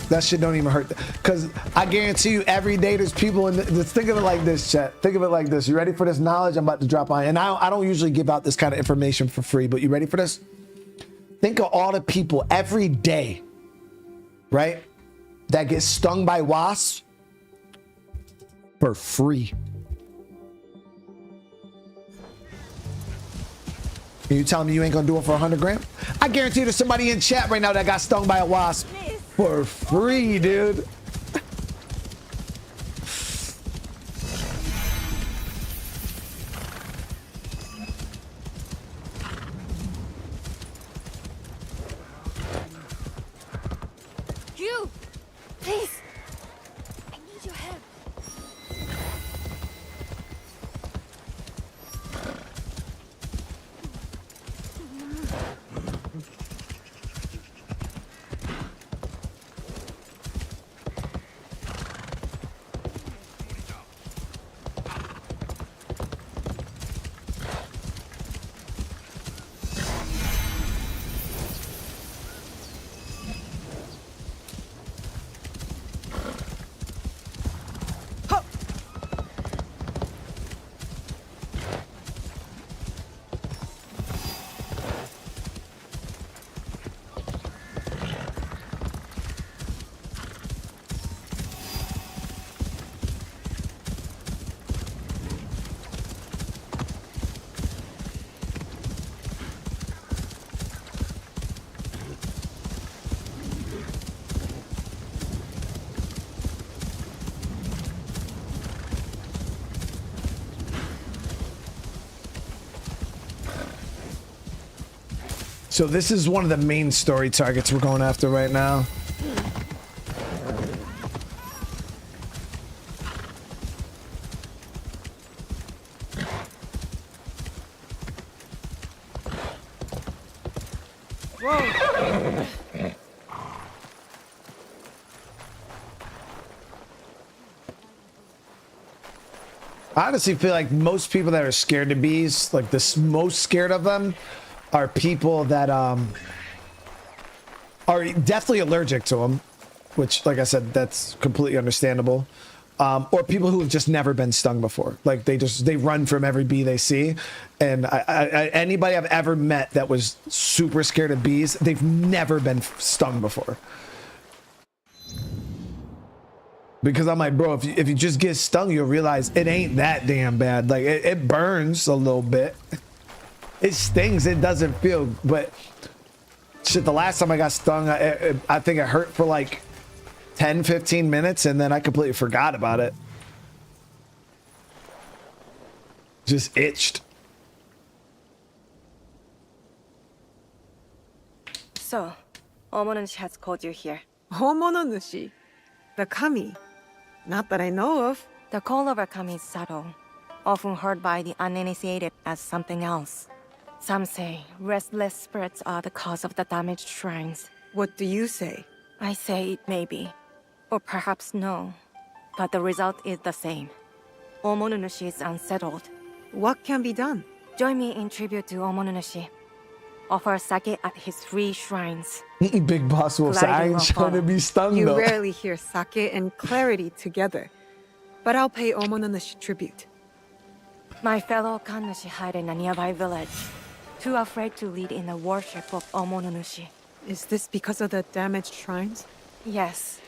That shit don't even hurt. Because I guarantee you, every day there's people in just think of it like this, chat. Think of it like this. You ready for this knowledge I'm about to drop on? And I don't usually give out this kind of information for free, but you ready for this? Think of all the people every day, right, that get stung by wasps for free. And you telling me you ain't gonna do it for 100 grand? I guarantee there's somebody in chat right now that got stung by a wasp for free, dude. You! Please! I need your help. So this is one of the main story targets we're going after right now. Whoa! I honestly feel like most people that are scared of bees, like the most scared of them, are people that are definitely allergic to them, which, like I said, that's completely understandable. Or people who have just never been stung before. Like they run from every bee they see. And anybody I've ever met that was super scared of bees, they've never been stung before. Because I'm like, bro, if you just get stung, you'll realize it ain't that damn bad. Like it burns a little bit. It stings. It doesn't feel, but shit, the last time I got stung, I think it hurt for like 10, 15 minutes, and then I completely forgot about it. Just itched. So, Omonushi has called you here. Homononushi? The kami? Not that I know of. The call of a kami is subtle, often heard by the uninitiated as something else. Some say restless spirits are the cause of the damaged shrines. What do you say? I say it may be, or perhaps no, but the result is the same. Omonunushi is unsettled. What can be done? Join me in tribute to Omonunushi. Offer sake at his 3 shrines. Big boss will say, I ain't trying to be stung You though. rarely hear sake and clarity together, but I'll pay Omonunushi tribute. My fellow Kannushi hide in a nearby village, too afraid to lead in the worship of Omonunushi. Is this because of the damaged shrines? Yes.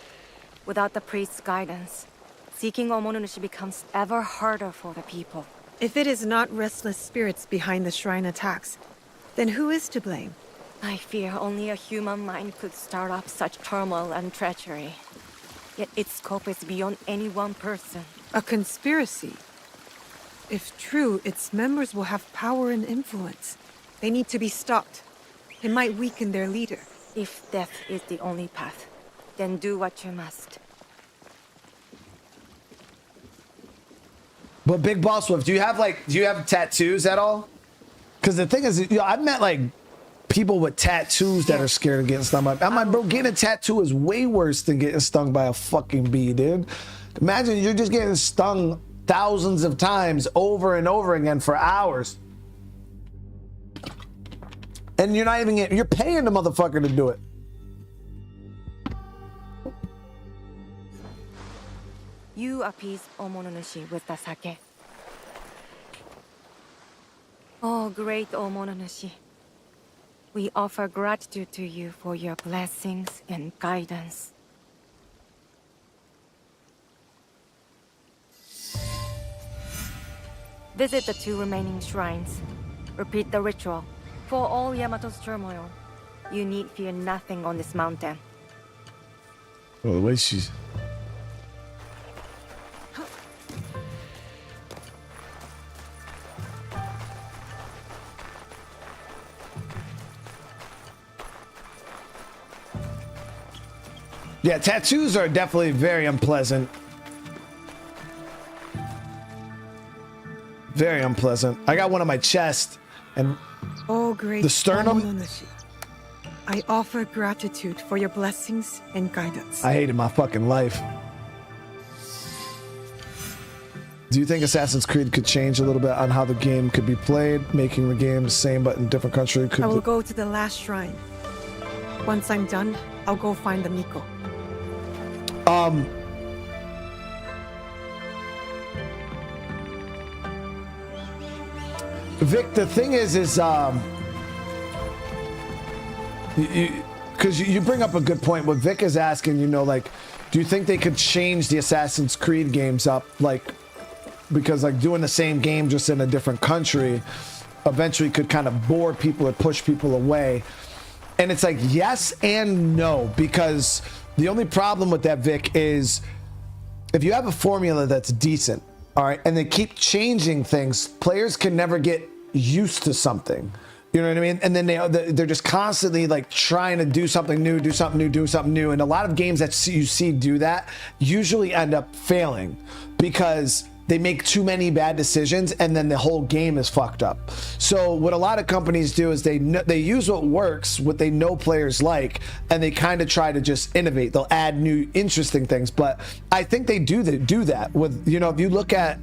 Without the priest's guidance, seeking Omonunushi becomes ever harder for the people. If it is not restless spirits behind the shrine attacks, then who is to blame? I fear only a human mind could start up such turmoil and treachery. Yet its scope is beyond any one person. A conspiracy? If true, its members will have power and influence. They need to be stopped. It might weaken their leader. If death is the only path, then do what you must. But Big Boss Wolf, do you have tattoos at all? Because the thing is, you know, I've met like people with tattoos that are scared of getting stung by. I'm like, bro, getting a tattoo is way worse than getting stung by a fucking bee, dude. Imagine you're just getting stung thousands of times over and over again for hours. And you're not even getting, you're paying the motherfucker to do it. You appease Omononushi with the sake. Oh, great Omononushi. We offer gratitude to you for your blessings and guidance. Visit the 2 remaining shrines. Repeat the ritual. For all Yamato's turmoil, you need fear nothing on this mountain. Oh, the way she's... Yeah, tattoos are definitely very unpleasant. Very unpleasant. I got one on my chest, and Oh, great the sternum. Omononushi, I offer gratitude for your blessings and guidance. I hated my fucking life. Do you think Assassin's Creed could change a little bit on how the game could be played, making the game the same but in different country? I will go to the last shrine. Once I'm done, I'll go find the Miko. Vic, the thing is because you bring up a good point. What Vic is asking, you know, like, do you think they could change the Assassin's Creed games up, like, because like doing the same game just in a different country eventually could kind of bore people or push people away? And it's like yes and no, because the only problem with that, Vic, is if you have a formula that's decent, all right, and they keep changing things, players can never get used to something. You know what I mean? And then they're just constantly like trying to do something new, do something new, do something new. And a lot of games that you see do that usually end up failing because they make too many bad decisions and then the whole game is fucked up. So what a lot of companies do is they use what works, what they know players like, and they kind of try to just innovate. They'll add new interesting things. But I think they do that with, you know, if you look at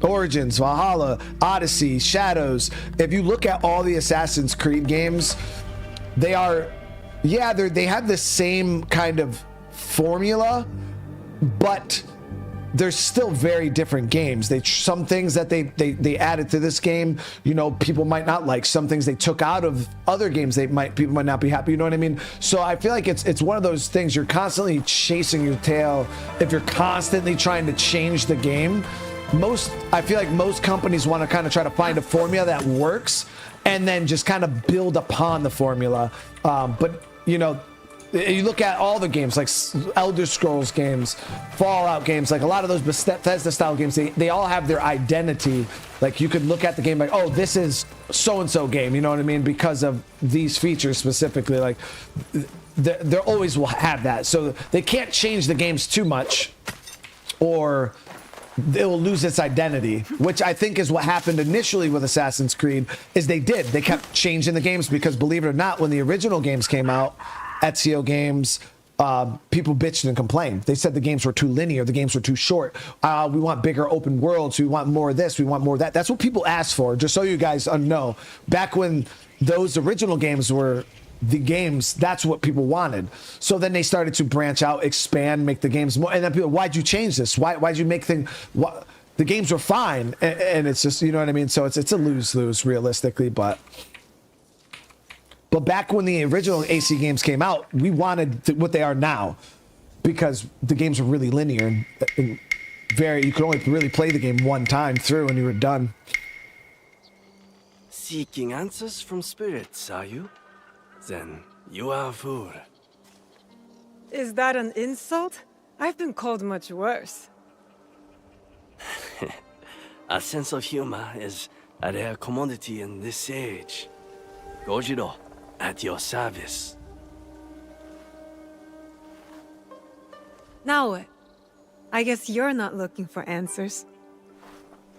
Origins, Valhalla, Odyssey, Shadows, if you look at all the Assassin's Creed games, they are, yeah, they have the same kind of formula, but they're still very different games. Some things that they added to this game, you know, people might not like. Some things they took out of other games, people might not be happy. You know what I mean? So I feel like it's one of those things. You're constantly chasing your tail if you're constantly trying to change the game. I feel like most companies want to kind of try to find a formula that works and then just kind of build upon the formula. But you know, you look at all the games, like Elder Scrolls games, Fallout games, like a lot of those Bethesda style games, they all have their identity. Like you could look at the game like, oh, this is so-and-so game, you know what I mean? Because of these features specifically, like they always will have that. So they can't change the games too much or it will lose its identity, which I think is what happened initially with Assassin's Creed. Is they kept changing the games because, believe it or not, when the original games came out, Ezio games, people bitched and complained. They said the games were too linear, the games were too short. We want bigger open worlds. We want more of this. We want more of that. That's what people asked for. Just so you guys know, back when those original games were the games, that's what people wanted. So then they started to branch out, expand, make the games more. And then people, why'd you change this? Why'd you make things? The games were fine, and it's just, you know what I mean. So it's a lose-lose realistically, but back when the original AC games came out, we wanted what they are now because the games were really linear and you could only really play the game one time through and you were done. Seeking answers from spirits, are you? Then you are a fool. Is that an insult? I've been called much worse. A sense of humor is a rare commodity in this age. Gojiro, at your service. Naoe, I guess you're not looking for answers.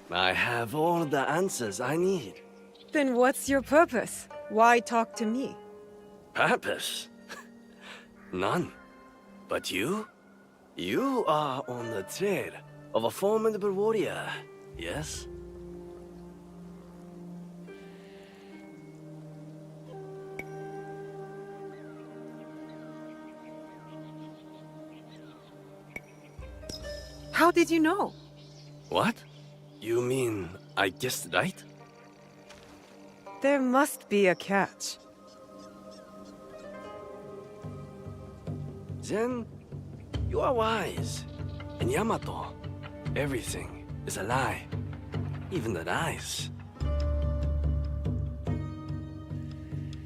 I have all the answers I need. Then what's your purpose? Why talk to me? Purpose? None. But you? You are on the trail of a formidable warrior, yes? How did you know? What? You mean I guessed right? There must be a catch. Then, you are wise. In Yamato, everything is a lie. Even the lies.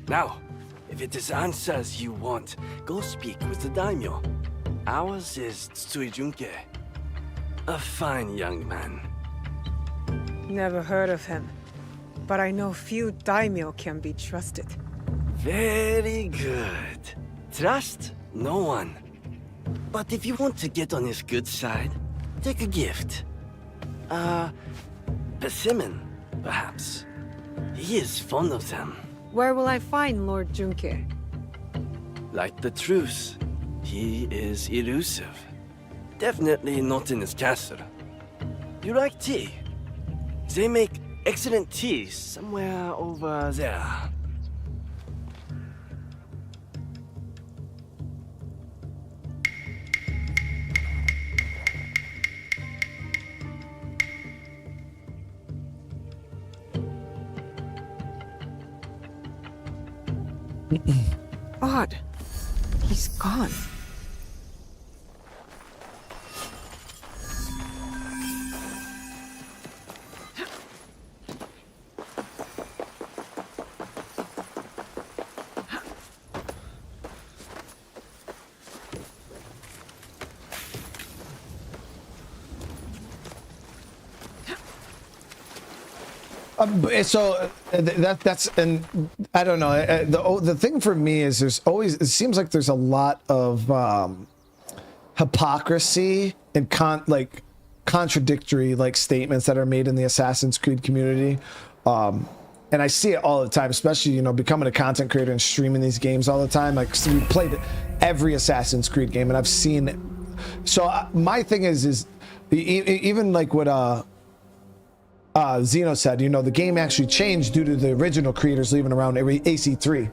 Now, if it is answers you want, go speak with the daimyo. Ours is Tsui Junke. A fine young man. Never heard of him. But I know few daimyo can be trusted. Very good. Trust no one. But if you want to get on his good side, take a gift. Persimmon, perhaps. He is fond of them. Where will I find Lord Junke? Like the truth, he is elusive. Definitely not in his castle. You like tea? They make excellent tea somewhere over there. Odd. He's gone. That's and I don't know. The thing for me is it seems like there's a lot of hypocrisy and contradictory statements that are made in the Assassin's Creed community, and I see it all the time, especially becoming a content creator and streaming these games all the time. So we played every Assassin's Creed game, and I've seen it. So my thing is even what Zeno said, the game actually changed due to the original creators leaving around AC3.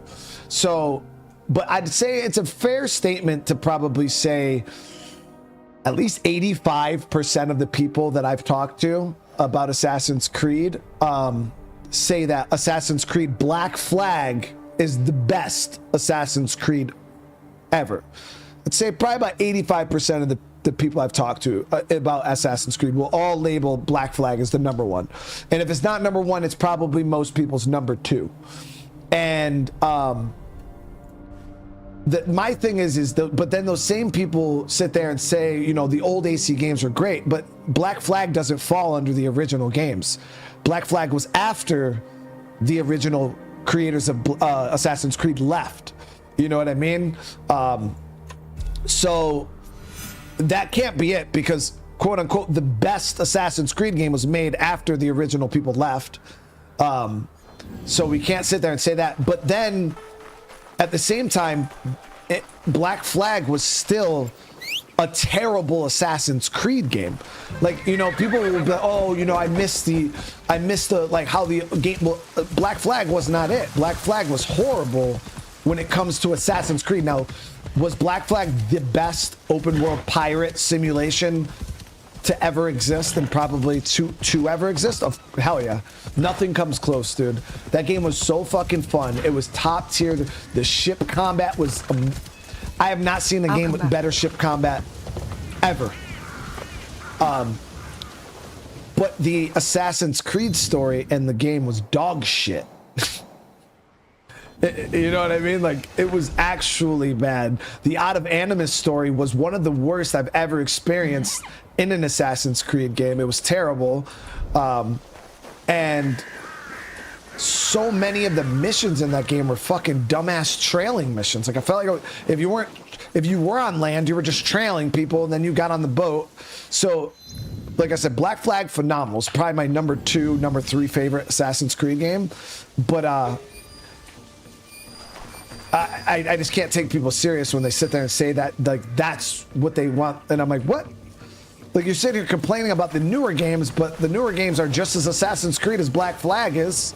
So, but I'd say it's a fair statement to probably say at least 85% of the people that I've talked to about Assassin's Creed say that Assassin's Creed Black Flag is the best Assassin's Creed ever. I'd say probably about 85% of the people I've talked to about Assassin's Creed will all label Black Flag as the number one. And if it's not number one, it's probably most people's number two. And my thing but then those same people sit there and say, the old AC games are great, but Black Flag doesn't fall under the original games. Black Flag was after the original creators of Assassin's Creed left. You know what I mean? So that can't be it, because quote unquote the best Assassin's Creed game was made after the original people left. So we can't sit there and say that. But then at the same time, Black Flag was still a terrible Assassin's Creed game. People will be, I missed the how the game. Well, Black Flag was not it. Black Flag was horrible when it comes to Assassin's Creed. Now, was Black Flag the best open world pirate simulation to ever exist and probably to ever exist? Hell yeah. Nothing comes close, dude. That game was so fucking fun. It was top tier. The ship combat was... I have not seen a game with better ship combat ever. But the Assassin's Creed story and the game was dog shit. You know what I mean? It was actually bad. The Out of Animus story was one of the worst I've ever experienced in an Assassin's Creed game. It was terrible. And so many of the missions in that game were fucking dumbass trailing missions. Like I felt like if you were on land, you were just trailing people, and then you got on the boat. So, like I said, Black Flag, phenomenal. It's probably my number 2, number 3 favorite Assassin's Creed game. But I just can't take people serious when they sit there and say that like that's what they want, and I'm like, what? Like you're sitting here complaining about the newer games, but the newer games are just as Assassin's Creed as Black Flag is.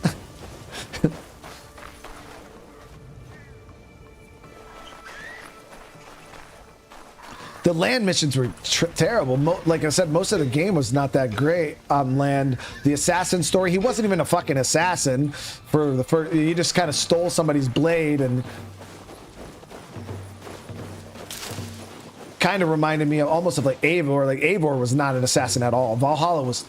The land missions were terrible. Like I said, most of the game was not that great on land. The assassin story, he wasn't even a fucking assassin for the first. He just kind of stole somebody's blade and kind of reminded me of almost of like Eivor. Like Eivor was not an assassin at all. Valhalla was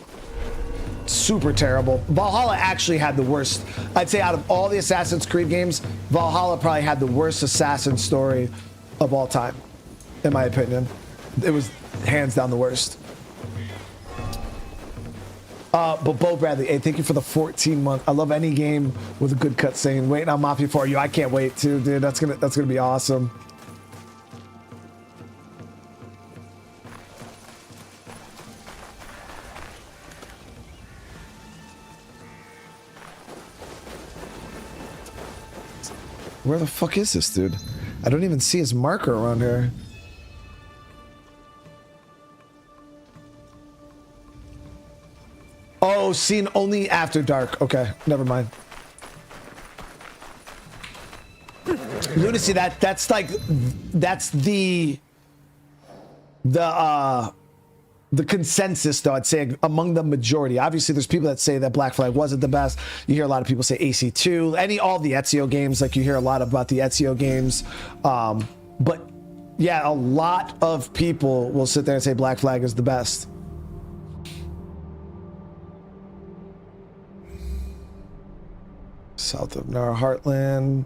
super terrible. Valhalla actually had the worst. I'd say out of all the Assassin's Creed games, Valhalla probably had the worst assassin story of all time. In my opinion, it was hands down the worst. But Bo Bradley, hey, thank you for the 14-month. I love any game with a good cutscene. Waiting on Mafia 4. I can't wait too, dude. That's gonna be awesome. Where the fuck is this dude? I don't even see his marker around here. Oh, seen only after dark. Okay, never mind. Lunacy, that's like the consensus, though, I'd say, among the majority. Obviously, there's people that say that Black Flag wasn't the best. You hear a lot of people say AC2, all the Ezio games, like you hear a lot about the Ezio games. But yeah, a lot of people will sit there and say Black Flag is the best. South of Nara Heartland.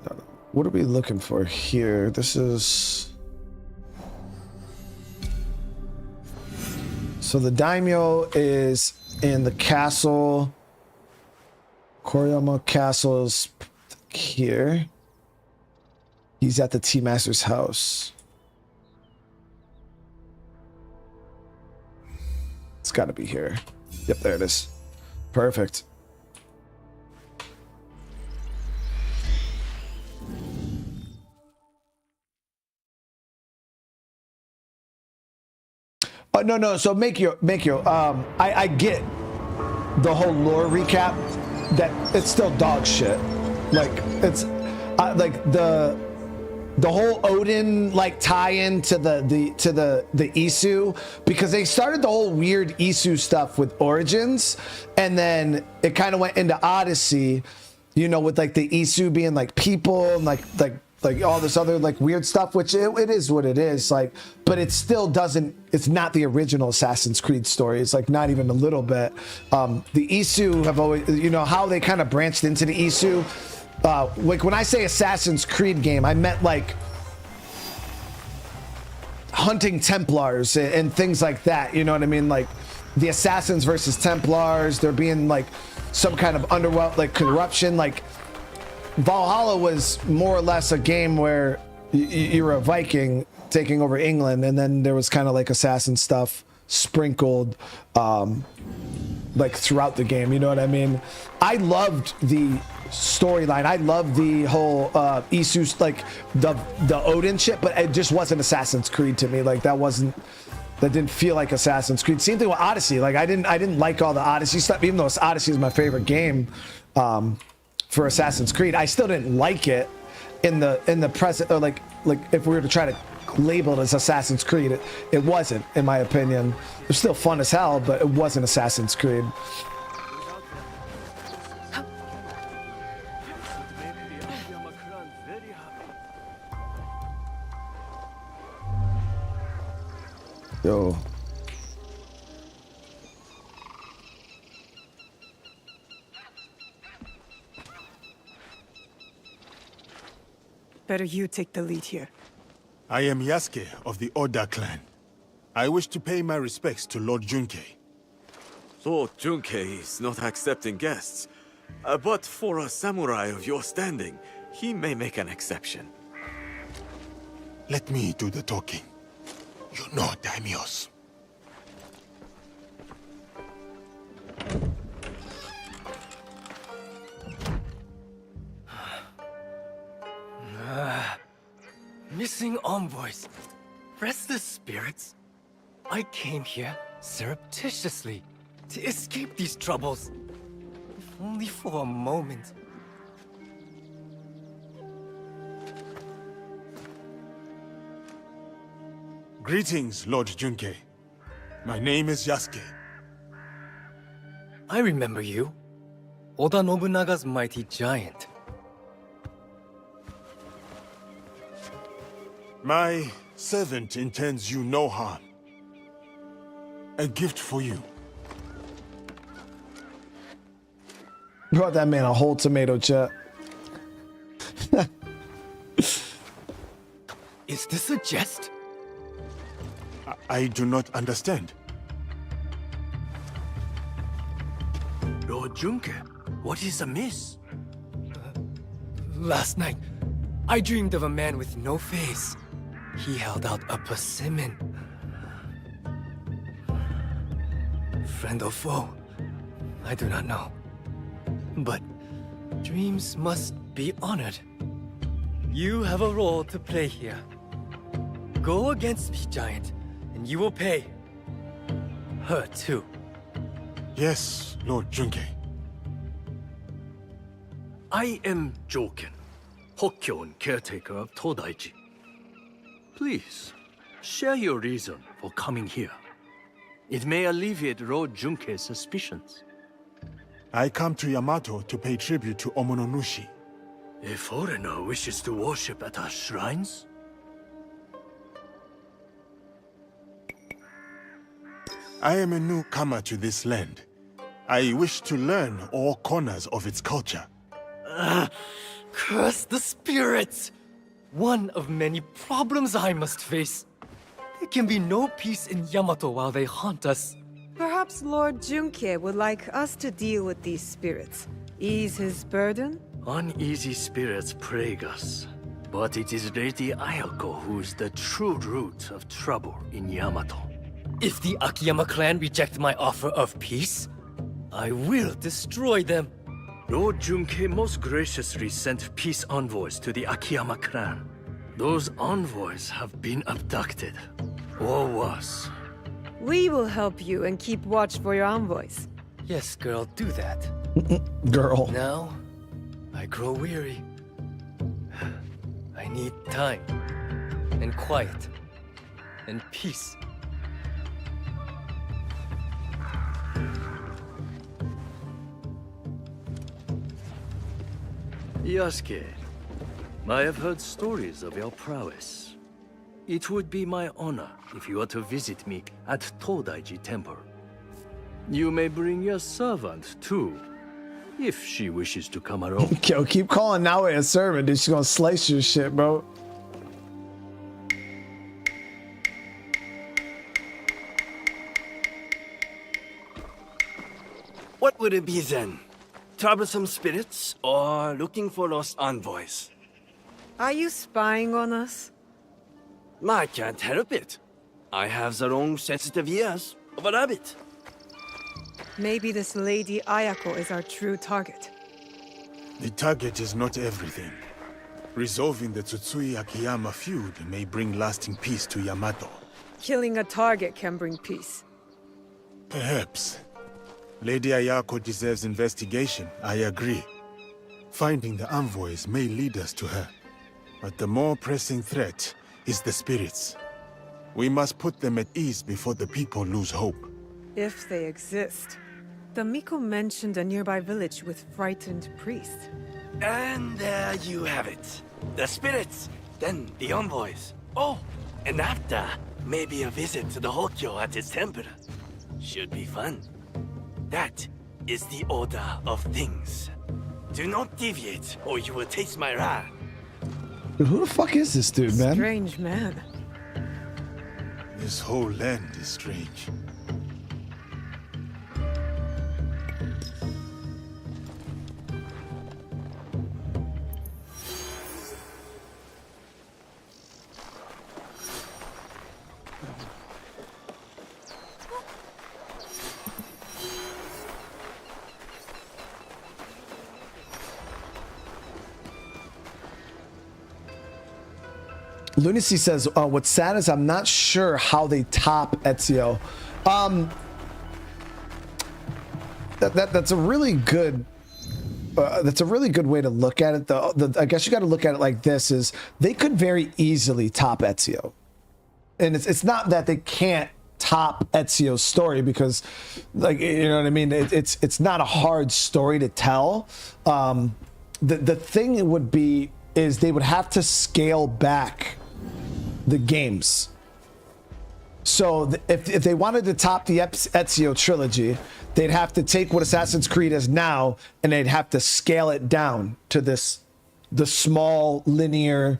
No. What are we looking for here? This is... So the daimyo is in the castle. Koriyama Castle is here. He's at the Tea Master's house. It's got to be here. Yep, there it is. Perfect. No. So make your. I get the whole lore recap. That it's still dog shit. Like it's like the whole Odin like tie-in to the Isu, because they started the whole weird Isu stuff with Origins, and then it kind of went into Odyssey, with like the Isu being like people and like all this other like weird stuff, which it is what it is, like, but it still doesn't, it's not the original Assassin's Creed story. It's like not even a little bit. The Isu have always, how they kind of branched into the Isu. Like when I say Assassin's Creed game, I meant like hunting Templars and things like that. You know what I mean? Like the Assassins versus Templars, there being like some kind of underworld, like corruption. Like Valhalla was more or less a game where you were a Viking taking over England, and then there was kind of like assassin stuff sprinkled like throughout the game. You know what I mean? I loved the storyline. I loved the whole Isu, like the Odin shit, but it just wasn't Assassin's Creed to me. Like that didn't feel like Assassin's Creed. Same thing with Odyssey. Like I didn't like all the Odyssey stuff, even though Odyssey is my favorite game for Assassin's Creed. I still didn't like it in the present, or like if we were to try to label it as Assassin's Creed, it wasn't, in my opinion. It was still fun as hell, but it wasn't Assassin's Creed. Yo. Better you take the lead here. I am Yasuke of the Oda clan. I wish to pay my respects to Lord Junkei. Lord Junkei is not accepting guests. But for a samurai of your standing, he may make an exception. Let me do the talking. You know, daimyos. Missing envoys. Restless spirits. I came here surreptitiously to escape these troubles. If only for a moment. Greetings, Lord Junkei. My name is Yasuke. I remember you. Oda Nobunaga's mighty giant. My servant intends you no harm. A gift for you. Brought that man a whole tomato chip. Is this a jest? I do not understand. Lord Junke, what is amiss? Last night, I dreamed of a man with no face. He held out a persimmon. Friend or foe, I do not know. But dreams must be honored. You have a role to play here. Go against me, giant, and you will pay. Her too. Yes, Lord Junkei. I am Joken, Hokkyon caretaker of Todaiji. Please, share your reason for coming here. It may alleviate Lord Junkei's suspicions. I come to Yamato to pay tribute to Omononushi. A foreigner wishes to worship at our shrines? I am a newcomer to this land. I wish to learn all corners of its culture. Curse the spirits! One of many problems I must face. There can be no peace in Yamato while they haunt us. Perhaps Lord Junke would like us to deal with these spirits. Ease his burden? Uneasy spirits plague us. But it is Lady Ayako who is the true root of trouble in Yamato. If the Akiyama clan reject my offer of peace, I will destroy them. Lord Junkei most graciously sent peace envoys to the Akiyama clan. Those envoys have been abducted, or worse. We will help you and keep watch for your envoys. Yes, girl, do that. Girl. Now, I grow weary. I need time, and quiet, and peace. Yasuke, I have heard stories of your prowess. It would be my honor if you were to visit me at Todaiji Temple. You may bring your servant, too, if she wishes to come along. Yo, keep calling Naoe a servant, dude. She's gonna slice your shit, bro. What would it be then? Troublesome spirits, or looking for lost envoys? Are you spying on us? I can't help it. I have the long sensitive ears of a rabbit. Maybe this Lady Ayako is our true target. The target is not everything. Resolving the Tsutsui Akiyama feud may bring lasting peace to Yamato. Killing a target can bring peace. Perhaps. Lady Ayako deserves investigation, I agree. Finding the envoys may lead us to her. But the more pressing threat is the spirits. We must put them at ease before the people lose hope. If they exist. The Miko mentioned a nearby village with frightened priests. And there you have it. The spirits, then the envoys. Oh, and after, maybe a visit to the Hokkyo at his temple. Should be fun. That is the order of things. Do not deviate, or you will taste my wrath. Dude, who the fuck is this dude, man? Strange man. This whole land is strange. Lunacy says, what's sad is I'm not sure how they top Ezio. That's a really good way to look at it, though. I guess you got to look at it like this: is they could very easily top Ezio, and it's not that they can't top Ezio's story, because, like, you know what I mean. It's not a hard story to tell. The thing would be is they would have to scale back the games. So if they wanted to top the Ezio trilogy, they'd have to take what Assassin's Creed is now, and they'd have to scale it down to the small linear.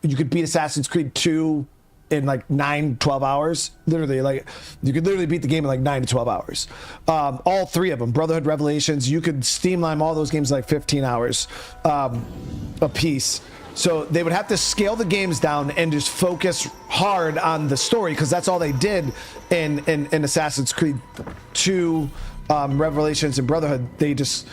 You could beat Assassin's Creed 2 in like 9-12 hours. Literally, like, you could literally beat the game in like 9 to 12 hours. All three of them, Brotherhood, Revelations, you could streamline all those games in like 15 hours a piece. So they would have to scale the games down and just focus hard on the story, because that's all they did in Assassin's Creed 2, Revelations, and Brotherhood. They just,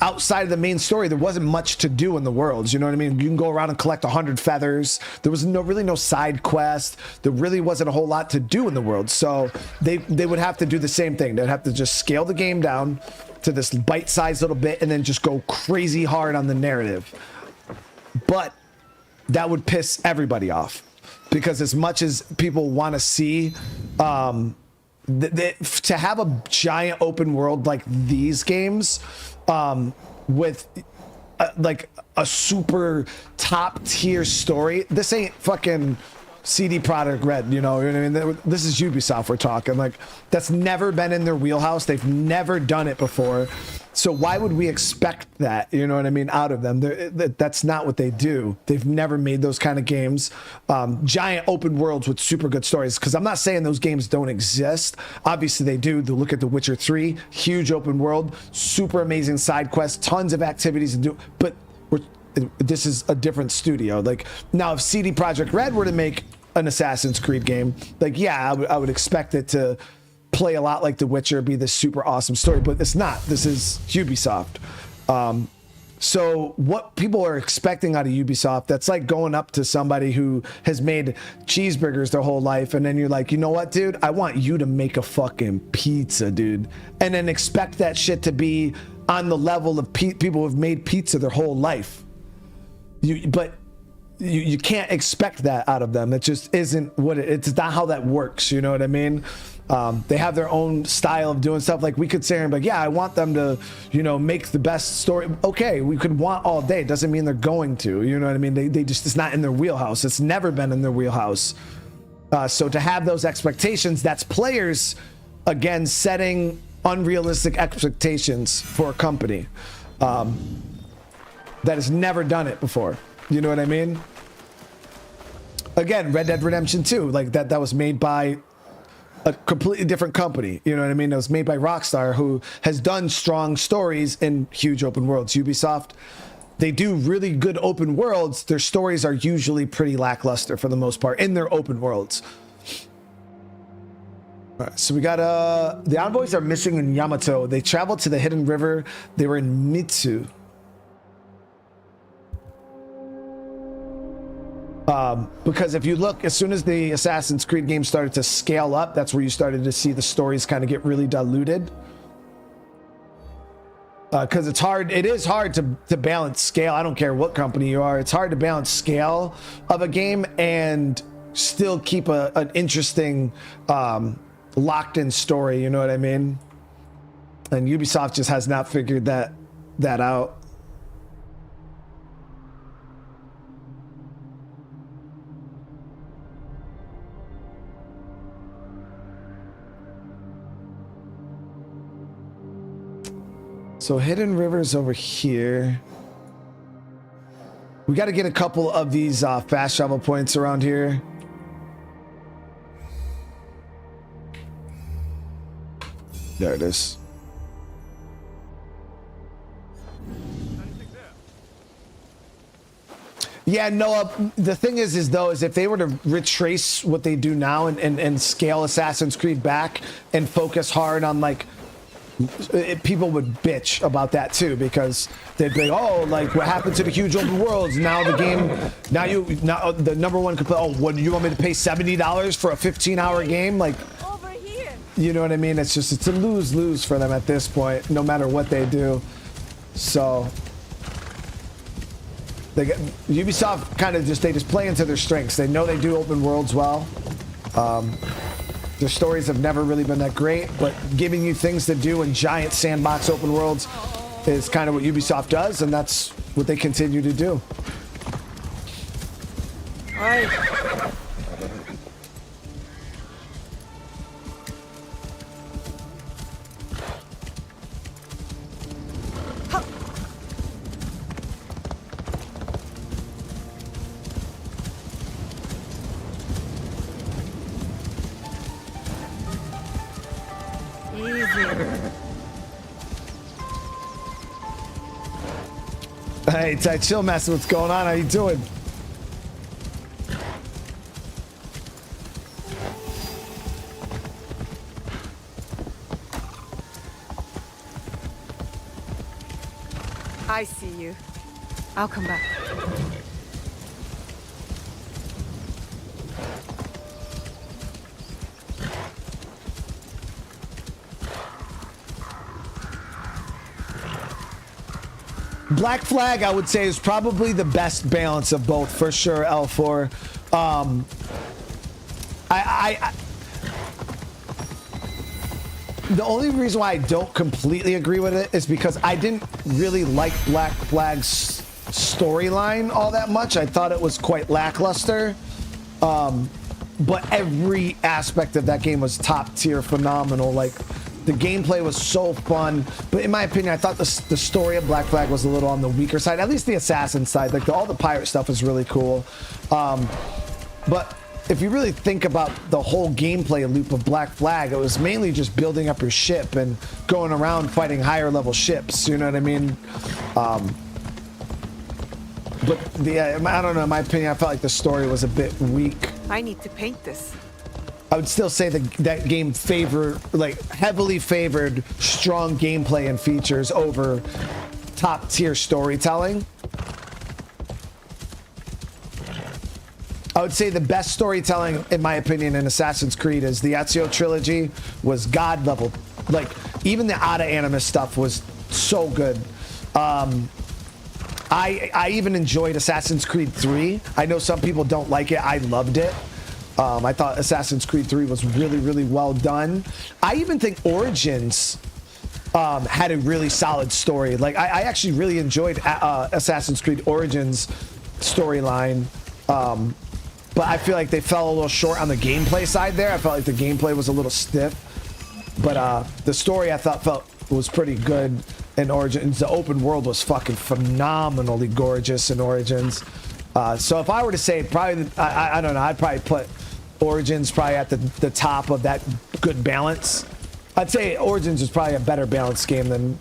outside of the main story, there wasn't much to do in the worlds. You know what I mean? You can go around and collect 100 feathers. There was really no side quest. There really wasn't a whole lot to do in the world. So they would have to do the same thing. They'd have to just scale the game down to this bite-sized little bit, and then just go crazy hard on the narrative. But that would piss everybody off, because as much as people want to see, to have a giant open world like these games, with like a super top tier story, this ain't fucking CD Projekt Red, you know what I mean? This is Ubisoft we're talking. Like, that's never been in their wheelhouse. They've never done it before. So why would we expect that, you know what I mean, out of them? That's not what they do. They've never made those kind of games. Giant open worlds with super good stories. Because I'm not saying those games don't exist. Obviously they do. Look at The Witcher 3, huge open world, super amazing side quests, tons of activities to do. But this is a different studio. Like, now if CD Projekt Red were to make an Assassin's Creed game, like, yeah, I would expect it to play a lot like The Witcher, be this super awesome story, but it's not. This is Ubisoft. So what people are expecting out of Ubisoft, that's like going up to somebody who has made cheeseburgers their whole life, and then you're like, you know what, dude, I want you to make a fucking pizza, dude, and then expect that shit to be on the level of people who have made pizza their whole life. You can't expect that out of them. It just isn't what it's not how that works. You know what I mean? They have their own style of doing stuff. Like, we could say, like, yeah, I want them to, you know, make the best story. Okay, we could want all day. It doesn't mean they're going to. You know what I mean? They just, it's not in their wheelhouse. It's never been in their wheelhouse. So to have those expectations, that's players, again, setting unrealistic expectations for a company that has never done it before. You know what I mean? Again, Red Dead Redemption 2, like that was made by a completely different company. You know what I mean? It was made by Rockstar, who has done strong stories in huge open worlds. Ubisoft, they do really good open worlds. Their stories are usually pretty lackluster for the most part in their open worlds. All right, so we got the envoys are missing in Yamato. They traveled to the Hidden River. They were in Mitsu. Because if you look, as soon as the Assassin's Creed game started to scale up, that's where you started to see the stories kind of get really diluted. Because it is hard to balance scale. I don't care what company you are. It's hard to balance scale of a game and still keep an interesting, locked in story. You know what I mean? And Ubisoft just has not figured that out. So Hidden River's over here. We got to get a couple of these fast travel points around here. There it is. Yeah, Noah, the thing is if they were to retrace what they do now and scale Assassin's Creed back and focus hard on, like, people would bitch about that too, because they'd be, oh, like what happened to the huge open worlds? Now the game, now the number one complaint. Oh, what, you want me to pay $70 for a 15-hour game? Like, you know what I mean? It's a lose-lose for them at this point, no matter what they do. So Ubisoft kind of they just play into their strengths. They know they do open worlds well. Their stories have never really been that great, but giving you things to do in giant sandbox open worlds is kind of what Ubisoft does, and that's what they continue to do. Hi. Hey, Ty Chill Master, what's going on? How you doing? I see you. I'll come back. Black Flag, I would say, is probably the best balance of both, for sure, L4. The only reason why I don't completely agree with it is because I didn't really like Black Flag's storyline all that much. I thought it was quite lackluster. But every aspect of that game was top tier, phenomenal. Like, the gameplay was so fun, but in my opinion, I thought the story of Black Flag was a little on the weaker side, at least the assassin side. Like, all the pirate stuff is really cool. But if you really think about the whole gameplay loop of Black Flag, it was mainly just building up your ship and going around fighting higher level ships, you know what I mean? But I don't know, in my opinion, I felt like the story was a bit weak. I need to paint this. I would still say that game heavily favored strong gameplay and features over top tier storytelling. I would say the best storytelling, in my opinion, in Assassin's Creed is the Ezio trilogy was god level. Like, even the Ada Animus stuff was so good. I even enjoyed Assassin's Creed 3. I know some people don't like it. I loved it. I thought Assassin's Creed 3 was really, really well done. I even think Origins had a really solid story. Like, I actually really enjoyed Assassin's Creed Origins storyline. But I feel like they fell a little short on the gameplay side there. I felt like the gameplay was a little stiff. But the story I felt was pretty good in Origins. The open world was fucking phenomenally gorgeous in Origins. So if I were to say, probably, I don't know, I'd probably put Origins probably at the top of that good balance. I'd say Origins is probably a better balanced game than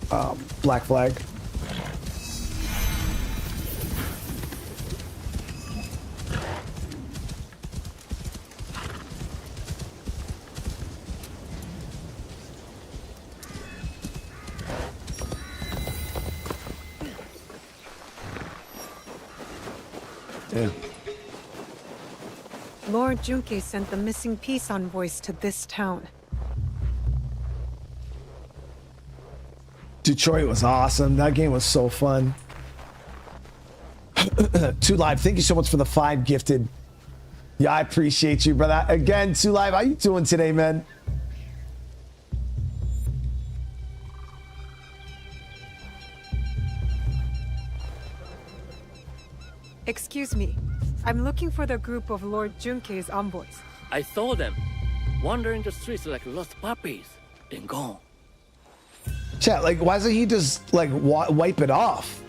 Black Flag. Yeah. Lord Junke sent the missing peace envoys to this town. Detroit was awesome. That game was so fun. 2 Live, thank you so much for the 5 gifted. Yeah, I appreciate you, brother. Again, 2 Live, how you doing today, man? Excuse me. I'm looking for the group of Lord Junke's envoys. I saw them wandering the streets like lost puppies, then gone. Chat, like, why doesn't he just, like, wipe it off?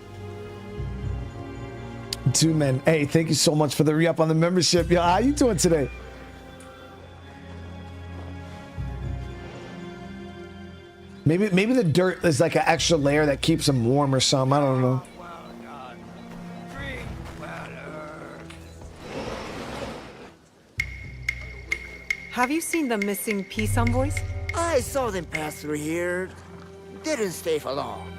2 Men. Hey, thank you so much for the re-up on the membership. Yeah, how you doing today? Maybe the dirt is like an extra layer that keeps them warm or something. I don't know. Have you seen the missing peace envoys? I saw them pass through here. didn't stay for long.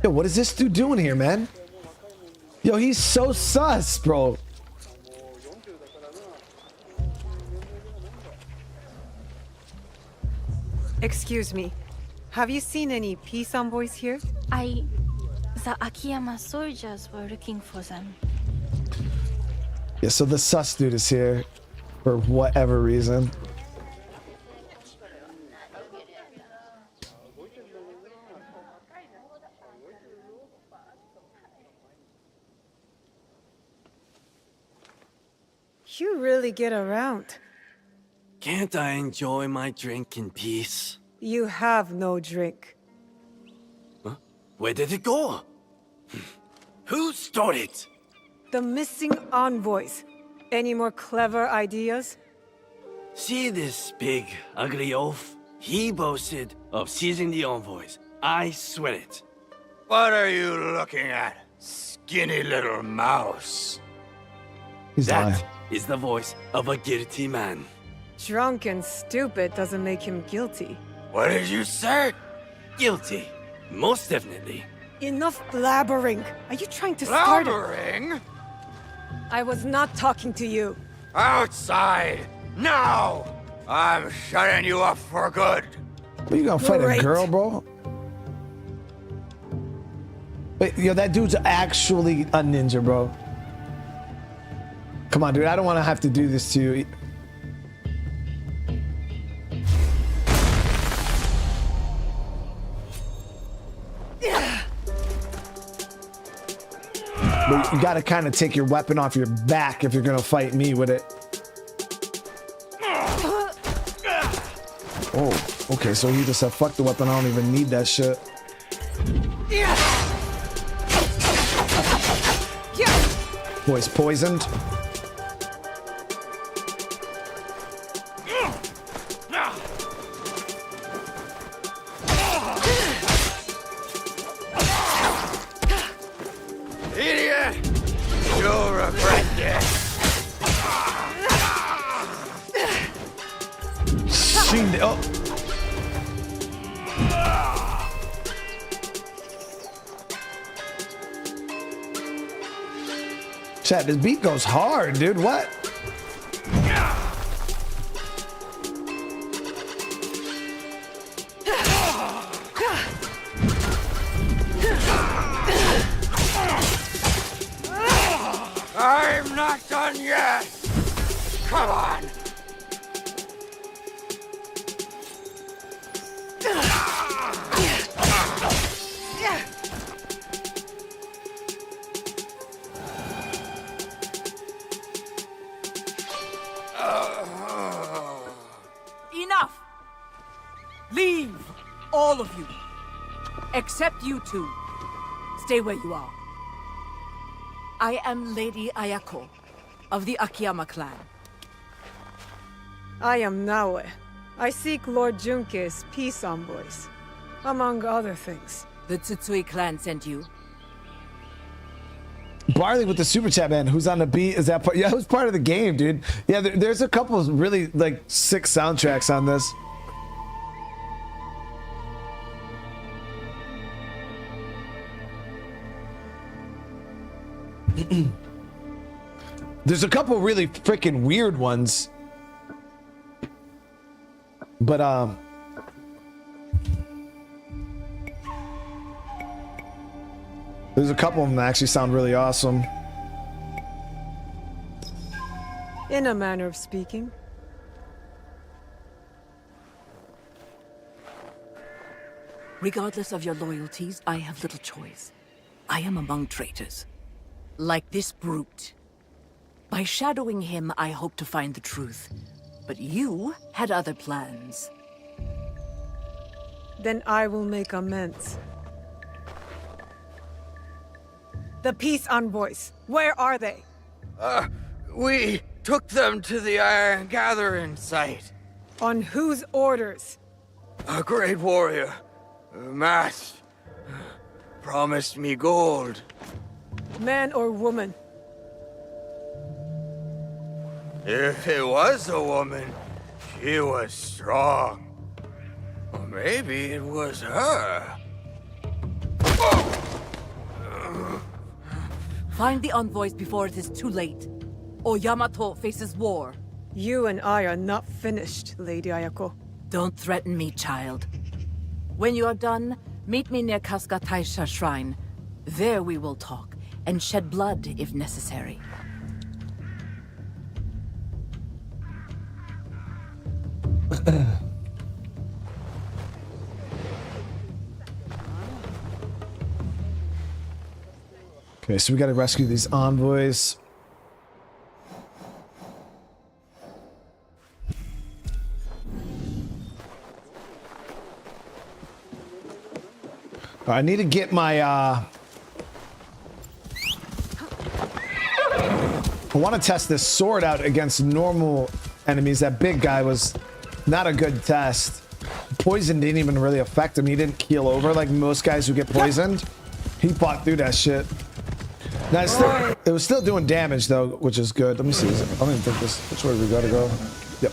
Yo, what is this dude doing here, man? Yo, he's so sus, bro. Excuse me. Have you seen any peace envoys here? The Akiyama soldiers were looking for them. Yeah, so the sus dude is here for whatever reason. You really get around. Can't I enjoy my drink in peace? You have no drink. Huh? Where did it go? Who stole it? The missing envoys. Any more clever ideas? See this big, ugly oaf? He boasted of seizing the envoys. I swear it. What are you looking at, skinny little mouse? He's lying. That is the voice of a guilty man. Drunk and stupid doesn't make him guilty. What did you say? Guilty. Most definitely. Enough blabbering. Are you trying to start it? Blabbering? I was not talking to you. Outside! Now! I'm shutting you up for good. What, you gonna fight a girl, bro? Wait, yo, that dude's actually a ninja, bro. Come on, dude. I don't want to have to do this to you. But you gotta kind of take your weapon off your back if you're gonna fight me with it. Oh, okay, so he just said, fuck the weapon, I don't even need that shit. Boy's poisoned. Idiot! You'll regret this. Oh. Chat, this beat goes hard, dude. What? I'm not done yet. Come on. Enough! Leave! All of you. Except you two. Stay where you are. I am Lady Ayako of the Akiyama clan. I am Naoe. I seek Lord Junke's peace envoys, among other things. The Tsutsui clan sent you? Barley with the super chat, man. Who's on the beat? Is that part? Yeah, it was part of the game, dude. Yeah, there's a couple of really like sick soundtracks on this. There's a couple really freaking weird ones. But there's a couple of them that actually sound really awesome. In a manner of speaking. Regardless of your loyalties, I have little choice. I am among traitors. Like this brute. By shadowing him, I hope to find the truth. But you had other plans. Then I will make amends. The peace envoys, where are they? We took them to the Iron Gathering site. On whose orders? A great warrior, masked, promised me gold. Man or woman? If it was a woman, she was strong. Maybe it was her. Find the envoys before it is too late, or Yamato faces war. You and I are not finished, Lady Ayako. Don't threaten me, child. When you are done, meet me near Kasuga Taisha Shrine. There we will talk, and shed blood if necessary. Okay, so we gotta rescue these envoys. I need to get my, I want to test this sword out against normal enemies. That big guy was not a good test. Poison didn't even really affect him. He didn't keel over like most guys who get poisoned. He fought through that shit. Now, it was still doing damage though, which is good. Let me see. I don't even think this. Which way we gotta go? Yep.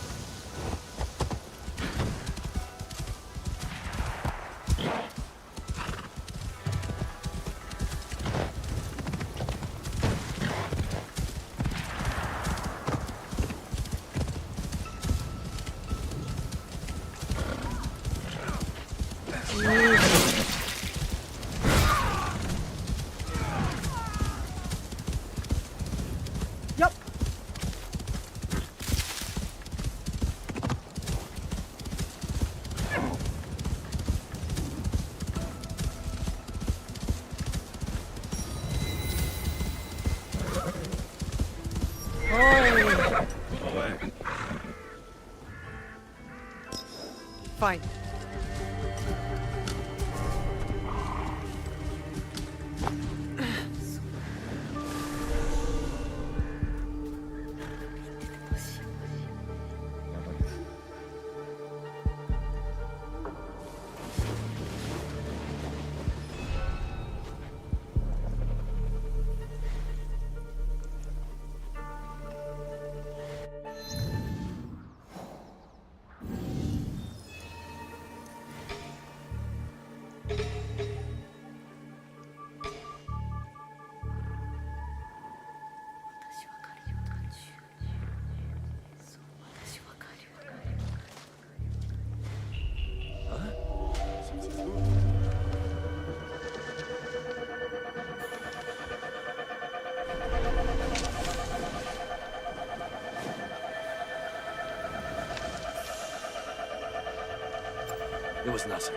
Fine. It was nothing.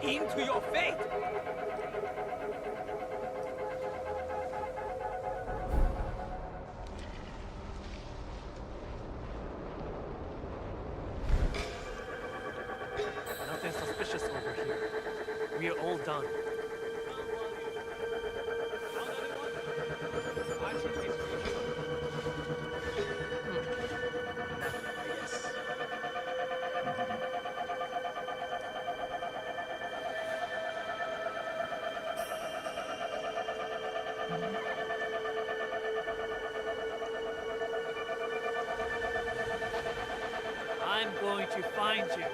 into your fate! Nothing suspicious over here. We are all done. I'm going to find you.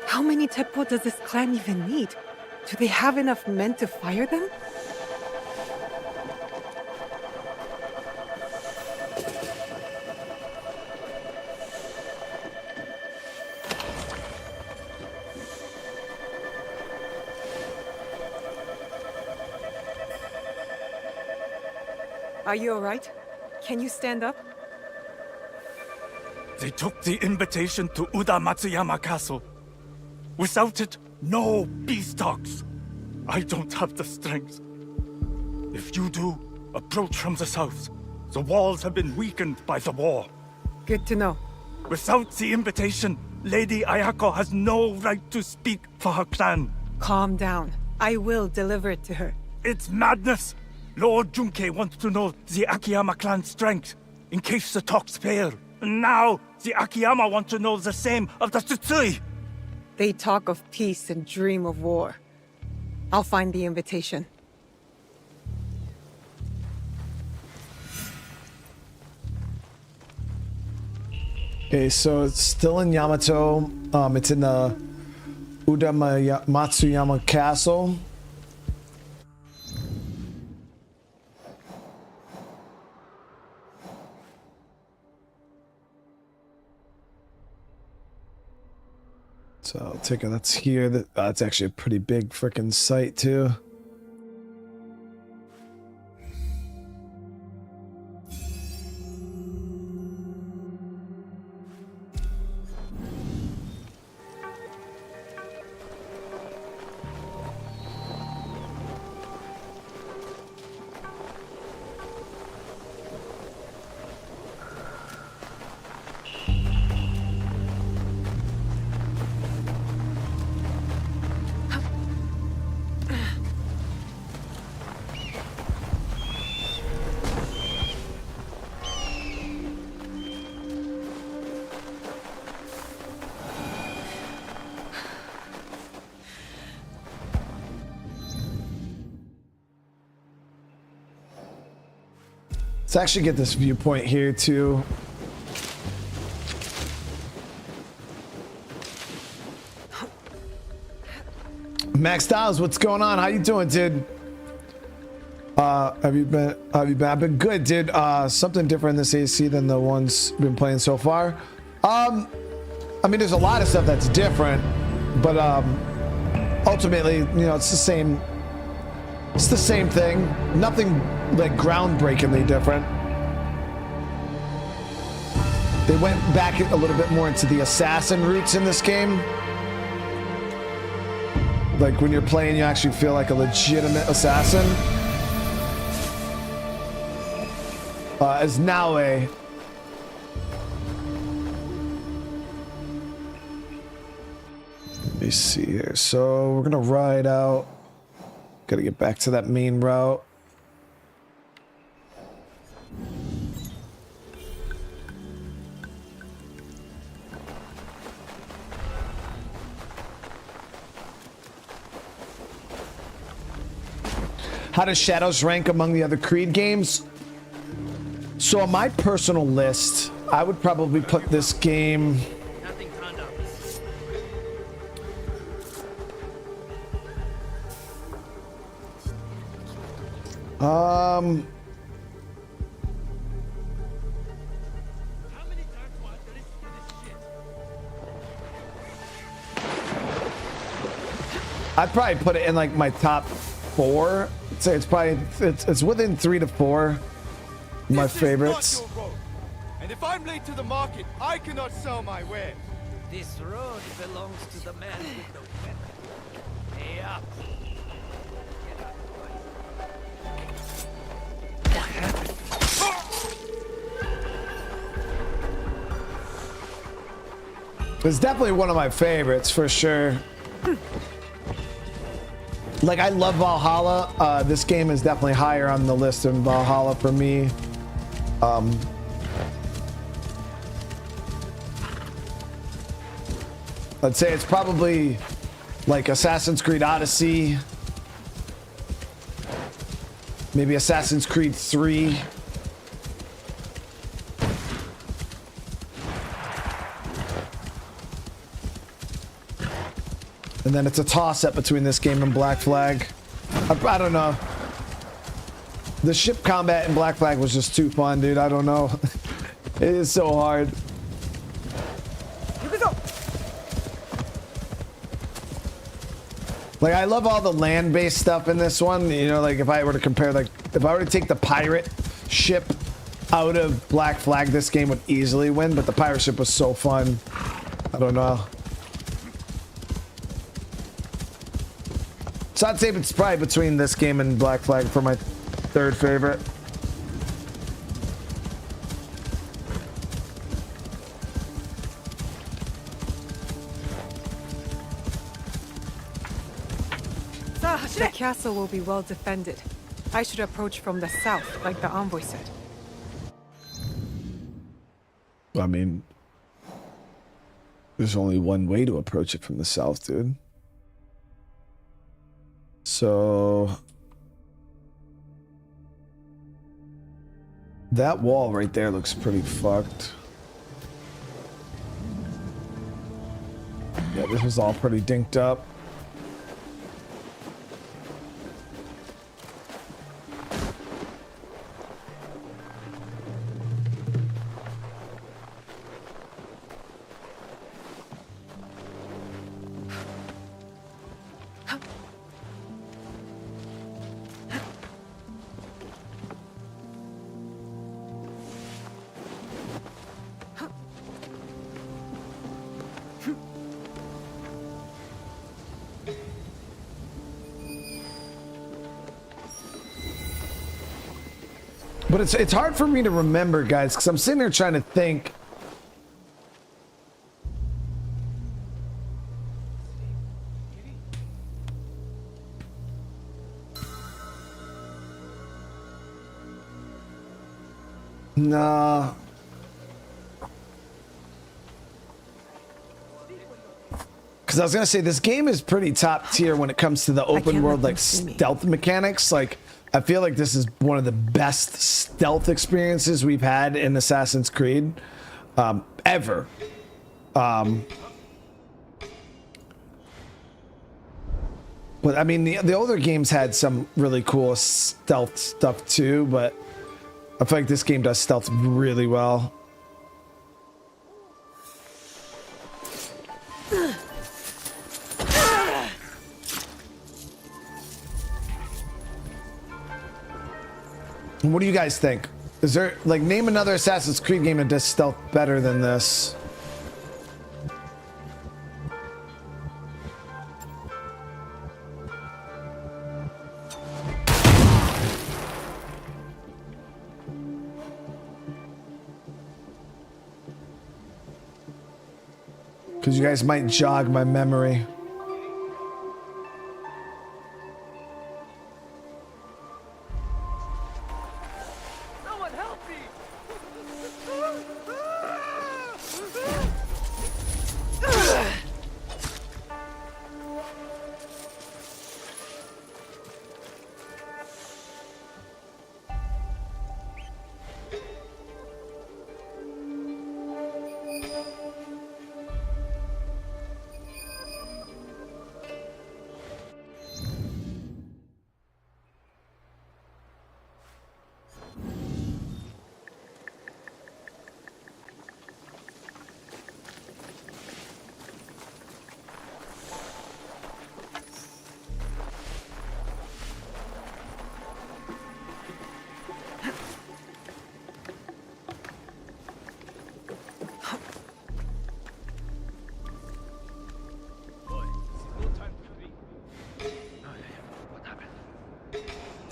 How many teppo does this clan even need? Do they have enough men to fire them? Are you alright? Can you stand up? They took the invitation to Uda Matsuyama Castle. Without it, no peace talks. I don't have the strength. If you do, approach from the south. The walls have been weakened by the war. Good to know. Without the invitation, Lady Ayako has no right to speak for her clan. Calm down. I will deliver it to her. It's madness! Lord Junkei wants to know the Akiyama clan's strength, in case the talks fail. And now, the Akiyama want to know the same of the Tsutsui! They talk of peace and dream of war. I'll find the invitation. Okay, so it's still in Yamato. It's in the Matsuyama Castle. So I'll take it. That's here. That's actually a pretty big freaking site too. Let's actually get this viewpoint here too. Max Styles, what's going on? How you doing, dude? Have you been? I've been good, dude. Something different in this AC than the ones we've been playing so far. I mean, there's a lot of stuff that's different, but ultimately, you know, it's the same. It's the same thing. Nothing like groundbreakingly different. They went back a little bit more into the assassin roots in this game. Like when you're playing, you actually feel like a legitimate assassin. As Naoe. Let me see here. So we're gonna ride out. Gotta get back to that main route. How does Shadows rank among the other Creed games? So on my personal list, I would probably put this game... I'd probably put it in like my top 4. I'd say it's probably it's within 3 to 4. My favorites. And if I'm late to the market, I cannot sell my wares. This road belongs to the man with the weapon. Hey up. It's definitely one of my favorites for sure. Like, I love Valhalla. This game is definitely higher on the list than Valhalla for me. I'd say it's probably like Assassin's Creed Odyssey. Maybe Assassin's Creed 3. And then it's a toss-up between this game and Black Flag. I don't know. The ship combat in Black Flag was just too fun, dude. I don't know. It is so hard. Like, I love all the land-based stuff in this one. You know, like, if I were to compare, like, if I were to take the pirate ship out of Black Flag, this game would easily win, but the pirate ship was so fun. I don't know. So I'd say it's probably between this game and Black Flag for my 3rd favorite. The castle will be well defended. I should approach from the south, like the envoy said. I mean, there's only one way to approach it from the south, dude. So that wall right there looks pretty fucked. Yeah, this is all pretty dinked up. But it's hard for me to remember, guys, because I'm sitting here trying to think. Nah. Because I was going to say, this game is pretty top tier when it comes to the open world, like stealth mechanics. Like, I feel like this is one of the best stealth experiences we've had in Assassin's Creed ever. But I mean, the older games had some really cool stealth stuff too, but I feel like this game does stealth really well. What do you guys think? Is there, like, name another Assassin's Creed game that does stealth better than this? Because you guys might jog my memory.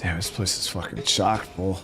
Damn, this place is fucking chock full.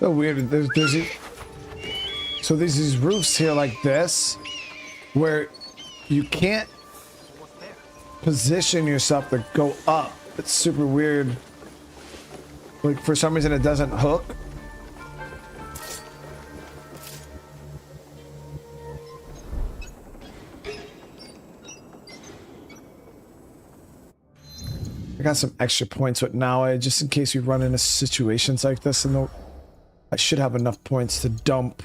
So weird. So there's these roofs here like this, where you can't position yourself to go up. It's super weird. Like for some reason it doesn't hook. I got some extra points with Naoe just in case we run into situations like this, and I should have enough points to dump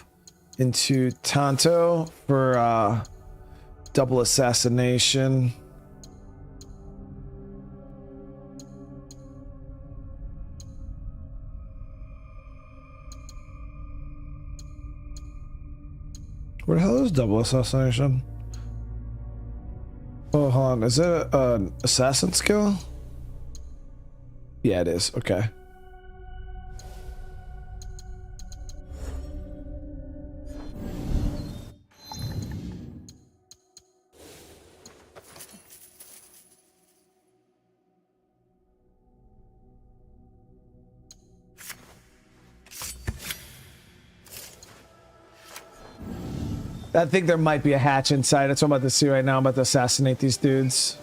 into Tanto for double assassination. Where the hell is double assassination? Oh, hold on. Is it an assassin skill? Yeah, it is. Okay. I think there might be a hatch inside. That's what I'm about to see right now. I'm about to assassinate these dudes.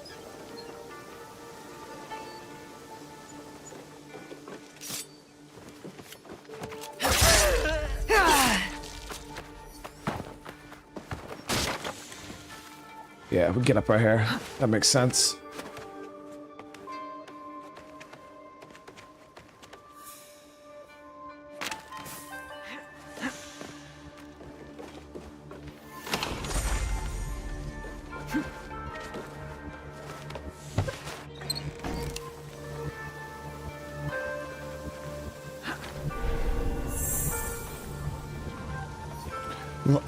Yeah, we get up right here. That makes sense.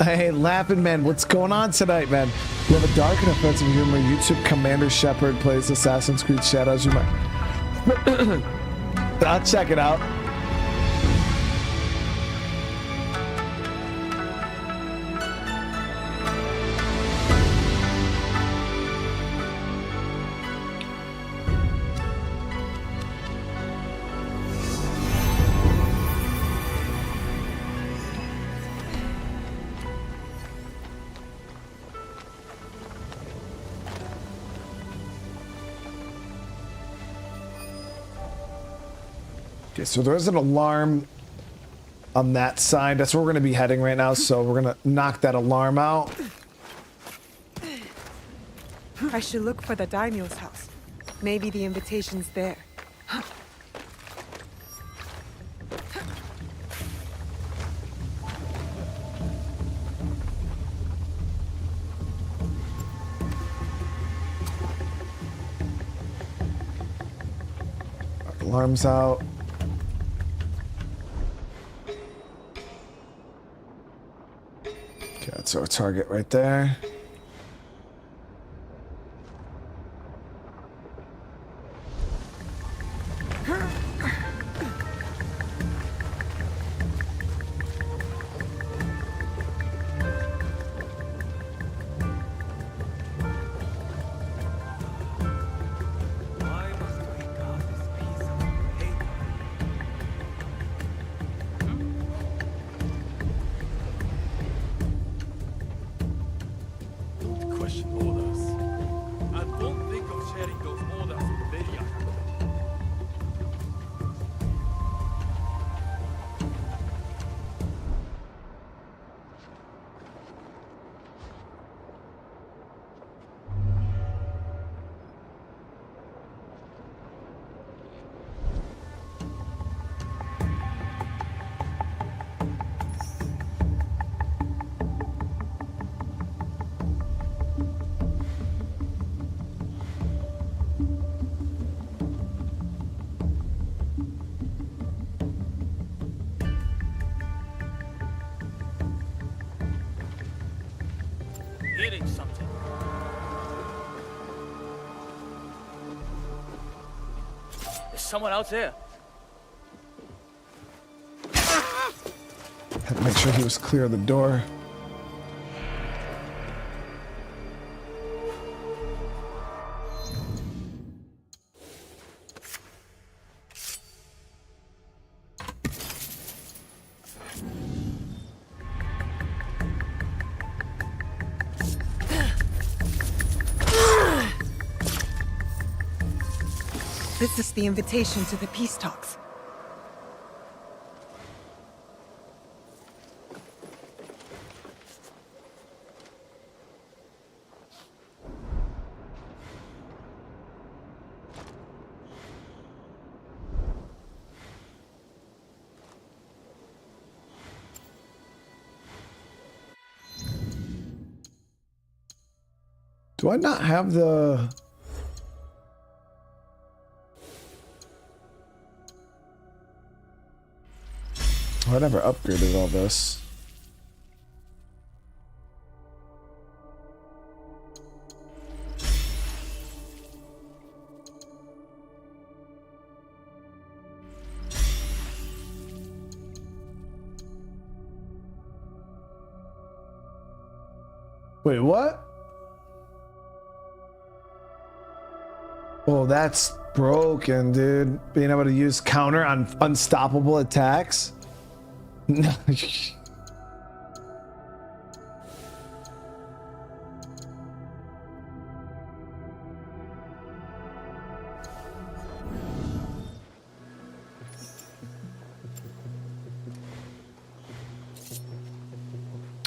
Hey, Laughing Man, what's going on tonight, man? You have a dark and offensive humor. YouTube Commander Shepard plays Assassin's Creed Shadows. You might. I'll check it out. Okay, so there's an alarm on that side. That's where we're going to be heading right now, so we're going to knock that alarm out. I should look for the daimyo's house. Maybe the invitation's there. Alarm's out. Okay, that's our target right there. hitting something. There's someone out there. Had to make sure he was clear of the door. This is the invitation to the peace talks. Do I not have the... I never upgraded all this. Wait, what? Oh, that's broken, dude. Being able to use counter on unstoppable attacks. No.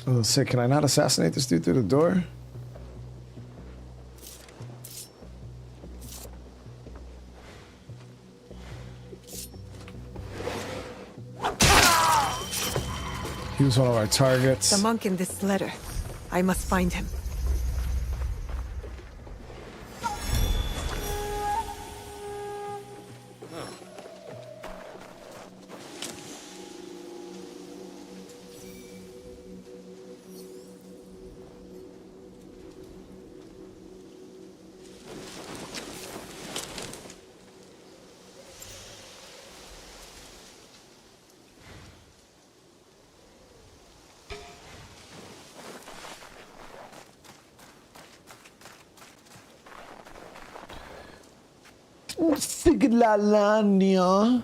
Oh, sick. Can I not assassinate this dude through the door? He was one of our targets. The monk in this letter. I must find him. Siglalania.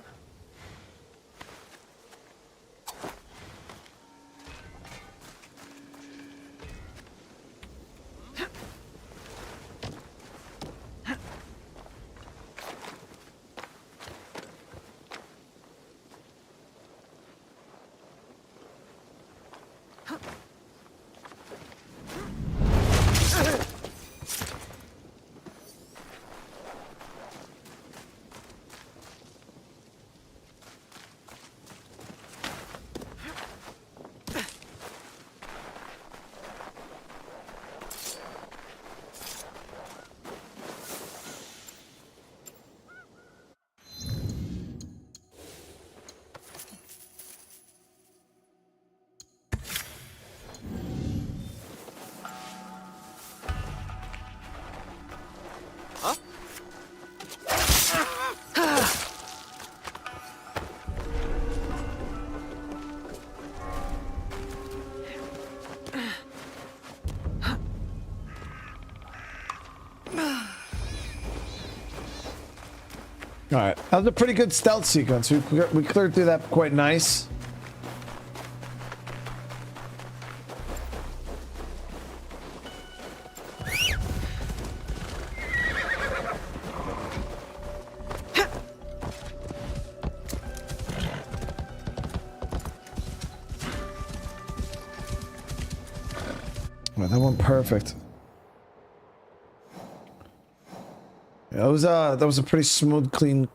All right, that was a pretty good stealth sequence. We cleared through that quite nice. Well, that went perfect. Yeah, that was a pretty smooth, clean.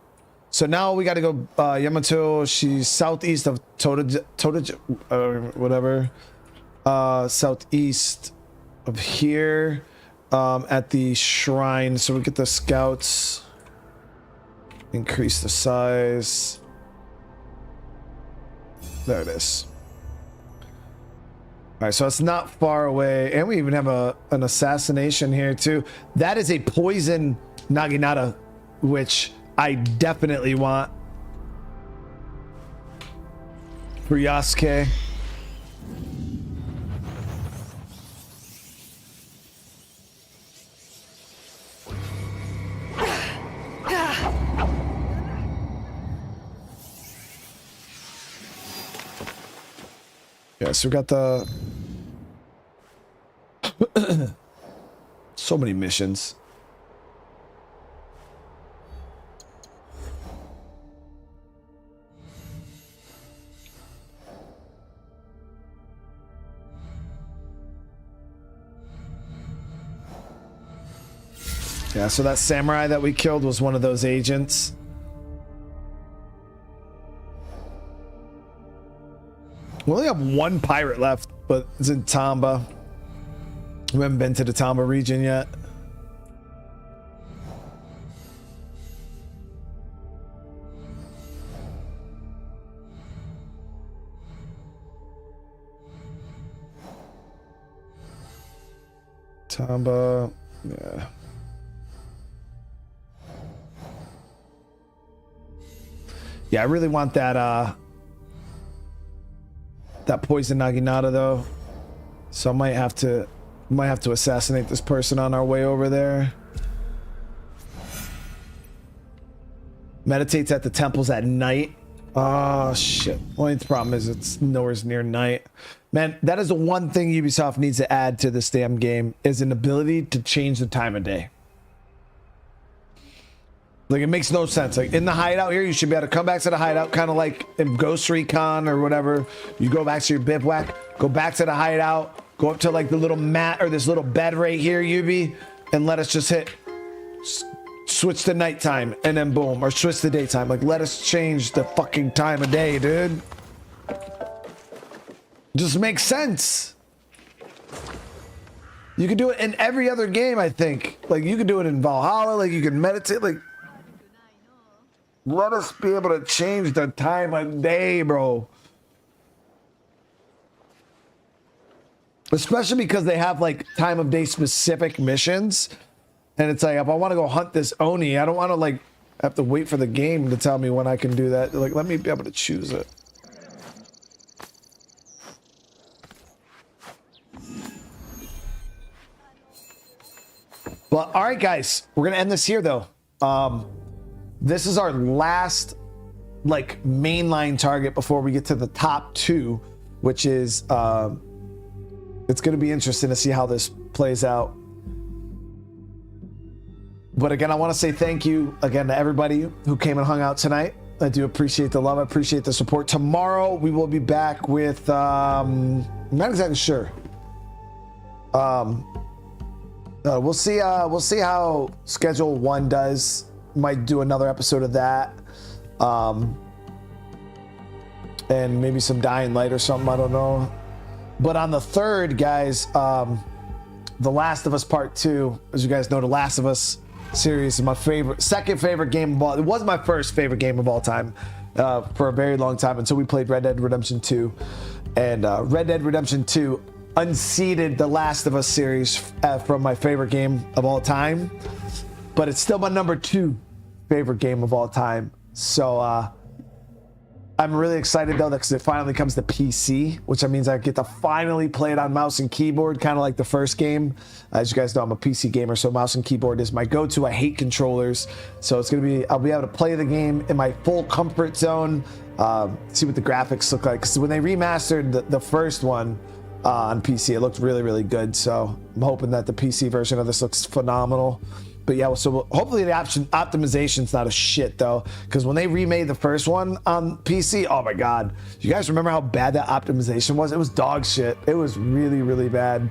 So now we got to go. Yamato, she's southeast of Toda, whatever. Southeast of here, at the shrine. So we get the scouts. Increase the size. There it is. right, so it's not far away, and we even have an assassination here too. That is a poison Naginata, which I definitely want for Yasuke. Yeah, so we got the so many missions. Yeah, so that samurai that we killed was one of those agents. We only have one pirate left, but it's in Tamba. We haven't been to the Tamba region yet. Tamba, yeah. Yeah, I really want that that poison Naginata though. So I might have to assassinate this person on our way over there. Meditates at the temples at night. Oh shit. Only problem is it's nowhere near night. Man, that is the one thing Ubisoft needs to add to this damn game, is an ability to change the time of day. Like, it makes no sense. Like, in the hideout here, you should be able to come back to the hideout, kind of like in Ghost Recon or whatever. You go back to your bivouac, go back to the hideout, go up to like the little mat or this little bed right here, Ubi, and let us just hit switch to nighttime, and then boom, or switch to daytime. Like, let us change the fucking time of day, dude. Just makes sense. You can do it in every other game, I think. Like, you can do it in Valhalla, like you can meditate, like, let us be able to change the time of day, bro. Especially because they have like time of day specific missions. And it's like, if I want to go hunt this Oni, I don't want to like have to wait for the game to tell me when I can do that. Like, let me be able to choose it. But all right, guys, we're going to end this here though. This is our last like mainline target before we get to the top two, which is it's going to be interesting to see how this plays out. But again, I want to say thank you again to everybody who came and hung out tonight. I do appreciate the love. I appreciate the support. Tomorrow we will be back with I'm not exactly sure. We'll see how schedule 1 does. Might do another episode of that, and maybe some Dying Light or something, I don't know. But on the 3rd, guys, The Last of Us Part 2, as you guys know, The Last of Us series is my second favorite game of all. It was my first favorite game of all time for a very long time, until we played Red Dead Redemption 2. And Red Dead Redemption 2 unseated The Last of Us series from my favorite game of all time, but it's still my number 2 favorite game of all time. So I'm really excited though, because it finally comes to PC, which means I get to finally play it on mouse and keyboard, kind of like the first game. As you guys know, I'm a PC gamer, so mouse and keyboard is my go-to. I hate controllers, so it's gonna be, I'll be able to play the game in my full comfort zone, see what the graphics look like. Because when they remastered the first one on PC, it looked really, really good. So I'm hoping that the PC version of this looks phenomenal. But yeah, so hopefully the optimization's not a shit though, because when they remade the first one on PC, oh my god, you guys remember how bad that optimization was? It was dog shit. It was really, really bad.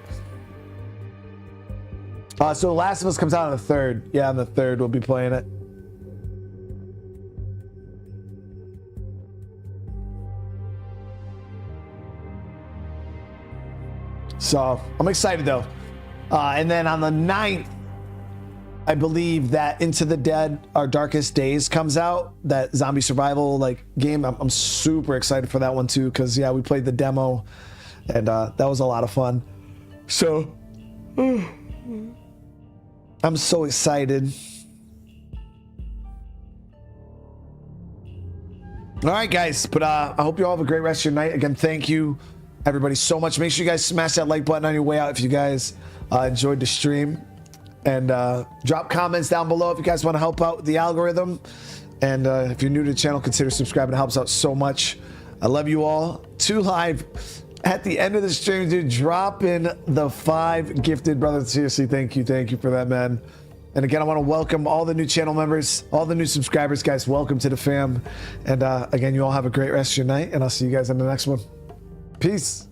So Last of Us comes out on the 3rd. Yeah, on the 3rd we'll be playing it. So I'm excited though. And then on the 9th, I believe that Into the Dead, Our Darkest Days comes out, that zombie survival like game. I'm super excited for that one too, because yeah, we played the demo and that was a lot of fun. So I'm so excited. All right, guys, but I hope you all have a great rest of your night. Again, thank you everybody so much. Make sure you guys smash that like button on your way out if you guys enjoyed the stream, and drop comments down below if you guys want to help out with the algorithm. And if you're new to the channel, consider subscribing. It helps out so much. I love you all. 2 live at the end of the stream, dude. Drop in the 5 gifted, brother. Seriously, thank you for that, man. And again, I want to welcome all the new channel members, all the new subscribers, guys. Welcome to the fam. And again, you all have a great rest of your night, and I'll see you guys in the next one. Peace.